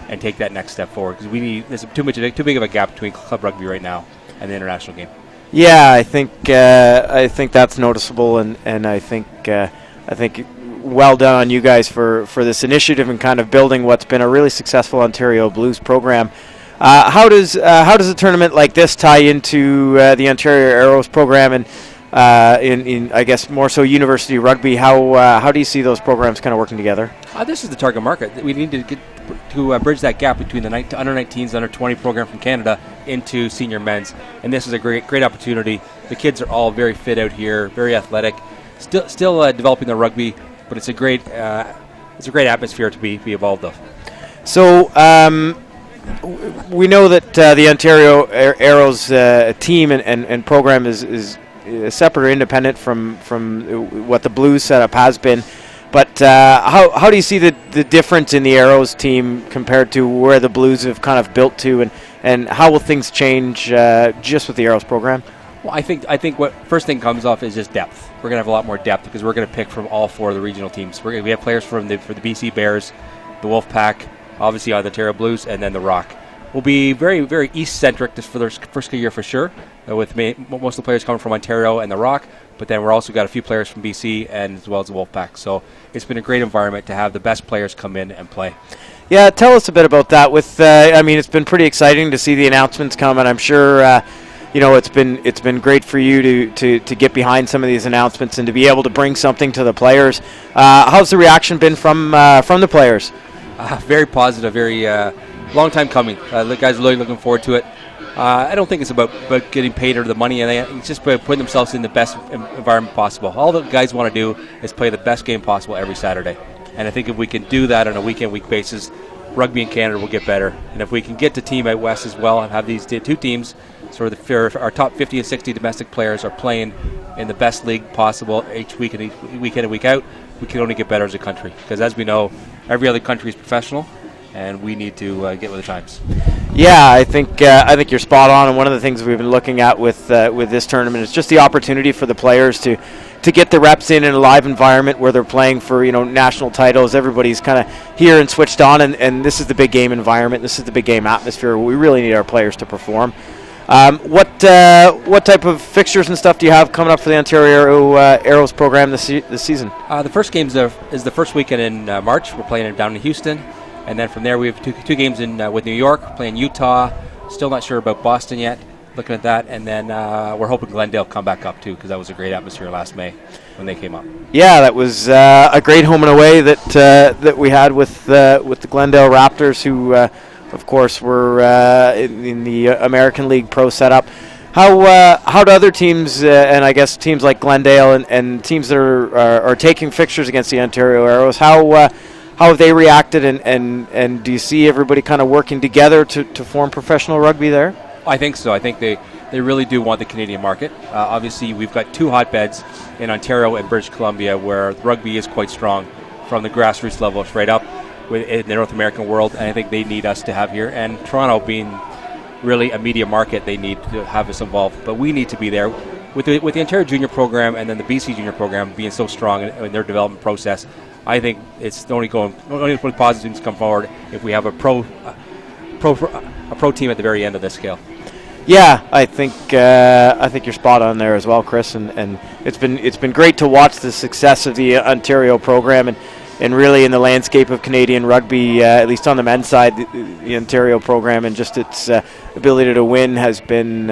and take that next step forward. Because there's too big of a gap between club rugby right now and the international game. Yeah, I think that's noticeable, and I think well done on you guys for this initiative and kind of building what's been a really successful Ontario Blues program. How does a tournament like this tie into the Ontario Arrows program and in I guess more so university rugby? How do you see those programs kind of working together? This is the target market. We need to get to bridge that gap between the under 19s, under 20 program from Canada into senior men's, and this is a great opportunity. The kids are all very fit out here, very athletic, still developing their rugby, but it's a great atmosphere to be involved of. So we know that the Ontario Arrows team and program is separate or independent from what the Blues setup has been. But how do you see the difference in the Arrows team compared to where the Blues have kind of built to, and how will things change just with the Arrows program? Well, I think what first thing comes off is just depth. We're going to have a lot more depth because we're going to pick from all four of the regional teams. We have players for the BC Bears, the Wolfpack, obviously the Ontario Blues, and then the Rock. We'll be very, very East-centric for their first year for sure, with most of the players coming from Ontario and the Rock, but then we're also got a few players from BC and as well as the Wolfpack. So it's been a great environment to have the best players come in and play. Yeah, tell us a bit about that. It's been pretty exciting to see the announcements come, and I'm sure it's been great for you to get behind some of these announcements and to be able to bring something to the players. How's the reaction been from the players? Very positive, very long time coming. The guys are really looking forward to it. I don't think it's about getting paid or the money, and it's just about putting themselves in the best environment possible. All the guys want to do is play the best game possible every Saturday. And I think if we can do that on a week-in-week basis, rugby in Canada will get better. And if we can get to Team Out West as well and have these two teams, sort of our top 50 and 60 domestic players are playing in the best league possible each week and week in and week out, we can only get better as a country. Because as we know, every other country is professional, and we need to get with the times. Yeah, I think you're spot on. And one of the things we've been looking at with this tournament is just the opportunity for the players to get the reps in a live environment where they're playing for national titles. Everybody's kind of here and switched on, and this is the big game environment. This is the big game atmosphere. We really need our players to perform. What type of fixtures and stuff do you have coming up for the Ontario Arrows program this season? The first game is the first weekend in March. We're playing it down in Houston. And then from there, we have two games in with New York, playing Utah. Still not sure about Boston yet, looking at that. And then we're hoping Glendale come back up, too, because that was a great atmosphere last May when they came up. Yeah, that was a great home and away that we had with the Glendale Raptors, who, of course, were in the American League Pro setup. How do other teams, and I guess teams like Glendale and teams that are taking fixtures against the Ontario Arrows, how have they reacted, and do you see everybody kind of working together to form professional rugby there? I think so. I think they really do want the Canadian market. Obviously, we've got two hotbeds in Ontario and British Columbia where rugby is quite strong from the grassroots level straight up in the North American world, and I think they need us to have here. And Toronto being really a media market, they need to have us involved. But we need to be there. With the Ontario Junior program and then the BC Junior program being so strong in their development process, I think it's only positive things come forward if we have a pro team at the very end of this scale. Yeah, I think you're spot on there as well, Chris. And it's been great to watch the success of the Ontario program and really in the landscape of Canadian rugby, at least on the men's side, the Ontario program and just its ability to win has been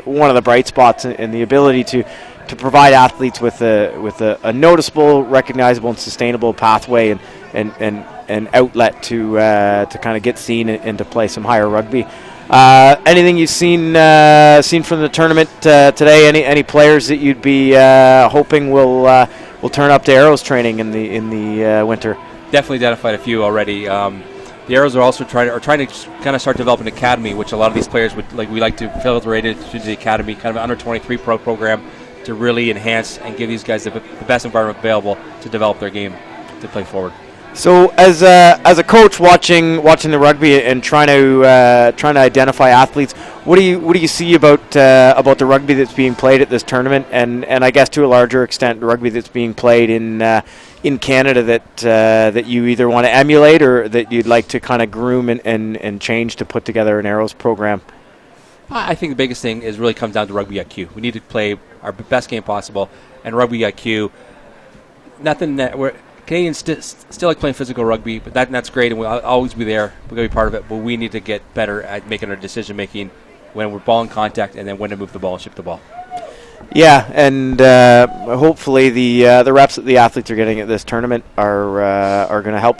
one of the bright spots in the ability to provide athletes with a noticeable, recognizable, and sustainable pathway and outlet to kind of get seen and to play some higher rugby. Anything you've seen from the tournament today? Any players that you'd be hoping will turn up to Arrows training in the winter? Definitely identified a few already. The Arrows are also trying to kind of start developing an academy, which a lot of these players would like. We like to filter it to the academy, kind of an under 23 pro program, to really enhance and give these guys the best environment available to develop their game to play forward. So, as a coach watching the rugby and trying to identify athletes, what do you see about the rugby that's being played at this tournament, and I guess to a larger extent the rugby that's being played in Canada that you either want to emulate or that you'd like to kind of groom and change to put together an Arrows program? I think the biggest thing is really comes down to rugby IQ. We need to play our best game possible, and rugby IQ. Nothing that we're Canadians still like playing physical rugby, but that's great, and we'll always be there. We're going to be part of it, but we need to get better at making our decision making when we're ball in contact, and then when to move the ball and ship the ball. Yeah, and hopefully the reps that the athletes are getting at this tournament are going to help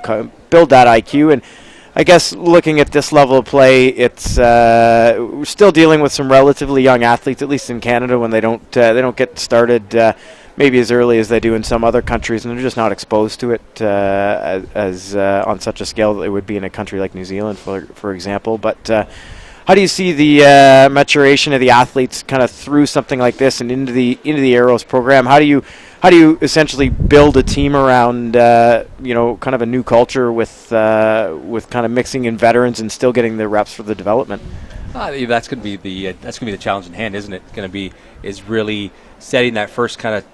build that IQ. And I guess looking at this level of play, it's we're still dealing with some relatively young athletes, at least in Canada, when they don't get started maybe as early as they do in some other countries, and they're just not exposed to it as on such a scale that they would be in a country like New Zealand, for example. But how do you see the maturation of the athletes kind of through something like this and into the Arrows program? How do you essentially build a team around kind of a new culture with kind of mixing in veterans and still getting the reps for the development? That's going to be the challenge in hand, isn't it? Is really setting that first kind of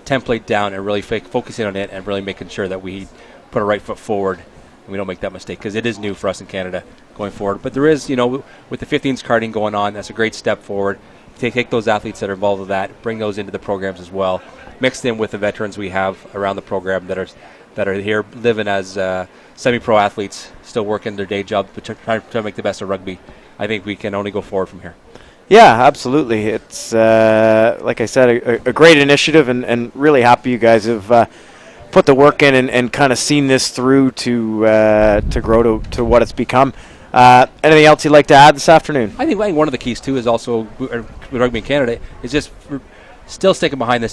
template down and really focusing on it and really making sure that we put our right foot forward and we don't make that mistake, because it is new for us in Canada going forward. But there is, with the 15s carding going on, that's a great step forward. Take those athletes that are involved with that, bring those into the programs as well, mix them with the veterans we have around the program that are here living as semi-pro athletes, still working their day job, but trying to make the best of rugby. I think we can only go forward from here. Yeah, absolutely. It's, like I said, a great initiative, and really happy you guys have put the work in and kind of seen this through to grow to what it's become. Anything else you'd like to add this afternoon? I think one of the keys too is also with rugby in Canada is just still sticking behind the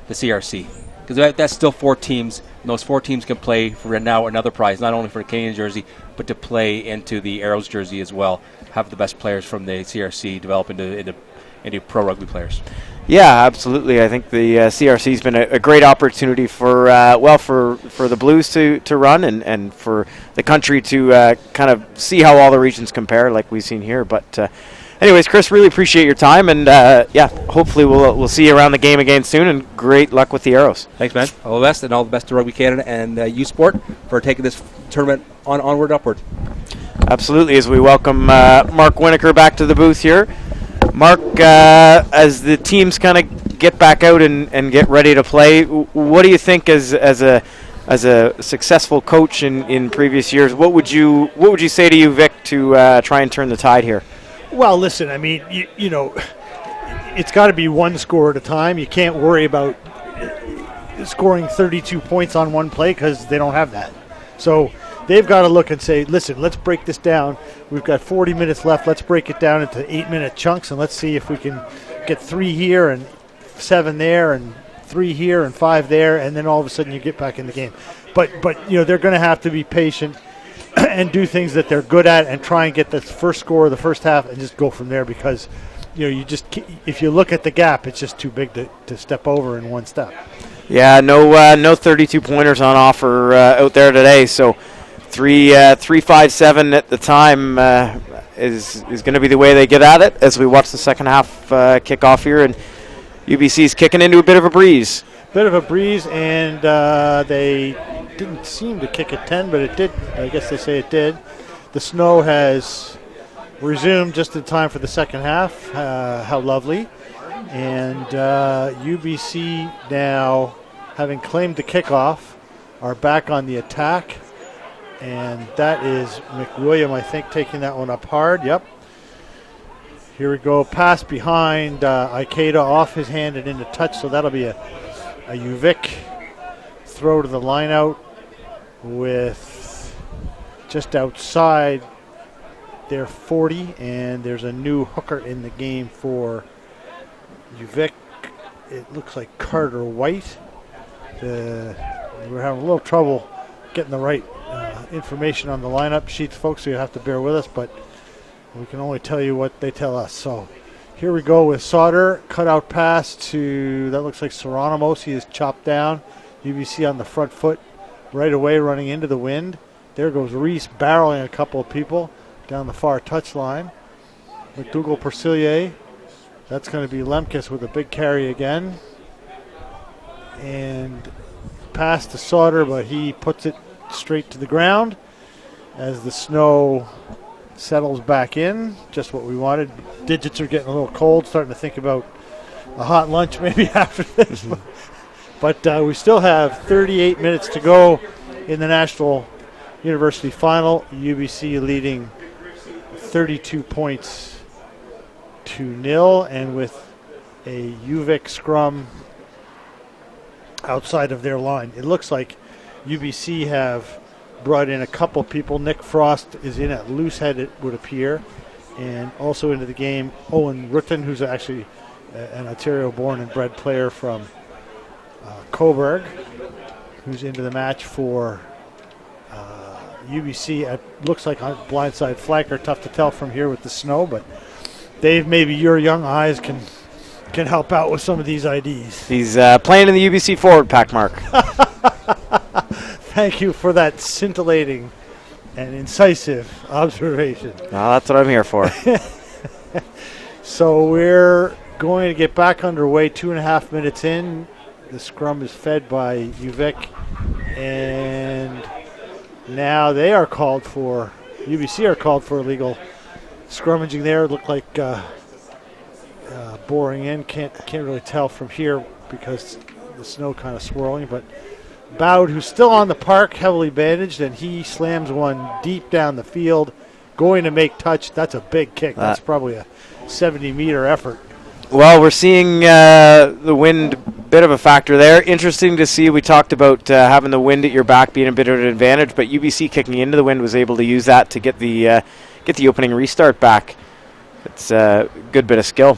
CRC, because that's still 4 teams, and those 4 teams can play for now another prize, not only for the Canadian jersey, but to play into the Arrows jersey as well. Have the best players from the CRC develop into pro rugby players. Yeah, absolutely. I think the CRC has been a great opportunity for the Blues to run and for the country to kind of see how all the regions compare, like we've seen here. But anyways, Chris, really appreciate your time, and hopefully we'll see you around the game again soon. And great luck with the Arrows. Thanks, man. All the best, and all the best to Rugby Canada and U Sport for taking this tournament onward, upward. Absolutely. As we welcome Mark Winokur back to the booth here. Mark, as the teams kind of get back out and get ready to play, what do you think as a successful coach in previous years? What would you say to you, Vic, to try and turn the tide here? Well, listen, I mean, you know, it's got to be one score at a time. You can't worry about scoring 32 points on one play because they don't have that. So they've got to look and say, listen, let's break this down. We've got 40 minutes left. Let's break it down into 8-minute chunks, and let's see if we can get 3 here and 7 there and 3 here and 5 there, and then all of a sudden you get back in the game. But you know, they're going to have to be patient and do things that they're good at and try and get the first score of the first half and just go from there, because you know, if you look at the gap, it's just too big to step over in one step. Yeah, no 32-pointers on offer out there today, so 3-5-7 at the time is going to be the way they get at it as we watch the second half kick off here, and UBC's kicking into a bit of a breeze. And they didn't seem to kick at 10, but it did. I guess they say it did. The snow has resumed just in time for the second half. How lovely. And UBC now, having claimed the kickoff, are back on the attack. And that is McWilliam, I think, taking that one up hard. Yep. Here we go. Pass behind Ikeda, off his hand and into touch. So that'll be a UVic throw to the line out with just outside their 40. And there's a new hooker in the game for UVic. It looks like Carter White. We're having a little trouble getting the right information on the lineup sheets, folks, so you have to bear with us, but we can only tell you what they tell us. So here we go with Sauter, cutout pass to, that looks like Seranimos. He is chopped down. UBC on the front foot right away, running into the wind. There goes Reese barreling a couple of people down the far touchline. McDougall Persilier. That's going to be Lemkes with a big carry again. And pass to Sauter, but he puts it straight to the ground as the snow settles back in. Just what we wanted. Digits are getting a little cold, starting to think about a hot lunch maybe after this. But we still have 38 minutes to go in the National University Final. UBC leading 32 points to 0, and with a UVic scrum outside of their line. It looks like UBC have brought in a couple people. Nick Frost is in at loose head, it would appear. And also into the game, Owen Rutten, who's actually an Ontario-born and bred player from Coburg, who's into the match for UBC. It looks like a blindside flanker. Tough to tell from here with the snow, but Dave, maybe your young eyes can help out with some of these IDs. He's playing in the UBC forward pack, Mark. Thank you for that scintillating and incisive observation. Well, that's what I'm here for. So we're going to get back underway 2.5 minutes in. The scrum is fed by UVic, and now they are called for, UBC are called for illegal scrummaging there. It looked like boring in. Can't really tell from here because the snow kind of swirling, but Bowd, who's still on the park, heavily bandaged, and he slams one deep down the field, going to make touch. That's a big kick. That's probably a 70-meter effort. Well, we're seeing the wind a bit of a factor there. Interesting to see. We talked about having the wind at your back being a bit of an advantage, but UBC kicking into the wind was able to use that to get the opening restart back. It's a good bit of skill.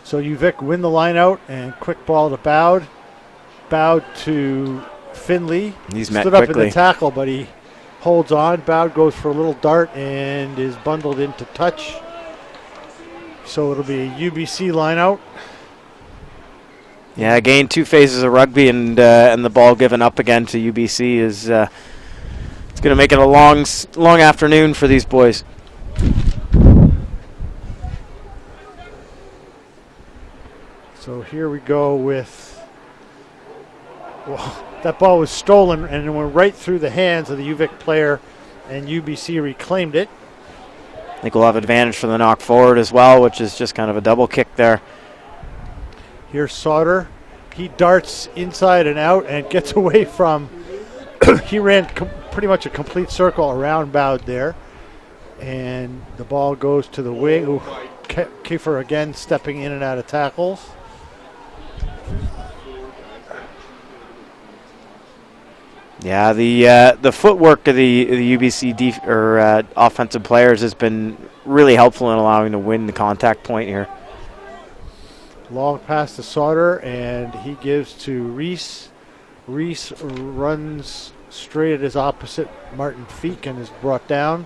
So UVic win the line out, and quick ball to Bowd. Bowd to Finley. He's met stood quickly. up in the tackle, but he holds on. Bowd goes for a little dart and is bundled into touch. So it'll be a UBC line out. Yeah, again, 2 phases of rugby, and the ball given up again to UBC is it's going to make it a long afternoon for these boys. So here we go with, well, that ball was stolen and it went right through the hands of the UVic player, and UBC reclaimed it. I think we'll have advantage for the knock forward as well, which is just kind of a double kick there. Here's Sauter. He darts inside and out and gets away from, he ran pretty much a complete circle around Bowd there. And the ball goes to the wing. Ooh, Kiefer again stepping in and out of tackles. Yeah, the footwork of the UBC offensive players has been really helpful in allowing to win the contact point here. Long pass to Sauter, and he gives to Reese. Reese runs straight at his opposite, Martin Feek, and is brought down.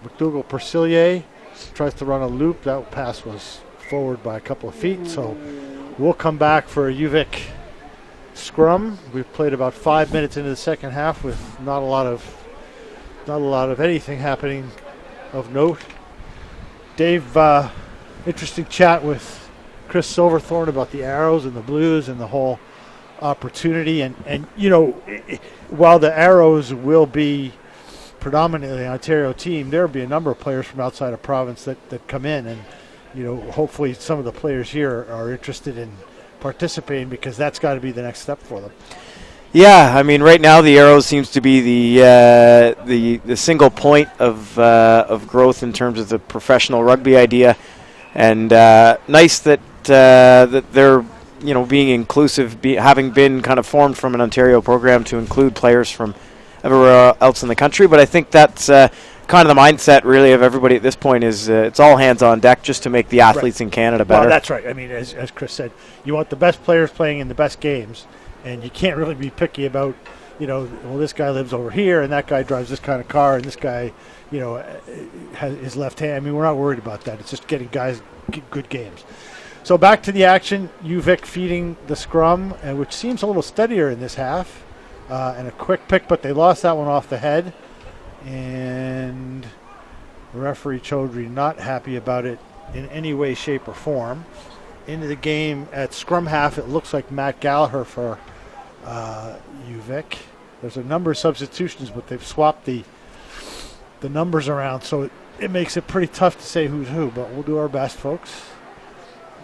McDougall Percillier tries to run a loop. That pass was forward by a couple of feet, so we'll come back for a UVic scrum. We've played about 5 minutes into the second half with not a lot of anything happening of note. Dave, interesting chat with Chris Silverthorne about the Arrows and the Blues and the whole opportunity. And you know, while the Arrows will be predominantly an Ontario team, there will be a number of players from outside of province that come in, and you know, hopefully some of the players here are interested in participating, because that's got to be the next step for them. Yeah, I mean, right now the Arrows seems to be the single point of growth in terms of the professional rugby idea, and nice that that they're being inclusive, having been kind of formed from an Ontario program to include players from everywhere else in the country. But I think that's kind of the mindset really of everybody at this point is it's all hands on deck just to make the athletes in Canada better. Well, that's right. I mean, as Chris said, you want the best players playing in the best games, and you can't really be picky about, well, this guy lives over here, and that guy drives this kind of car, and this guy, has his left hand. I mean, we're not worried about that. It's just getting guys good games. So back to the action. UVic feeding the scrum, which seems a little steadier in this half, and a quick pick, but they lost that one off the head. And referee Chaudhry not happy about it in any way, shape, or form. Into the game at scrum half, it looks like Matt Gallagher for UVic. There's a number of substitutions, but they've swapped the numbers around, so it makes it pretty tough to say who's who, but we'll do our best, folks.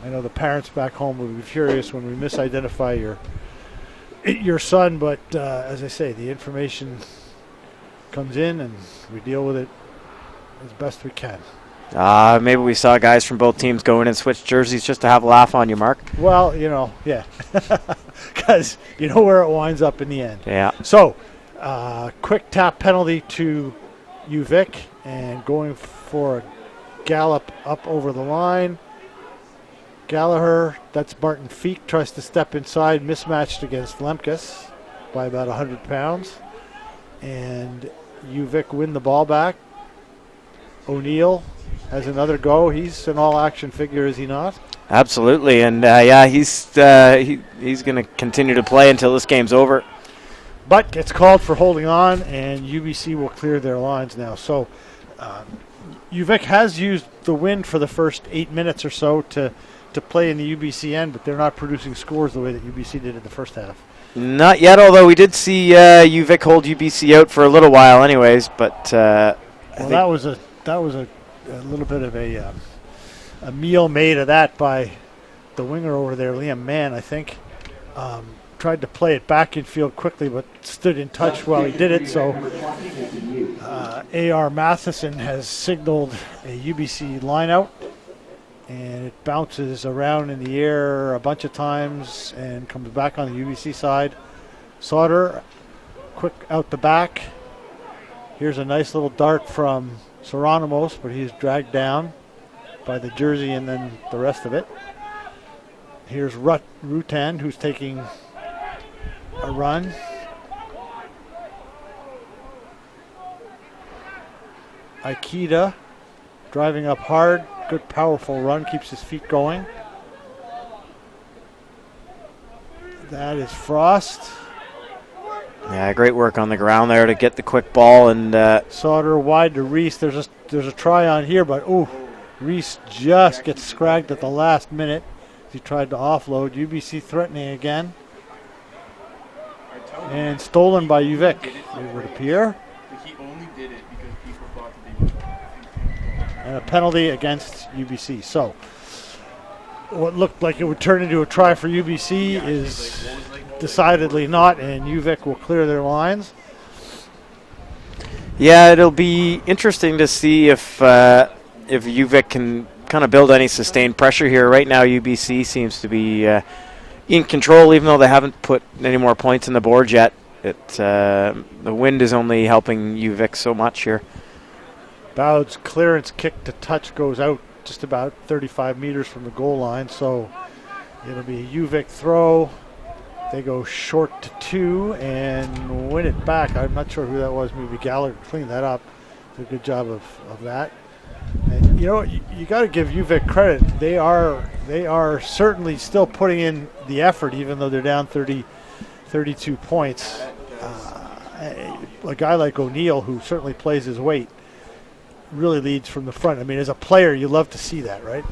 I know the parents back home will be furious when we misidentify your son, but as I say, the information comes in and we deal with it as best we can. Maybe we saw guys from both teams go in and switch jerseys just to have a laugh on you, Mark. Well, yeah, because you know where it winds up in the end. Yeah. So, quick tap penalty to UVic, and going for a gallop up over the line. Gallagher, that's Martin Feek, tries to step inside, mismatched against Lemkus by about 100 pounds. And UVic win the ball back. O'Neill has another go. He's an all-action figure, is he not? Absolutely, and he's going to continue to play until this game's over. But gets called for holding on, and UBC will clear their lines now. So UVic has used the wind for the first 8 minutes or so to play in the UBC end, but they're not producing scores the way that UBC did in the first half. Not yet, although we did see UVic hold UBC out for a little while anyways, but that was a little bit of a meal made of that by the winger over there, Liam Mann, I think. Tried to play it back in field quickly, but stood in touch while he did it. So A.R. Matheson has signaled a UBC line out. and it bounces around in the air a bunch of times and comes back on the UBC side. Sauter, quick out the back. Here's a nice little dart from Seranamos, but he's dragged down by the jersey and then the rest of it. Here's Rutan, who's taking a run. Aikida driving up hard. Good, powerful run. Keeps his feet going. That is Frost. Yeah, great work on the ground there to get the quick ball. And Sauter wide to Reese. There's a try on here, but Reese just gets scragged at the last minute. He tried to offload. UBC threatening again. And stolen by UVic. It would appear. He only did it because people thought that they would. And a penalty against UBC. So, what looked like it would turn into a try for UBC is decidedly not, and UVic will clear their lines. yeah, it'll be interesting to see if UVic can kind of build any sustained pressure here. Right now, UBC seems to be in control, even though they haven't put any more points on the board yet. The wind is only helping UVic so much here. Bowd's clearance kick to touch goes out just about 35 meters from the goal line, so it'll be a UVic throw. They go short to 2 and win it back. I'm not sure who that was. Maybe Gallagher cleaned that up. Did a good job of that. And you know, you got to give UVic credit. They are certainly still putting in the effort, even though they're down 32 points. A guy like O'Neill, who certainly plays his weight, really leads from the front. I mean, as a player, you love to see that, right?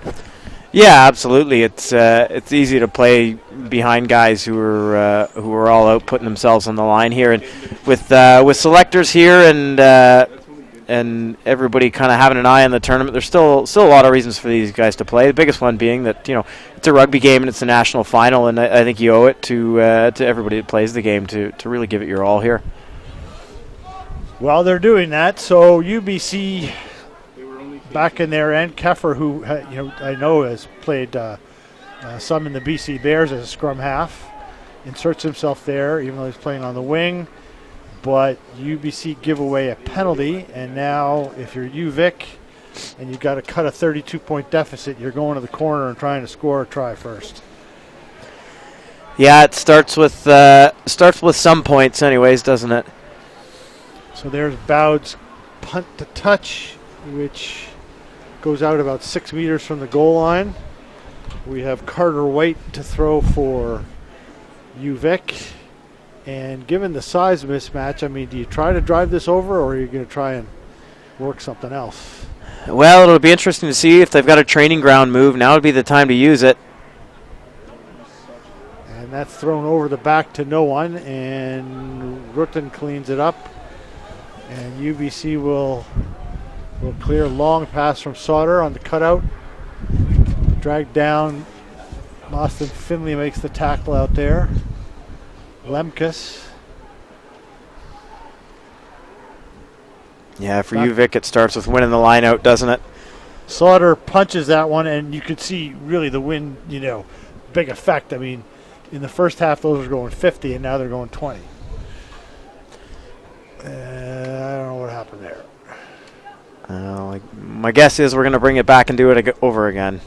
Yeah, absolutely. It's easy to play behind guys who are all out putting themselves on the line here, and with selectors here and everybody kind of having an eye on the tournament, there's still a lot of reasons for these guys to play. The biggest one being that it's a rugby game and it's a national final, and I think you owe it to everybody that plays the game to really give it your all here. Well, they're doing that. So UBC back in their end. Keffer, who I know has played some in the BC Bears as a scrum half, inserts himself there, even though he's playing on the wing. But UBC give away a penalty, and now if you're UVic and you've got to cut a 32-point deficit, you're going to the corner and trying to score a try first. Yeah, it starts with some points, anyways, doesn't it? So there's Bowd's punt to touch, which goes out about 6 meters from the goal line. We have Carter White to throw for UVic. And given the size mismatch, I mean, do you try to drive this over, or are you going to try and work something else? Well, it'll be interesting to see if they've got a training ground move. Now would be the time to use it. And that's thrown over the back to no one, and Rutten cleans it up. And UBC will clear. Long pass from Sauter on the cutout. Dragged down. Austin Finley makes the tackle out there. Lemkus. Yeah, for UVic, it starts with winning the line out, doesn't it? Sauter punches that one, and you could see really the wind, big effect. I mean, in the first half, those were going 50, and now they're going 20. I don't know what happened there. My guess is we're going to bring it back and do it over again.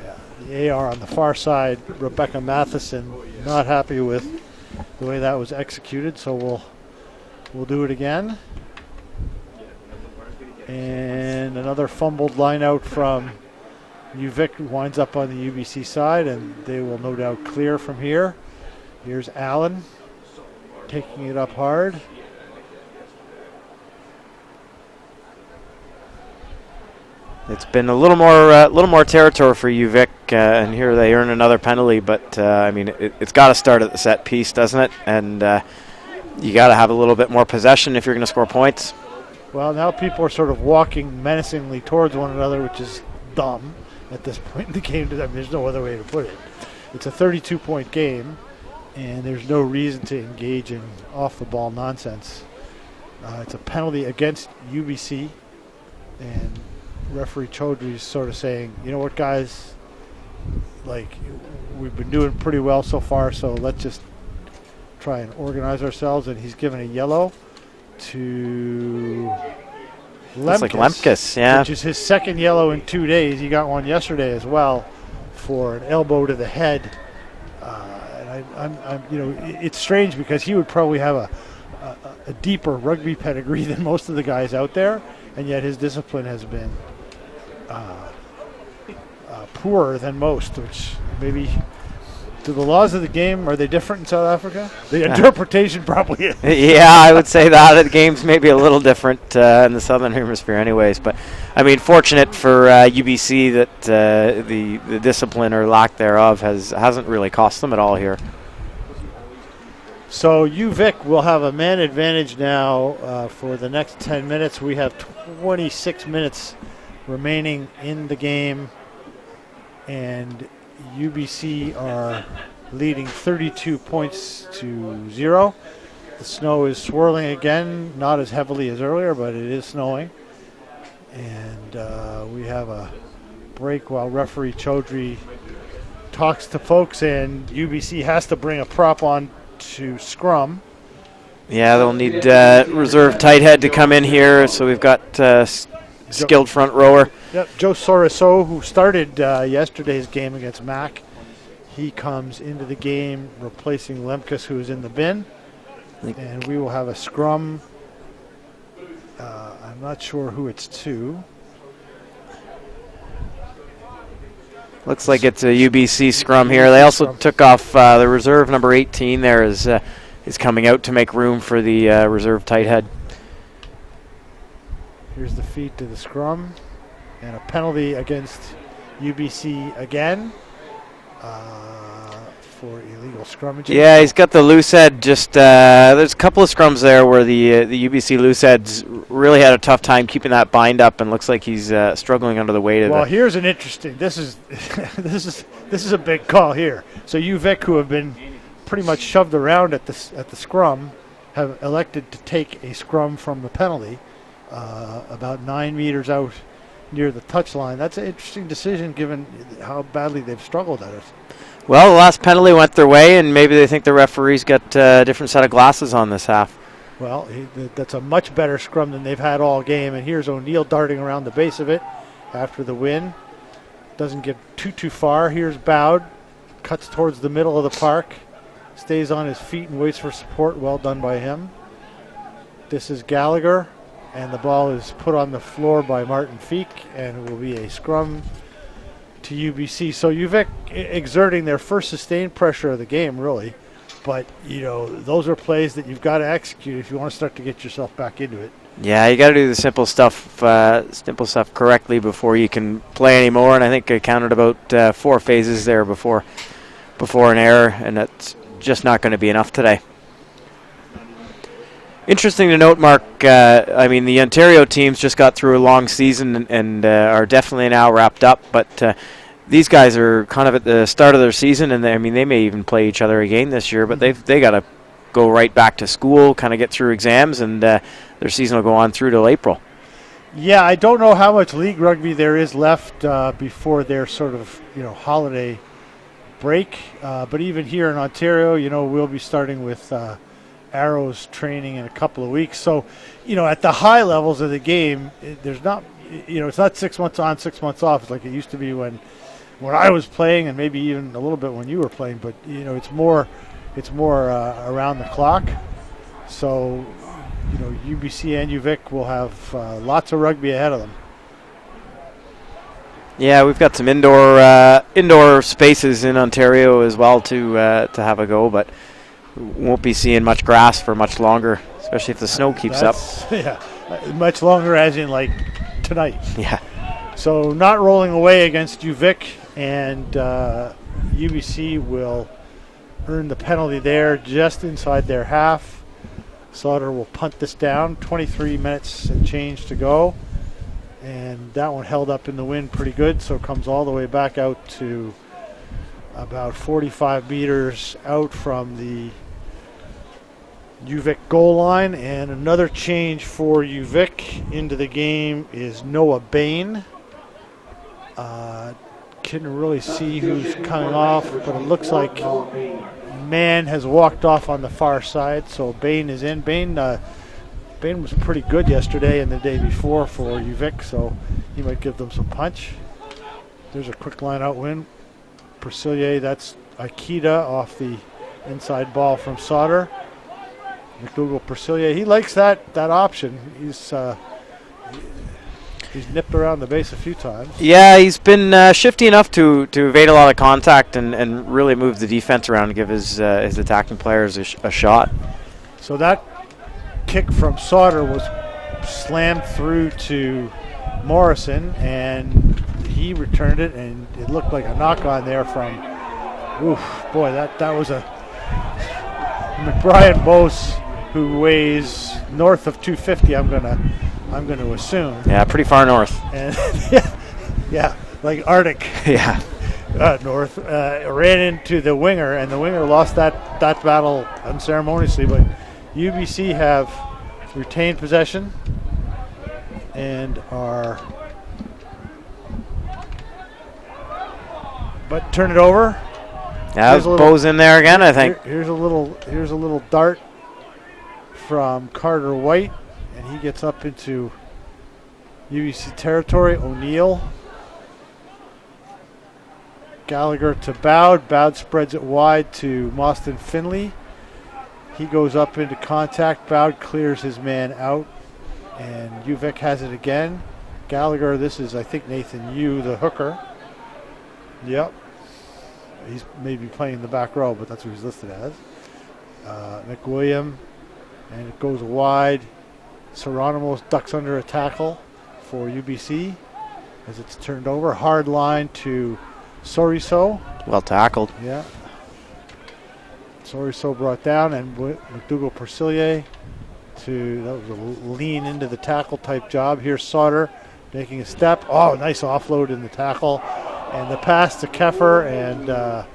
Yeah, the AR on the far side, Rebecca Matheson, not happy with the way that was executed, so we'll do it again. And another fumbled line out from UVic winds up on the UBC side, and they will no doubt clear from here. Here's Allen taking it up hard. It's been a little more territory for UVic, and here they earn another penalty. But I mean, it's got to start at the set piece, doesn't it? And you got to have a little bit more possession if you're going to score points. Well, now people are sort of walking menacingly towards one another, which is dumb at this point in the game. I mean, there's no other way to put it. It's a 32-point game, and there's no reason to engage in off-the-ball nonsense. It's a penalty against UBC, and referee Chaudhry's sort of saying, you know what, guys, like, we've been doing pretty well so far, so let's just try and organize ourselves. And he's given a yellow to Looks like Lemkus, yeah. which is his second yellow in 2 days. He got one yesterday as well for an elbow to the head. And I'm it's strange because he would probably have a deeper rugby pedigree than most of the guys out there, and yet his discipline has been poorer than most, which maybe, do the laws of the game, are they different in South Africa? The interpretation probably is. Yeah, I would say that. The game's maybe a little different in the Southern Hemisphere anyways. But, I mean, fortunate for UBC that the discipline or lack thereof hasn't really cost them at all here. So UVic will have a man advantage now for the next 10 minutes. We have 26 minutes remaining in the game, and UBC are leading 32 points to 0. The snow is swirling again, not as heavily as earlier, but it is snowing. And we have a break while referee Chaudhry talks to folks, and UBC has to bring a prop on to scrum. Yeah, they'll need reserve tight head to come in here, so we've got skilled front rower. Yep, Joe Soriso, who started yesterday's game against Mac, he comes into the game replacing Lemkus, who's in the bin. And we will have a scrum. I'm not sure who it's to. Looks like it's a UBC scrum here. They also took off the reserve number 18 there is coming out to make room for the reserve tight head. Here's the feed to the scrum. And a penalty against UBC again for illegal scrummaging. Yeah, he's got the loose head. Just there's a couple of scrums there where the UBC loose heads really had a tough time keeping that bind up, and looks like he's struggling under the weight of it. Well, here's an interesting. This is this is a big call here. So UVic, who have been pretty much shoved around at the scrum, have elected to take a scrum from the penalty about 9 meters out near the touchline. That's an interesting decision given how badly they've struggled at it. Well, the last penalty went their way, and maybe they think the referee's got a different set of glasses on this half. Well, that's a much better scrum than they've had all game. And here's O'Neill darting around the base of it after the win. Doesn't get too far. Here's Bowd. Cuts towards the middle of the park. Stays on his feet and waits for support. Well done by him. This is Gallagher. And the ball is put on the floor by Martin Feek, and it will be a scrum to UBC. So UVic exerting their first sustained pressure of the game, really. But, those are plays that you've got to execute if you want to start to get yourself back into it. Yeah, you got to do the simple stuff correctly before you can play anymore. And I think I counted about 4 phases there before an error, and that's just not going to be enough today. Interesting to note, Mark, the Ontario teams just got through a long season and are definitely now wrapped up, but these guys are kind of at the start of their season, and they may even play each other again this year, but they got to go right back to school, kind of get through exams, and their season will go on through till April. Yeah, I don't know how much league rugby there is left before their sort of holiday break, but even here in Ontario, we'll be starting with Arrows training in a couple of weeks. So, at the high levels of the game, there's not, it's not 6 months on, 6 months off. It's like it used to be when I was playing, and maybe even a little bit when you were playing. But it's more around the clock. So, UBC and UVic will have lots of rugby ahead of them. Yeah, we've got some indoor spaces in Ontario as well to have a go, but won't be seeing much grass for much longer, especially if the snow keeps up. Yeah, much longer as in like tonight. Yeah. So not rolling away against UVic, and UBC will earn the penalty there just inside their half. Slaughter will punt this down. 23 minutes and change to go. And that one held up in the wind pretty good, so it comes all the way back out to about 45 meters out from the UVic goal line. And another change for UVic into the game is Noah Bain Couldn't really see who's coming off, but it looks like Mann has walked off on the far side, so Bain is in. Bain was pretty good yesterday and the day before for UVic, so he might give them some punch. There's a quick line out win. Percillier, that's Akita off the inside ball from Sauter. McDougall Percillier, he likes that option. He's nipped around the base a few times. Yeah, he's been shifty enough to evade a lot of contact and really move the defense around and give his attacking players a shot. So that kick from Sauter was slammed through to Morrison, and he returned it, and it looked like a knock-on there from, that was a McBrien Bose, who weighs north of 250, I'm gonna assume. Yeah, pretty far north. And yeah, like Arctic. Yeah. North ran into the winger, and the winger lost that battle unceremoniously. But UBC have retained possession and are, but turn it over. Yeah, Bo's in there again, I think. Here's a little dart from Carter White, and he gets up into UBC territory. O'Neill. Gallagher to Bowd. Bowd spreads it wide to Mostyn Finley. He goes up into contact. Bowd clears his man out, and UVic has it again. Gallagher, this is, I think, Nathan Yu, the hooker. Yep. He's maybe playing the back row, but that's what he's listed as. McWilliam, and it goes wide. Serrano ducks under a tackle for UBC as it's turned over. Hard line to Soriso. Well tackled. Yeah. Soriso brought down, and McDougall Percillier that was a lean into the tackle type job. Here's Sauter making a step. Oh, nice offload in the tackle. And the pass to Keffer, and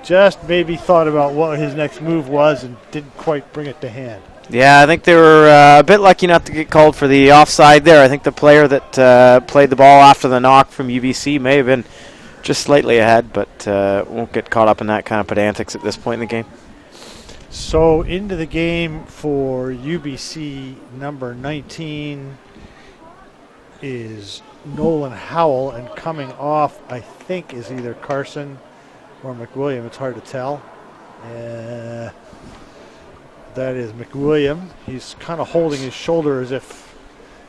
just maybe thought about what his next move was and didn't quite bring it to hand. Yeah, I think they were a bit lucky not to get called for the offside there. I think the player that played the ball after the knock from UBC may have been just slightly ahead, but won't get caught up in that kind of pedantics at this point in the game. So into the game for UBC, number 19 is Nolan Howell, and coming off, I think, is either Carson or McWilliam. It's hard to tell. That is McWilliam. He's kind of holding his shoulder as if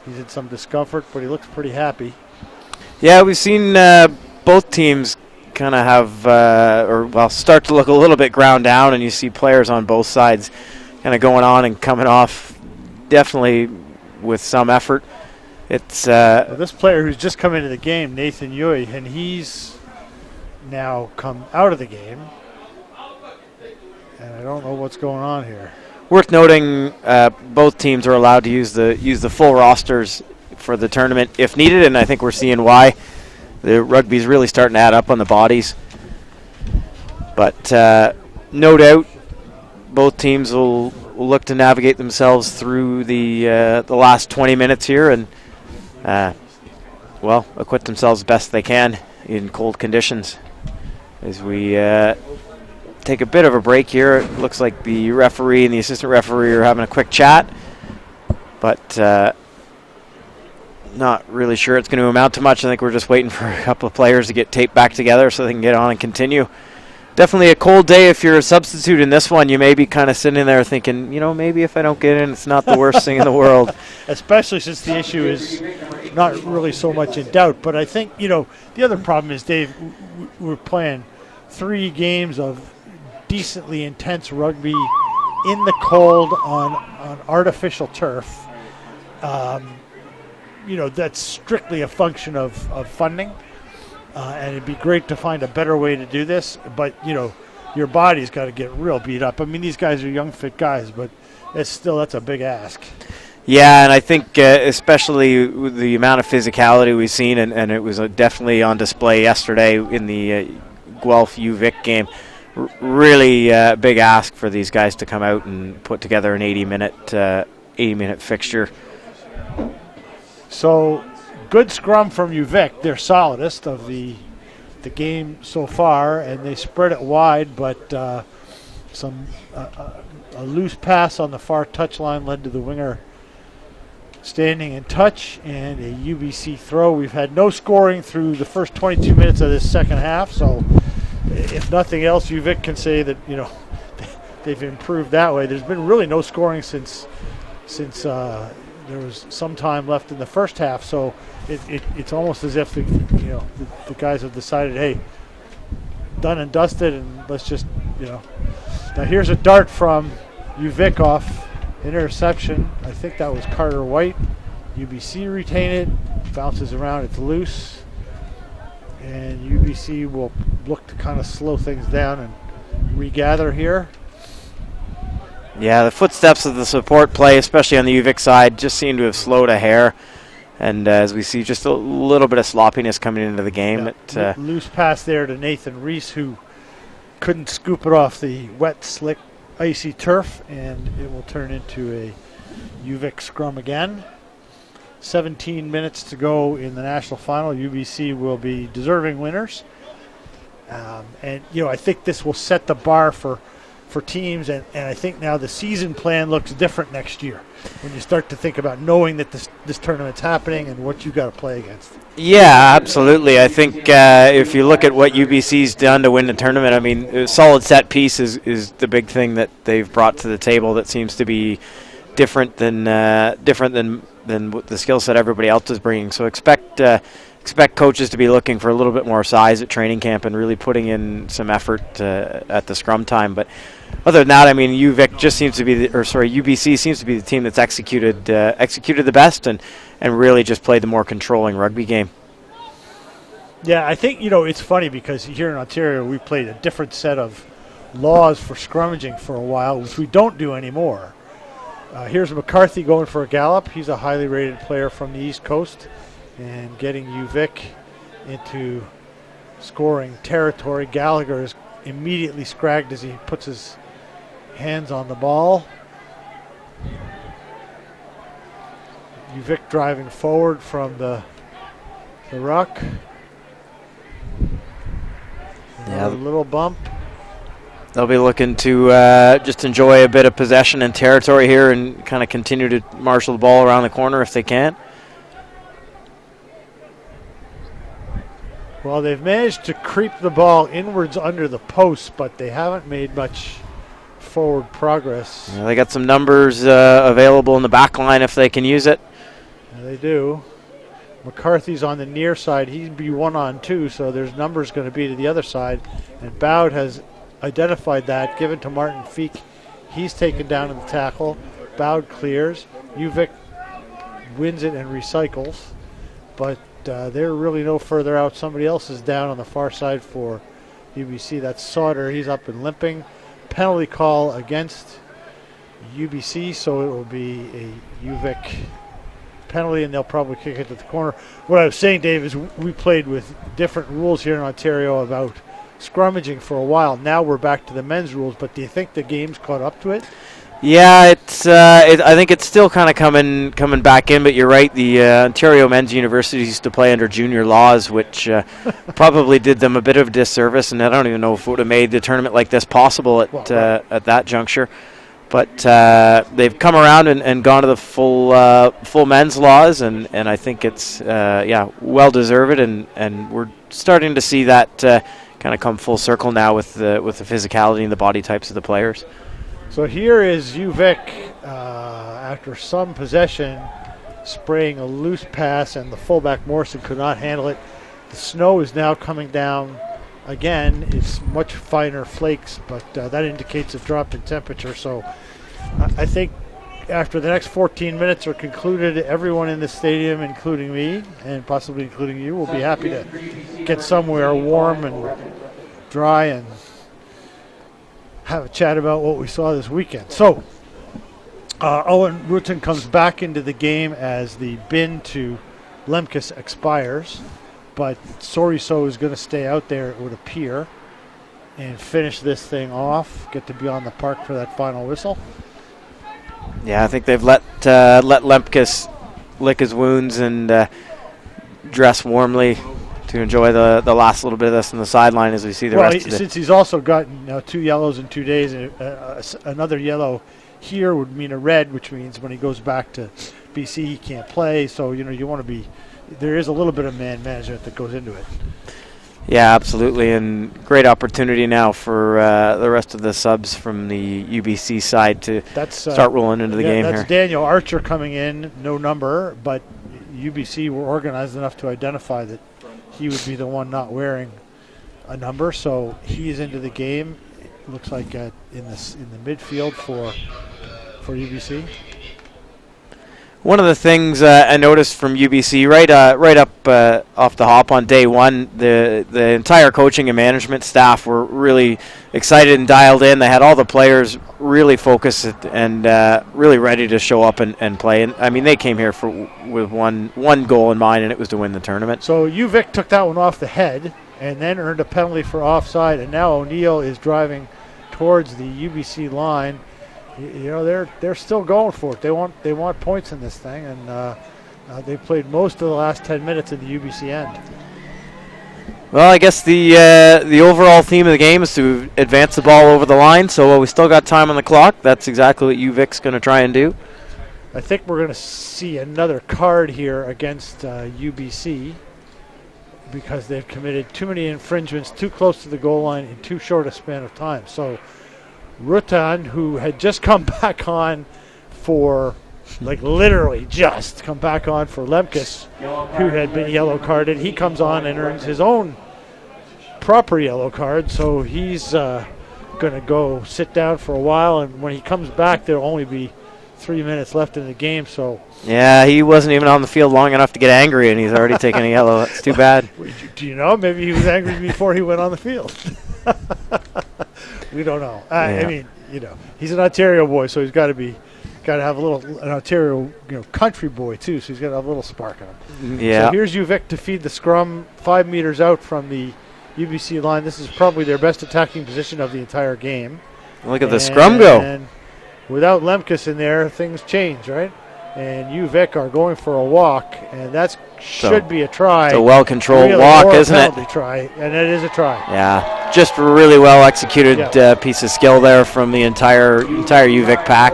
he's in some discomfort, but he looks pretty happy. Yeah, we've seen both teams kind of have, start to look a little bit ground down, and you see players on both sides kind of going on and coming off definitely with some effort. It's this player who's just come into the game, Nathan Yui, and he's now come out of the game, and I don't know what's going on here. Worth noting, both teams are allowed to use the full rosters for the tournament if needed, and I think we're seeing why. The rugby's really starting to add up on the bodies, but no doubt both teams will look to navigate themselves through the last 20 minutes here and acquit themselves best they can in cold conditions. As we take a bit of a break here, it looks like the referee and the assistant referee are having a quick chat, but not really sure it's going to amount to much. I think we're just waiting for a couple of players to get taped back together so they can get on and continue. Definitely a cold day. If you're a substitute in this one, you may be kind of sitting there thinking, maybe if I don't get in, it's not the worst thing in the world. Especially since the issue is not really so much in doubt. But I think, the other problem is, Dave, we're playing 3 games of decently intense rugby in the cold on artificial turf. That's strictly a function of funding. And it'd be great to find a better way to do this, but your body's got to get real beat up. I mean, these guys are young, fit guys, but that's a big ask. Yeah, and I think especially with the amount of physicality we've seen, and it was definitely on display yesterday in the Guelph UVic game. Really big ask for these guys to come out and put together an 80-minute fixture. So good scrum from UVic. They're solidest of the game so far, and they spread it wide, but a loose pass on the far touchline led to the winger standing in touch, and a UBC throw. We've had no scoring through the first 22 minutes of this second half, so if nothing else, UVic can say that they've improved that way. There's been really no scoring since there was some time left in the first half, so it's almost as if the guys have decided, hey, done and dusted, and let's just Now here's a dart from UVic off interception. I think that was Carter White. UBC retain it, bounces around, it's loose, and UBC will look to kind of slow things down and regather here. Yeah, the footsteps of the support play, especially on the UVic side, just seem to have slowed a hair. And as we see, just a little bit of sloppiness coming into the game. Yeah, loose pass there to Nathan Reese, who couldn't scoop it off the wet, slick, icy turf, and it will turn into a UVic scrum again. 17 minutes to go in the national final. UBC will be deserving winners. And I think this will set the bar for teams, and I think now the season plan looks different next year when you start to think about knowing that this tournament's happening and what you got to play against. Yeah, absolutely. I think if you look at what UBC's done to win the tournament, I mean, a solid set piece is the big thing that they've brought to the table that seems to be different than the skill set everybody else is bringing. So expect coaches to be looking for a little bit more size at training camp and really putting in some effort at the scrum time. But other than that, I mean, UBC seems to be the team that's executed the best and really just played the more controlling rugby game. Yeah, I think it's funny because here in Ontario we played a different set of laws for scrummaging for a while, which we don't do anymore. Here's McCarthy going for a gallop. He's a highly rated player from the East Coast, and getting UVic into scoring territory. Gallagher is immediately scragged as he puts his hands on the ball. UVic driving forward from the ruck. Yeah, a little bump. They'll be looking to just enjoy a bit of possession and territory here and kind of continue to marshal the ball around the corner if they can. Well, they've managed to creep the ball inwards under the post, but they haven't made much forward progress. Yeah, they got some numbers available in the back line if they can use it. Yeah, they do. McCarthy's on the near side. He'd be 1-on-2, so there's numbers going to be to the other side. And Bowd has identified that, given to Martin Feek. He's taken down in the tackle. Bowd clears. UVic wins it and recycles. But they're really no further out. Somebody else is down on the far side for UBC. That's Sauter. He's up and limping. Penalty call against UBC, so it will be a UVic penalty, and they'll probably kick it to the corner. What I was saying, Dave, is we played with different rules here in Ontario about scrummaging for a while. Now we're back to the men's rules, but do you think the game's caught up to it? Yeah, I think it's still kind of coming back in, but you're right. The Ontario Men's University used to play under junior laws, which probably did them a bit of a disservice, and I don't even know if it would have made the tournament like this possible at that juncture. But they've come around and gone to the full men's laws, and I think it's well deserved, and we're starting to see that kind of come full circle now with the physicality and the body types of the players. So here is UVic after some possession spraying a loose pass, and the fullback Morrison could not handle it. The snow is now coming down again. It's much finer flakes, but that indicates a drop in temperature. So I think after the next 14 minutes are concluded, everyone in the stadium, including me and possibly including you, will be happy to get somewhere warm and dry and have a chat about what we saw this weekend. So Owen Rutten comes back into the game as the bin to Lemkes expires, but Soriso is going to stay out there, it would appear, and finish this thing off, get to be on the park for that final whistle. Yeah, I think they've let Lemkes lick his wounds and dress warmly to enjoy the last little bit of this on the sideline as we see the rest of it. Since he's also gotten 2 yellows in 2 days, another yellow here would mean a red, which means when he goes back to BC he can't play. So you want to be. There is a little bit of man management that goes into it. Yeah, absolutely, and great opportunity now for the rest of the subs from the UBC side to start rolling into the game here. That's Daniel Archer coming in, no number, but UBC were organized enough to identify that he would be the one not wearing a number, so he's into the game. It looks like in the midfield for UBC. One of the things I noticed from UBC right up off the hop on day one, the entire coaching and management staff were really excited and dialed in. They had all the players really focused and really ready to show up and play. And I mean, they came here with one goal in mind, and it was to win the tournament. So UVic took that one off the head and then earned a penalty for offside, and now O'Neill is driving towards the UBC line. They're still going for it. They want points in this thing, and they played most of the last 10 minutes of the UBC end. Well, I guess the overall theme of the game is to advance the ball over the line. So we still got time on the clock. That's exactly what UVic's going to try and do. I think we're going to see another card here against UBC because they've committed too many infringements too close to the goal line in too short a span of time. So Rutan, who had just come back on for, literally just come back on for Lemkus, who had been yellow carded, he comes on and earns his own proper yellow card. So he's going to go sit down for a while, and when he comes back, there'll only be 3 minutes left in the game. So yeah, he wasn't even on the field long enough to get angry, and he's already taken a yellow. That's too bad. Do you know? Maybe he was angry before he went on the field. We don't know. I mean, he's an Ontario boy, so he's got to have an Ontario, country boy too. So he's got to have a little spark on him. Yeah. So here's UVic to feed the scrum 5 meters out from the UBC line. This is probably their best attacking position of the entire game. Look at the scrum go. And without Lemkus in there, things change, right? And UVic are going for a walk, and that should be a try. It's a well-controlled walk, isn't it? Try, and it is a try. Yeah, just a really well-executed piece of skill there from the entire UVic pack.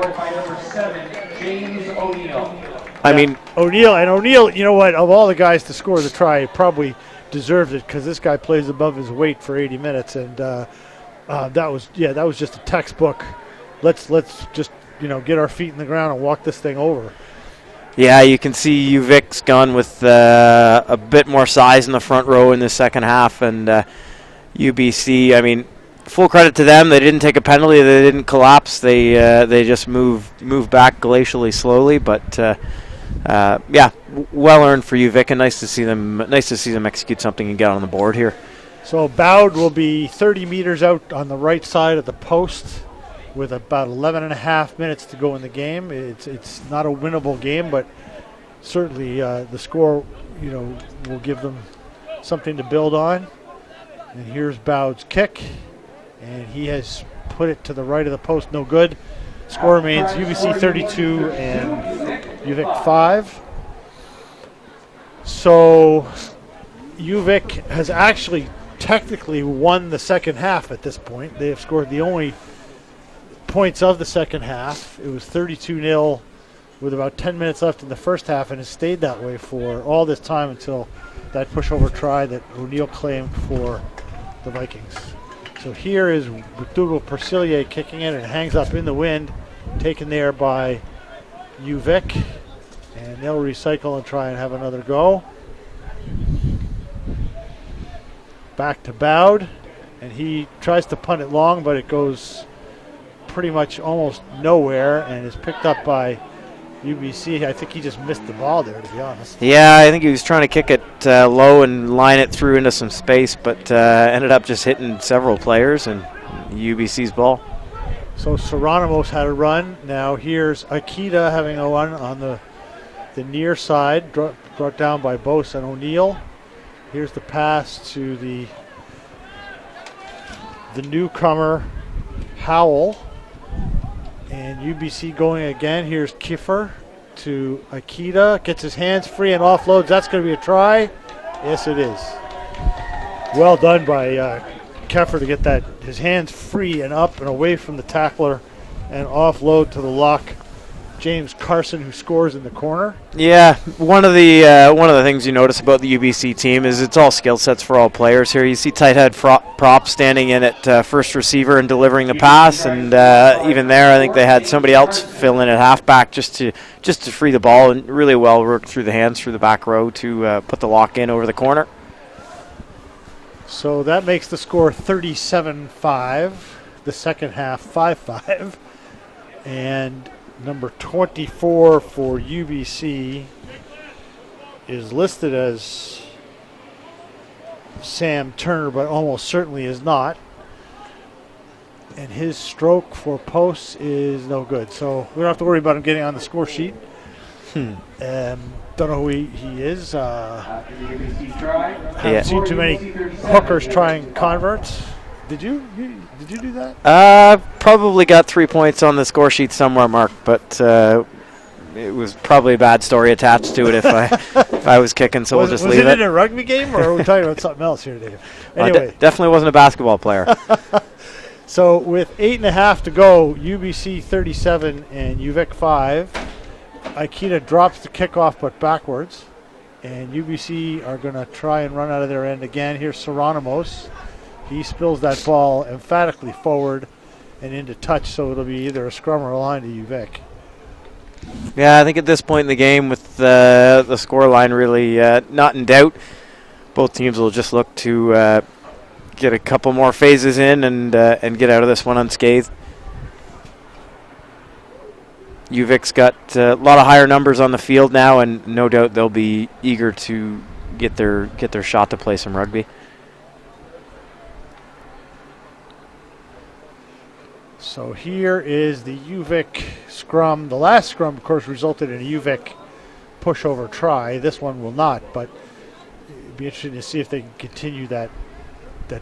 I mean, O'Neill, you know what? Of all the guys to score the try, he probably deserves it because this guy plays above his weight for 80 minutes, and that was just a textbook. Let's just get our feet in the ground and walk this thing over. Yeah, you can see UVic's gone with a bit more size in the front row in the second half, and UBC, I mean, full credit to them. They didn't take a penalty. They didn't collapse. They just moved back glacially slowly, but well earned for UVic, and nice to see them execute something and get on the board here. So Bowd will be 30 meters out on the right side of the post with about 11 and a half minutes to go in the game. It's not a winnable game, but certainly the score, will give them something to build on. And here's Bowd's kick, and he has put it to the right of the post, no good. Score remains UBC 32 and UVic 5. So UVic has actually technically won the second half at this point. They have scored the only points of the second half. It was 32-0 with about 10 minutes left in the first half, and has stayed that way for all this time until that pushover try that O'Neill claimed for the Vikings. So here is Dougal Percillier kicking it, and it hangs up in the wind, taken there by UVic, and they'll recycle and try and have another go. Back to Bowd, and he tries to punt it long, but it goes pretty much almost nowhere and is picked up by UBC. I think he just missed the ball there, to be honest. Yeah, I think he was trying to kick it low and line it through into some space, but ended up just hitting several players and UBC's ball. So Seranimos had a run. Now here's Akita having a run on the near side, brought down by Bose and O'Neill. Here's the pass to the newcomer Howell. And UBC going again. Here's Kiefer to Akita. Gets his hands free and offloads. That's going to be a try. Yes, it is. Well done by Keffer to get his hands free and up and away from the tackler and offload to the lock, James Carson, who scores in the corner. Yeah, one of the things you notice about the UBC team is it's all skill sets for all players here. You see tight head prop standing in at first receiver and delivering the pass, and even there, I think they had somebody else fill in at halfback just to free the ball, and really well worked through the hands through the back row to put the lock in over the corner. So that makes the score 37-5. The second half 5-5, and number 24 for UBC is listed as Sam Turner, but almost certainly is not. And his stroke for posts is no good. So we don't have to worry about him getting on the score sheet. Don't know who he is. Haven't seen too many hookers trying converts. Did you do that? Probably got 3 points on the score sheet somewhere, Mark, but it was probably a bad story attached to it if I was kicking, so we'll just leave it. Was it in a rugby game, or are we talking about something else here, Dave? Anyway. Definitely wasn't a basketball player. So with 8.5 to go, UBC 37 and UVic 5. Aikita drops the kickoff, but backwards. And UBC are going to try and run out of their end again. Here's Seranamos. He spills that ball emphatically forward and into touch, so it'll be either a scrum or a line to UVic. Yeah, I think at this point in the game, with the score line really not in doubt, both teams will just look to get a couple more phases in and get out of this one unscathed. UVic's got a lot of higher numbers on the field now, and no doubt they'll be eager to get their shot to play some rugby. So here is the UVic scrum. The last scrum, of course, resulted in a UVic pushover try. This one will not, but it'd be interesting to see if they can continue that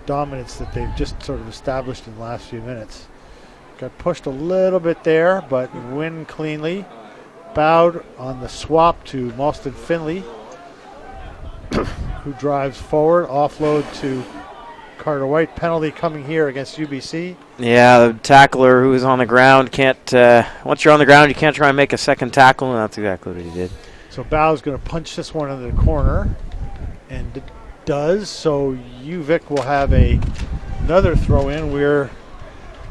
dominance that they've just sort of established in the last few minutes. Got pushed a little bit there, but win cleanly. Bowed on the swap to Malston Finley, who drives forward. Offload to Carter White. Penalty coming here against UBC. Yeah, the tackler who is on the ground can't. Once you're on the ground, you can't try and make a second tackle, and that's exactly what he did. So Bow's going to punch this one into the corner, and it does. So UVic will have another throw in. We're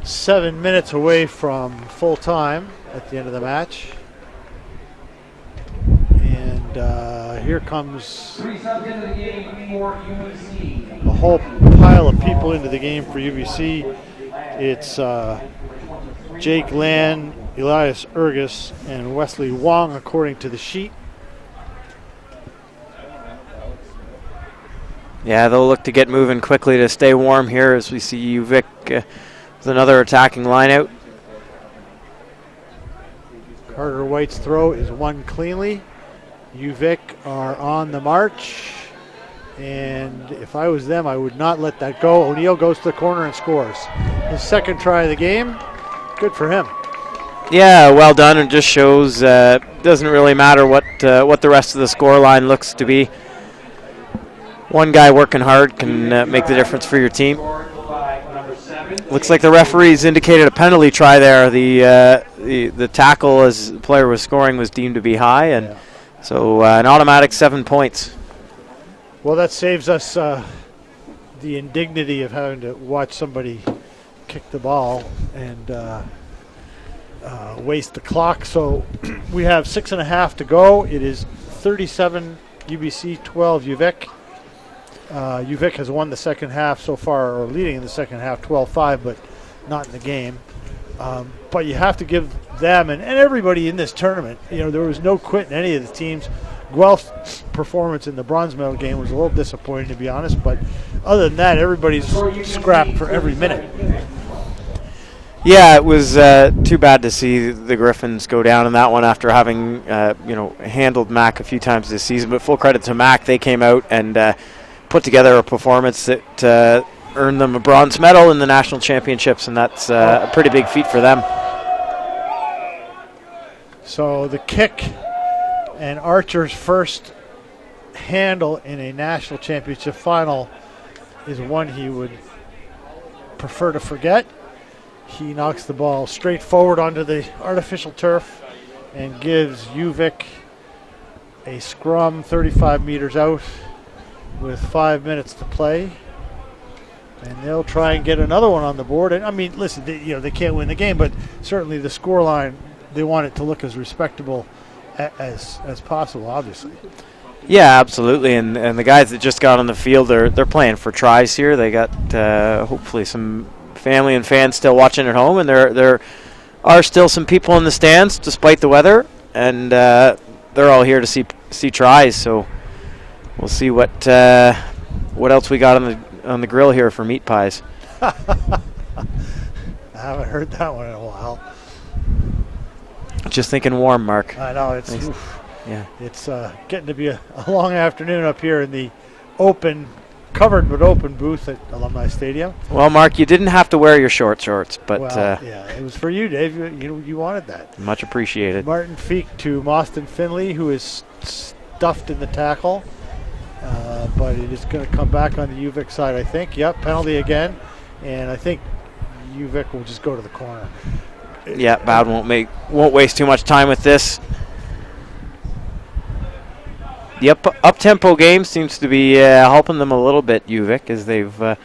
7 minutes away from full time at the end of the match. And here comes a whole pile of people into the game for UBC. It's Jake Land, Elias Ergus, and Wesley Wong, according to the sheet. Yeah, they'll look to get moving quickly to stay warm here as we see UVic with another attacking line out. Carter White's throw is won cleanly. UVic are on the march, and if I was them, I would not let that go. O'Neill goes to the corner and scores. His second try of the game. Good for him. Yeah, well done, and just shows doesn't really matter what the rest of the score line looks to be. One guy working hard can make the difference for your team. Looks like the referees indicated a penalty try there. The tackle as the player was scoring was deemed to be high, and so an automatic 7 points. Well, that saves us the indignity of having to watch somebody kick the ball and waste the clock. So we have 6.5 to go. It is 37 UBC, 12 UVic. UVic has won the second half so far, or leading in the second half, 12-5, but not in the game. But you have to give them and everybody in this tournament, there was no quit in any of the teams. Guelph's performance in the bronze medal game was a little disappointing, to be honest, but other than that, everybody's scrapped for every minute. Yeah, it was too bad to see the Griffins go down in that one after having handled Mac a few times this season. But full credit to Mac, they came out and put together a performance that earned them a bronze medal in the national championships, and that's a pretty big feat for them. So the kick and Archer's first handle in a national championship final is one he would prefer to forget. He knocks the ball straight forward onto the artificial turf and gives UVic a scrum 35 meters out with 5 minutes to play. And they'll try and get another one on the board. And I mean, listen, they can't win the game, but certainly the scoreline, they want it to look as respectable as possible, obviously. Yeah, absolutely. And the guys that just got on the field, they're playing for tries here. They got hopefully some family and fans still watching at home, and there are still some people in the stands despite the weather, and they're all here to see tries. So we'll see what else we got on the grill here for meat pies. I haven't heard that one in a while. Just thinking warm, Mark. I know it's Thanks. Yeah. It's getting to be a long afternoon up here in the covered but open booth at Alumni Stadium. Well, Mark, you didn't have to wear your shorts, but yeah, it was for you, Dave. You wanted that. Much appreciated. Martin Feek to Mostyn Finley, who is stuffed in the tackle, but it is going to come back on the UVic side, I think. Yep, penalty again, and I think UVic will just go to the corner. Yeah, Bowd won't waste too much time with this. The up-tempo game seems to be helping them a little bit, UVic, as they've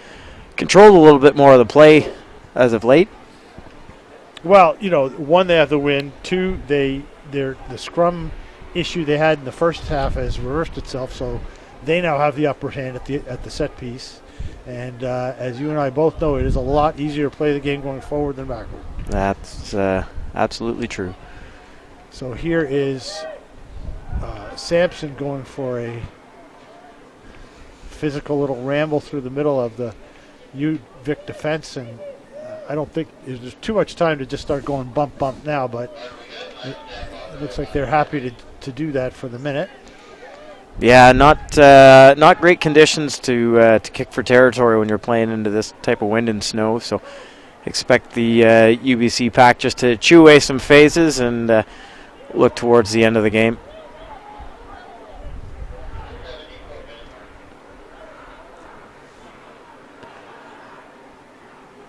controlled a little bit more of the play as of late. Well, one, they have the win. Two, the scrum issue they had in the first half has reversed itself, so they now have the upper hand at the set piece. And as you and I both know, it is a lot easier to play the game going forward than backward. That's absolutely true. So here is Sampson going for a physical little ramble through the middle of the UVic defense, and I don't think there's too much time to just start going bump now, but it looks like they're happy to do that for the minute. Yeah, not great conditions to kick for territory when you're playing into this type of wind and snow, so expect the UBC pack just to chew away some phases and look towards the end of the game.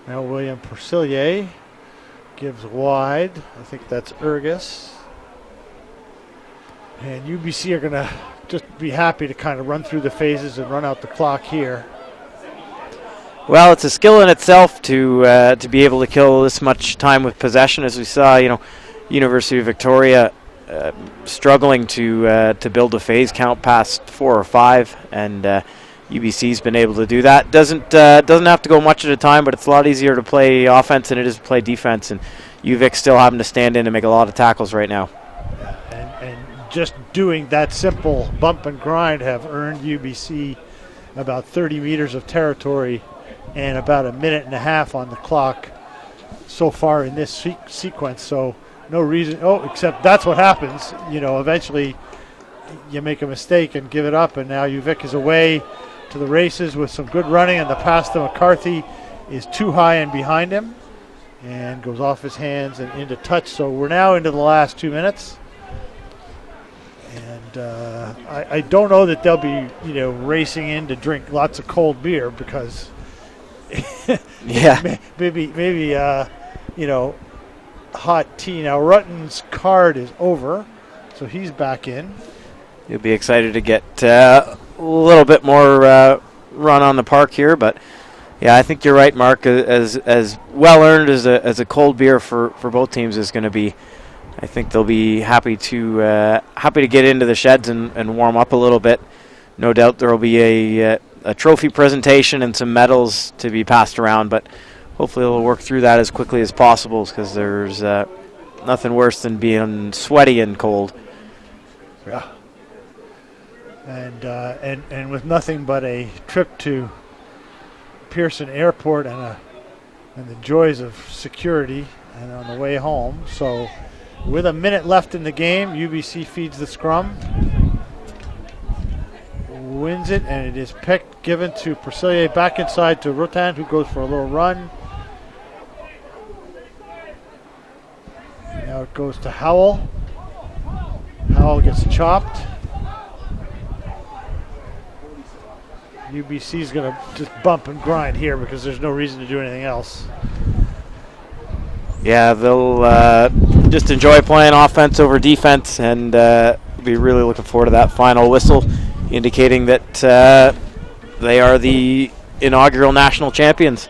Now William Persillier gives wide. I think that's Ergus. And UBC are going to just be happy to kind of run through the phases and run out the clock here. Well, it's a skill in itself to be able to kill this much time with possession, as we saw. University of Victoria struggling to build a phase count past 4 or 5, and UBC's been able to do that. Doesn't have to go much at a time, but it's a lot easier to play offense than it is to play defense. And UVic still having to stand in and make a lot of tackles right now. And just doing that simple bump and grind have earned UBC about 30 meters of territory and about a minute and a half on the clock so far in this sequence. So no reason. Except that's what happens. Eventually you make a mistake and give it up, and now UVic is away to the races with some good running, and the pass to McCarthy is too high and behind him and goes off his hands and into touch. So we're now into the last 2 minutes, and I don't know that they'll be racing in to drink lots of cold beer, because yeah, maybe hot tea. Now Rutten's card is over, so he's back in. You'll be excited to get a little bit more run on the park here, but yeah, I think you're right, Mark. As well earned as a cold beer for both teams is going to be. I think they'll be happy to get into the sheds and warm up a little bit. No doubt there will be a trophy presentation and some medals to be passed around, but hopefully they'll work through that as quickly as possible, because there's nothing worse than being sweaty and cold. Yeah. And with nothing but a trip to Pearson Airport and the joys of security, and on the way home. So with a minute left in the game, UBC feeds the scrum, wins it, and it is picked, given to Persillier, back inside to Rutan, who goes for a little run. Now it goes to Howell. Howell gets chopped. UBC is going to just bump and grind here because there's no reason to do anything else. Yeah, they'll just enjoy playing offense over defense, and be really looking forward to that final whistle, indicating that they are the inaugural national champions.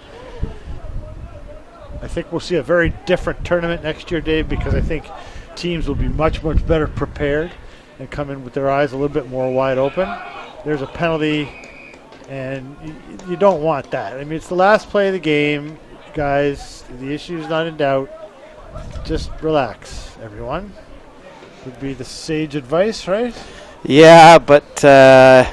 I think we'll see a very different tournament next year, Dave, because I think teams will be much, much better prepared and come in with their eyes a little bit more wide open. There's a penalty, and you don't want that. I mean, it's the last play of the game, guys. The issue is not in doubt. Just relax, everyone. Would be the sage advice, right? Yeah, but the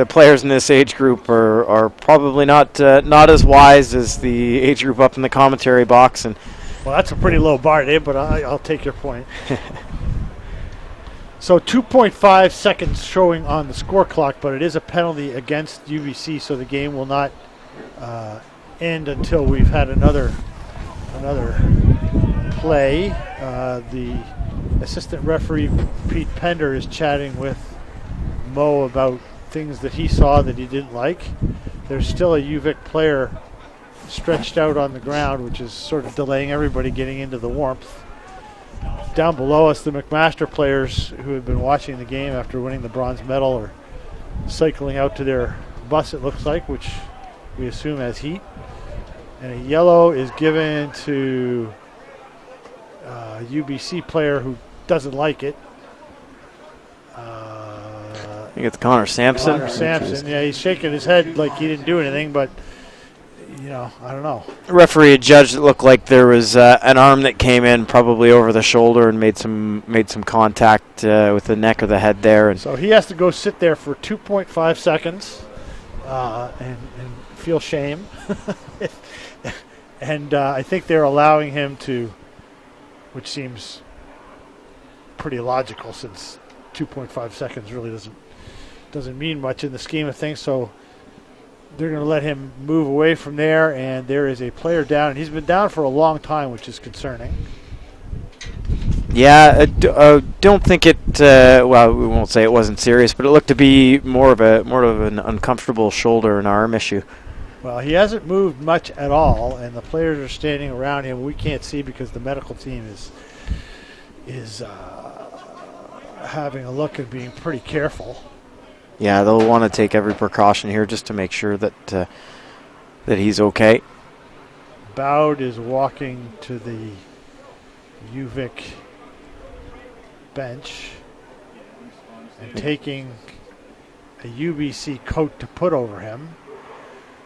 players in this age group are probably not as wise as the age group up in the commentary box. And well, that's a pretty low bar, Dave, but I'll take your point. So 2.5 seconds showing on the score clock, but it is a penalty against UBC, so the game will not end until we've had another play. The assistant referee, Pete Pender, is chatting with Mo about things that he saw that he didn't like. There's still a UVic player stretched out on the ground, which is sort of delaying everybody getting into the warmth. Down below us, the McMaster players who have been watching the game after winning the bronze medal are cycling out to their bus, it looks like, which we assume has heat. And a yellow is given to a UBC player who doesn't like it. I think it's Connor Sampson. Connor Sampson, yeah, he's shaking his head like he didn't do anything, but I don't know. The referee had judged it looked like there was an arm that came in probably over the shoulder and made some contact with the neck or the head there. And so he has to go sit there for 2.5 seconds and feel shame. And I think they're allowing him to, which seems pretty logical since 2.5 seconds really doesn't mean much in the scheme of things. So they're going to let him move away from there, and there is a player down, and he's been down for a long time, which is concerning. Yeah, I don't think it. Well, we won't say it wasn't serious, but it looked to be more of an uncomfortable shoulder and arm issue. Well, he hasn't moved much at all, and the players are standing around him. We can't see because the medical team is having a look and being pretty careful. Yeah, they'll want to take every precaution here just to make sure that he's okay. Bowd is walking to the UVic bench and taking a UBC coat to put over him.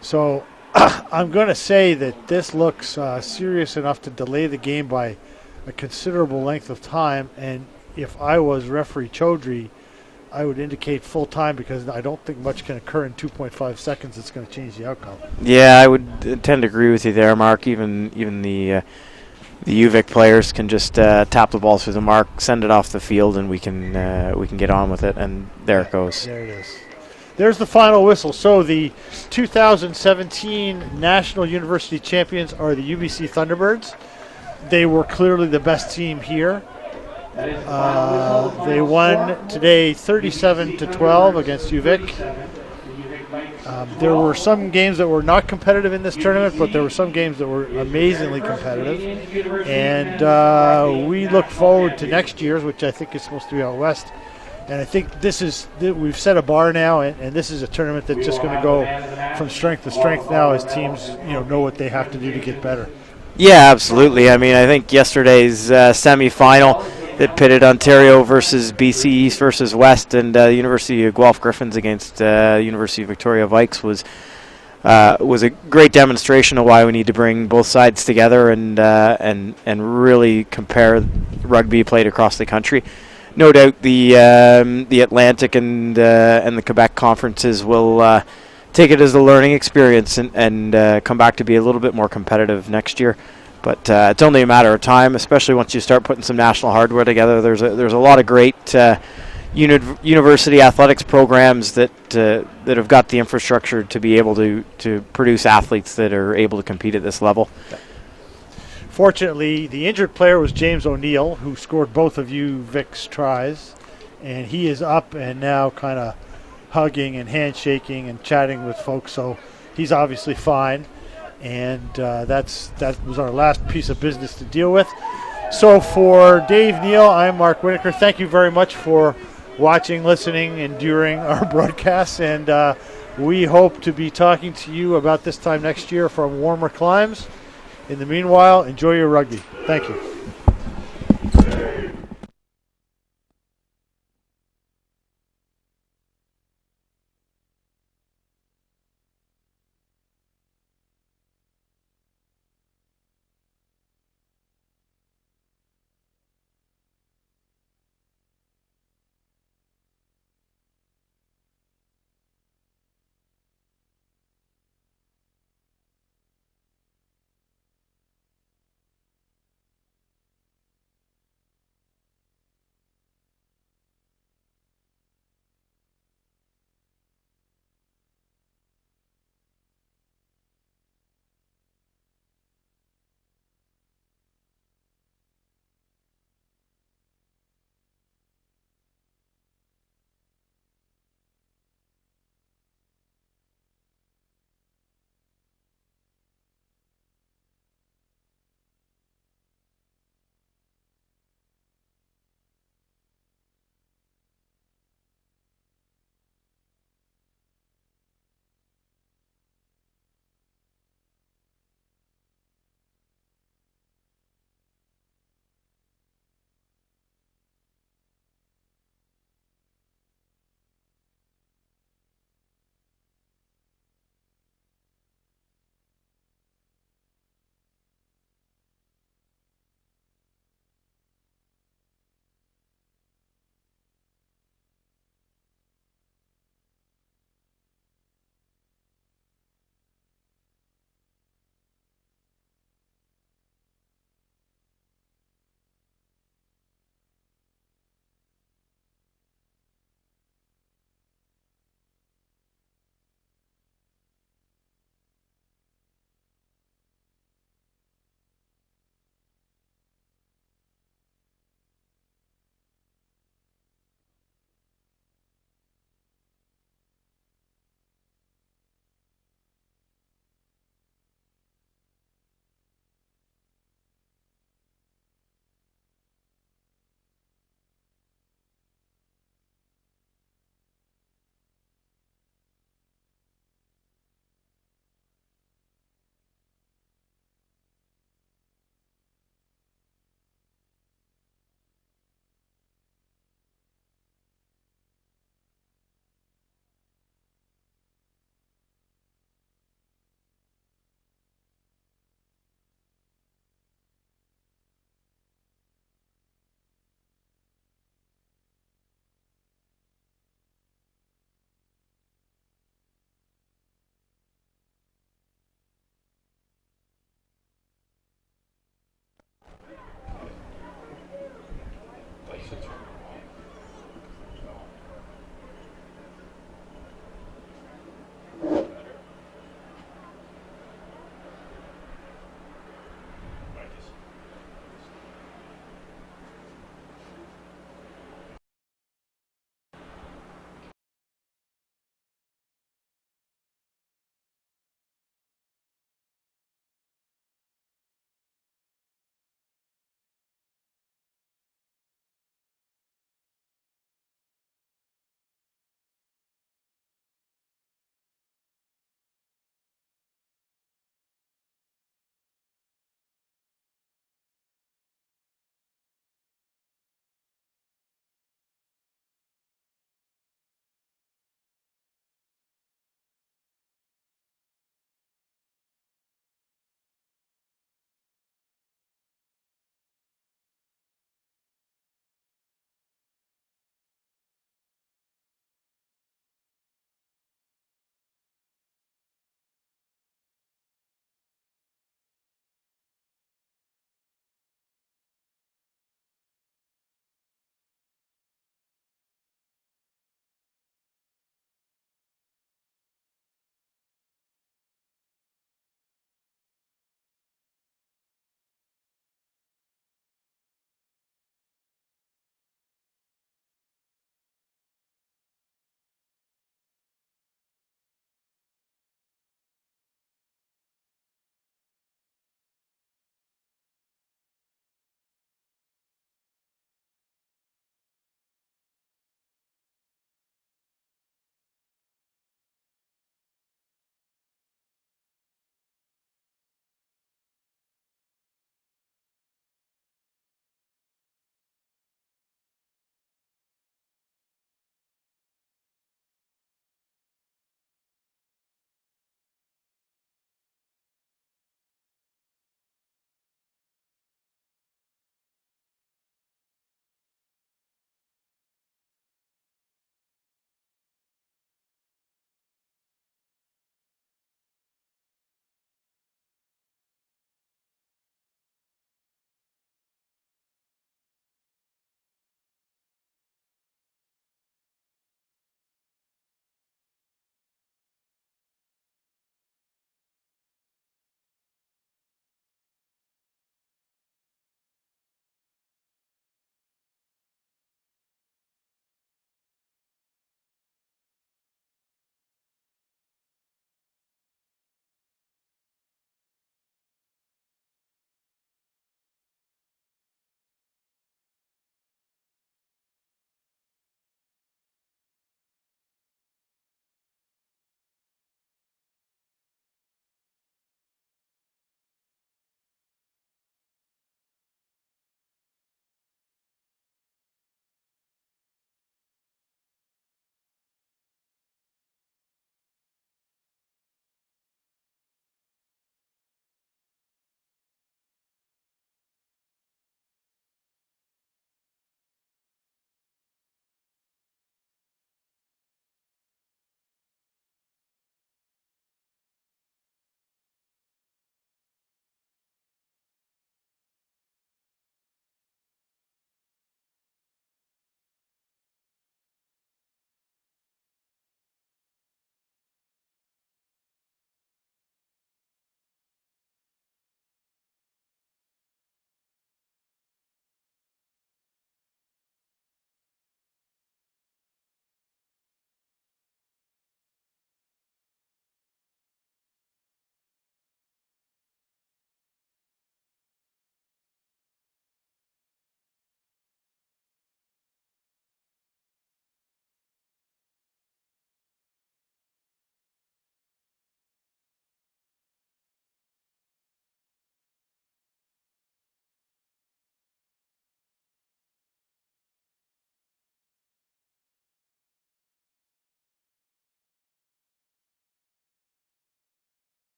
So I'm going to say that this looks serious enough to delay the game by a considerable length of time, and if I was referee Chaudhry, I would indicate full time because I don't think much can occur in 2.5 seconds that's going to change the outcome. Yeah, I would tend to agree with you there, Mark. Even the UVic players can just tap the ball through the mark, send it off the field, and we can get on with it. And there it goes. There it is. There's the final whistle. So the 2017 National University Champions are the UBC Thunderbirds. They were clearly the best team here. They won today 37-12 against UVic. There were some games that were not competitive in this tournament, but there were some games that were amazingly competitive. And we look forward to next year's, which I think is supposed to be out west. And I think we've set a bar now, and this is a tournament that's just going to go from strength to strength now as teams know what they have to do to get better. Yeah, absolutely. I mean, I think yesterday's semifinal that pitted Ontario versus BC East versus West and University of Guelph Griffins against University of Victoria Vikes was a great demonstration of why we need to bring both sides together and really compare rugby played across the country. No doubt the Atlantic and the Quebec conferences will take it as a learning experience and come back to be a little bit more competitive next year. But it's only a matter of time, especially once you start putting some national hardware together. There's a lot of great university athletics programs that have got the infrastructure to be able to produce athletes that are able to compete at this level. Fortunately, the injured player was James O'Neill, who scored both of UVic's tries, and he is up and now kind of hugging and handshaking and chatting with folks. So he's obviously fine. And that was our last piece of business to deal with. So for Dave Neal, I'm Mark Whitaker. Thank you very much for watching, listening, and enduring our broadcasts. And we hope to be talking to you about this time next year from warmer climes. In the meanwhile, enjoy your rugby. Thank you.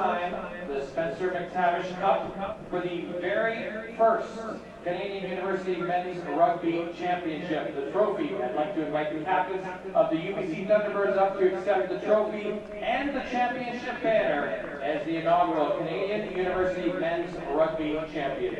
time the Spencer McTavish Cup for the very first Canadian University Men's Rugby Championship. The trophy, I'd like to invite the captains of the UBC Thunderbirds up to accept the trophy and the championship banner as the inaugural Canadian University Men's Rugby Champions.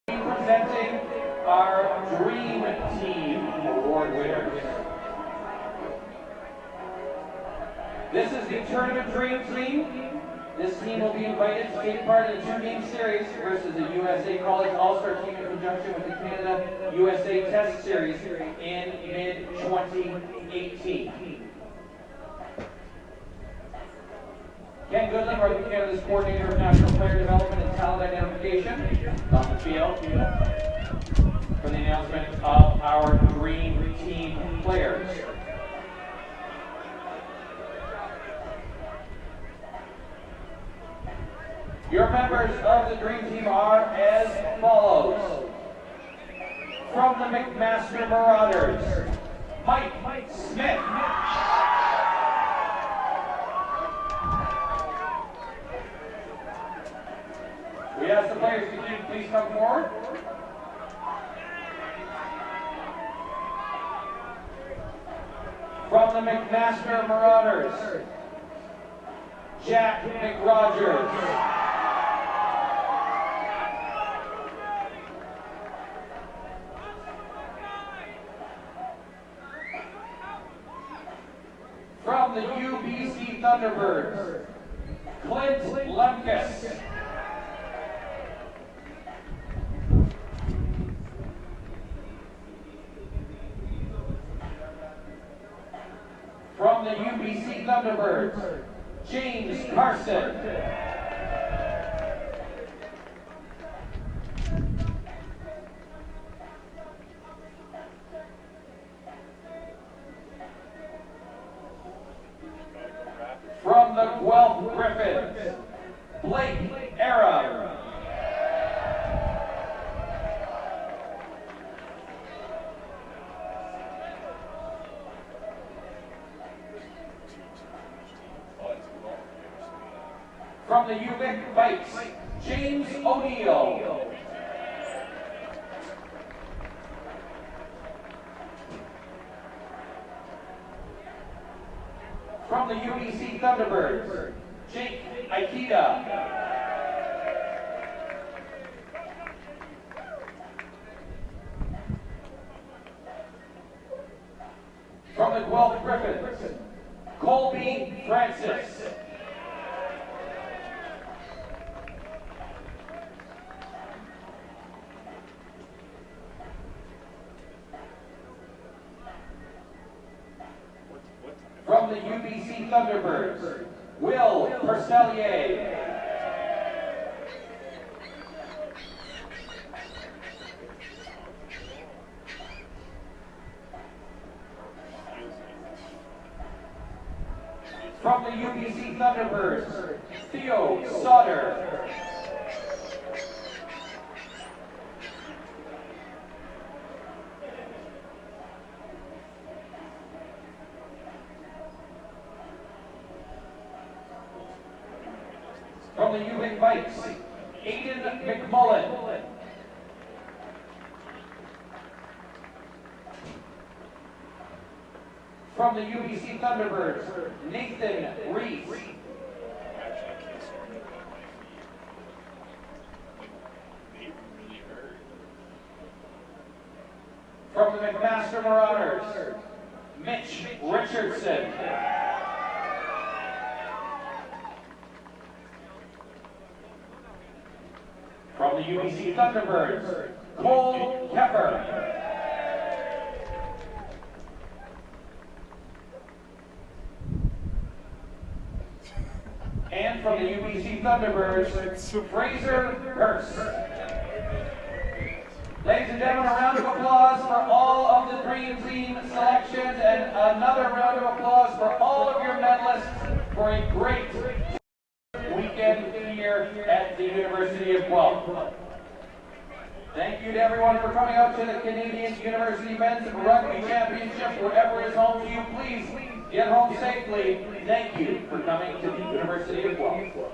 Presenting our Dream Team Award winners. This is the Tournament Dream Team. This team will be invited to take part in a 2-game series versus the USA College All-Star Team in conjunction with the Canada-USA Test Series in mid-2018. Ken Goodling, Rugby Canada's Coordinator of National Player Development and Talent Identification, on the field for the announcement of our Dream Team players. Your members of the Dream Team are as follows. From the McMaster Marauders, Mike Smith. We ask the players to please come forward. From the McMaster Marauders, Jack McRogers. From the UBC Thunderbirds, Clint Lemkus. From the UBC Thunderbirds, James Carson. From the Guelph Griffins, Blake Aram. From the UVic Vikes, James O'Neill. From the UBC Thunderbirds, Jake Aikida. From the Guelph Griffins, Colby Francis. From the UBC Thunderbirds, Will Percellier. From the UBC Thunderbirds, Theo Sauter. From the UVic Vikes, Aiden McMullen. From the UBC Thunderbirds, Nathan Reese. From the McMaster Marauders, Mitch Richardson. From From the UBC Thunderbirds, Cole Kepper. And from the UBC Thunderbirds, Fraser Hurst. Ladies and gentlemen, a round of applause for all of the Dream Team selections and another round of applause for all of your medalists for a great weekend here at the University of Guelph. Thank you to everyone for coming out to the Canadian University Men's Rugby Championship. Wherever is home to you, please get home safely. Thank you for coming to the University of Guelph.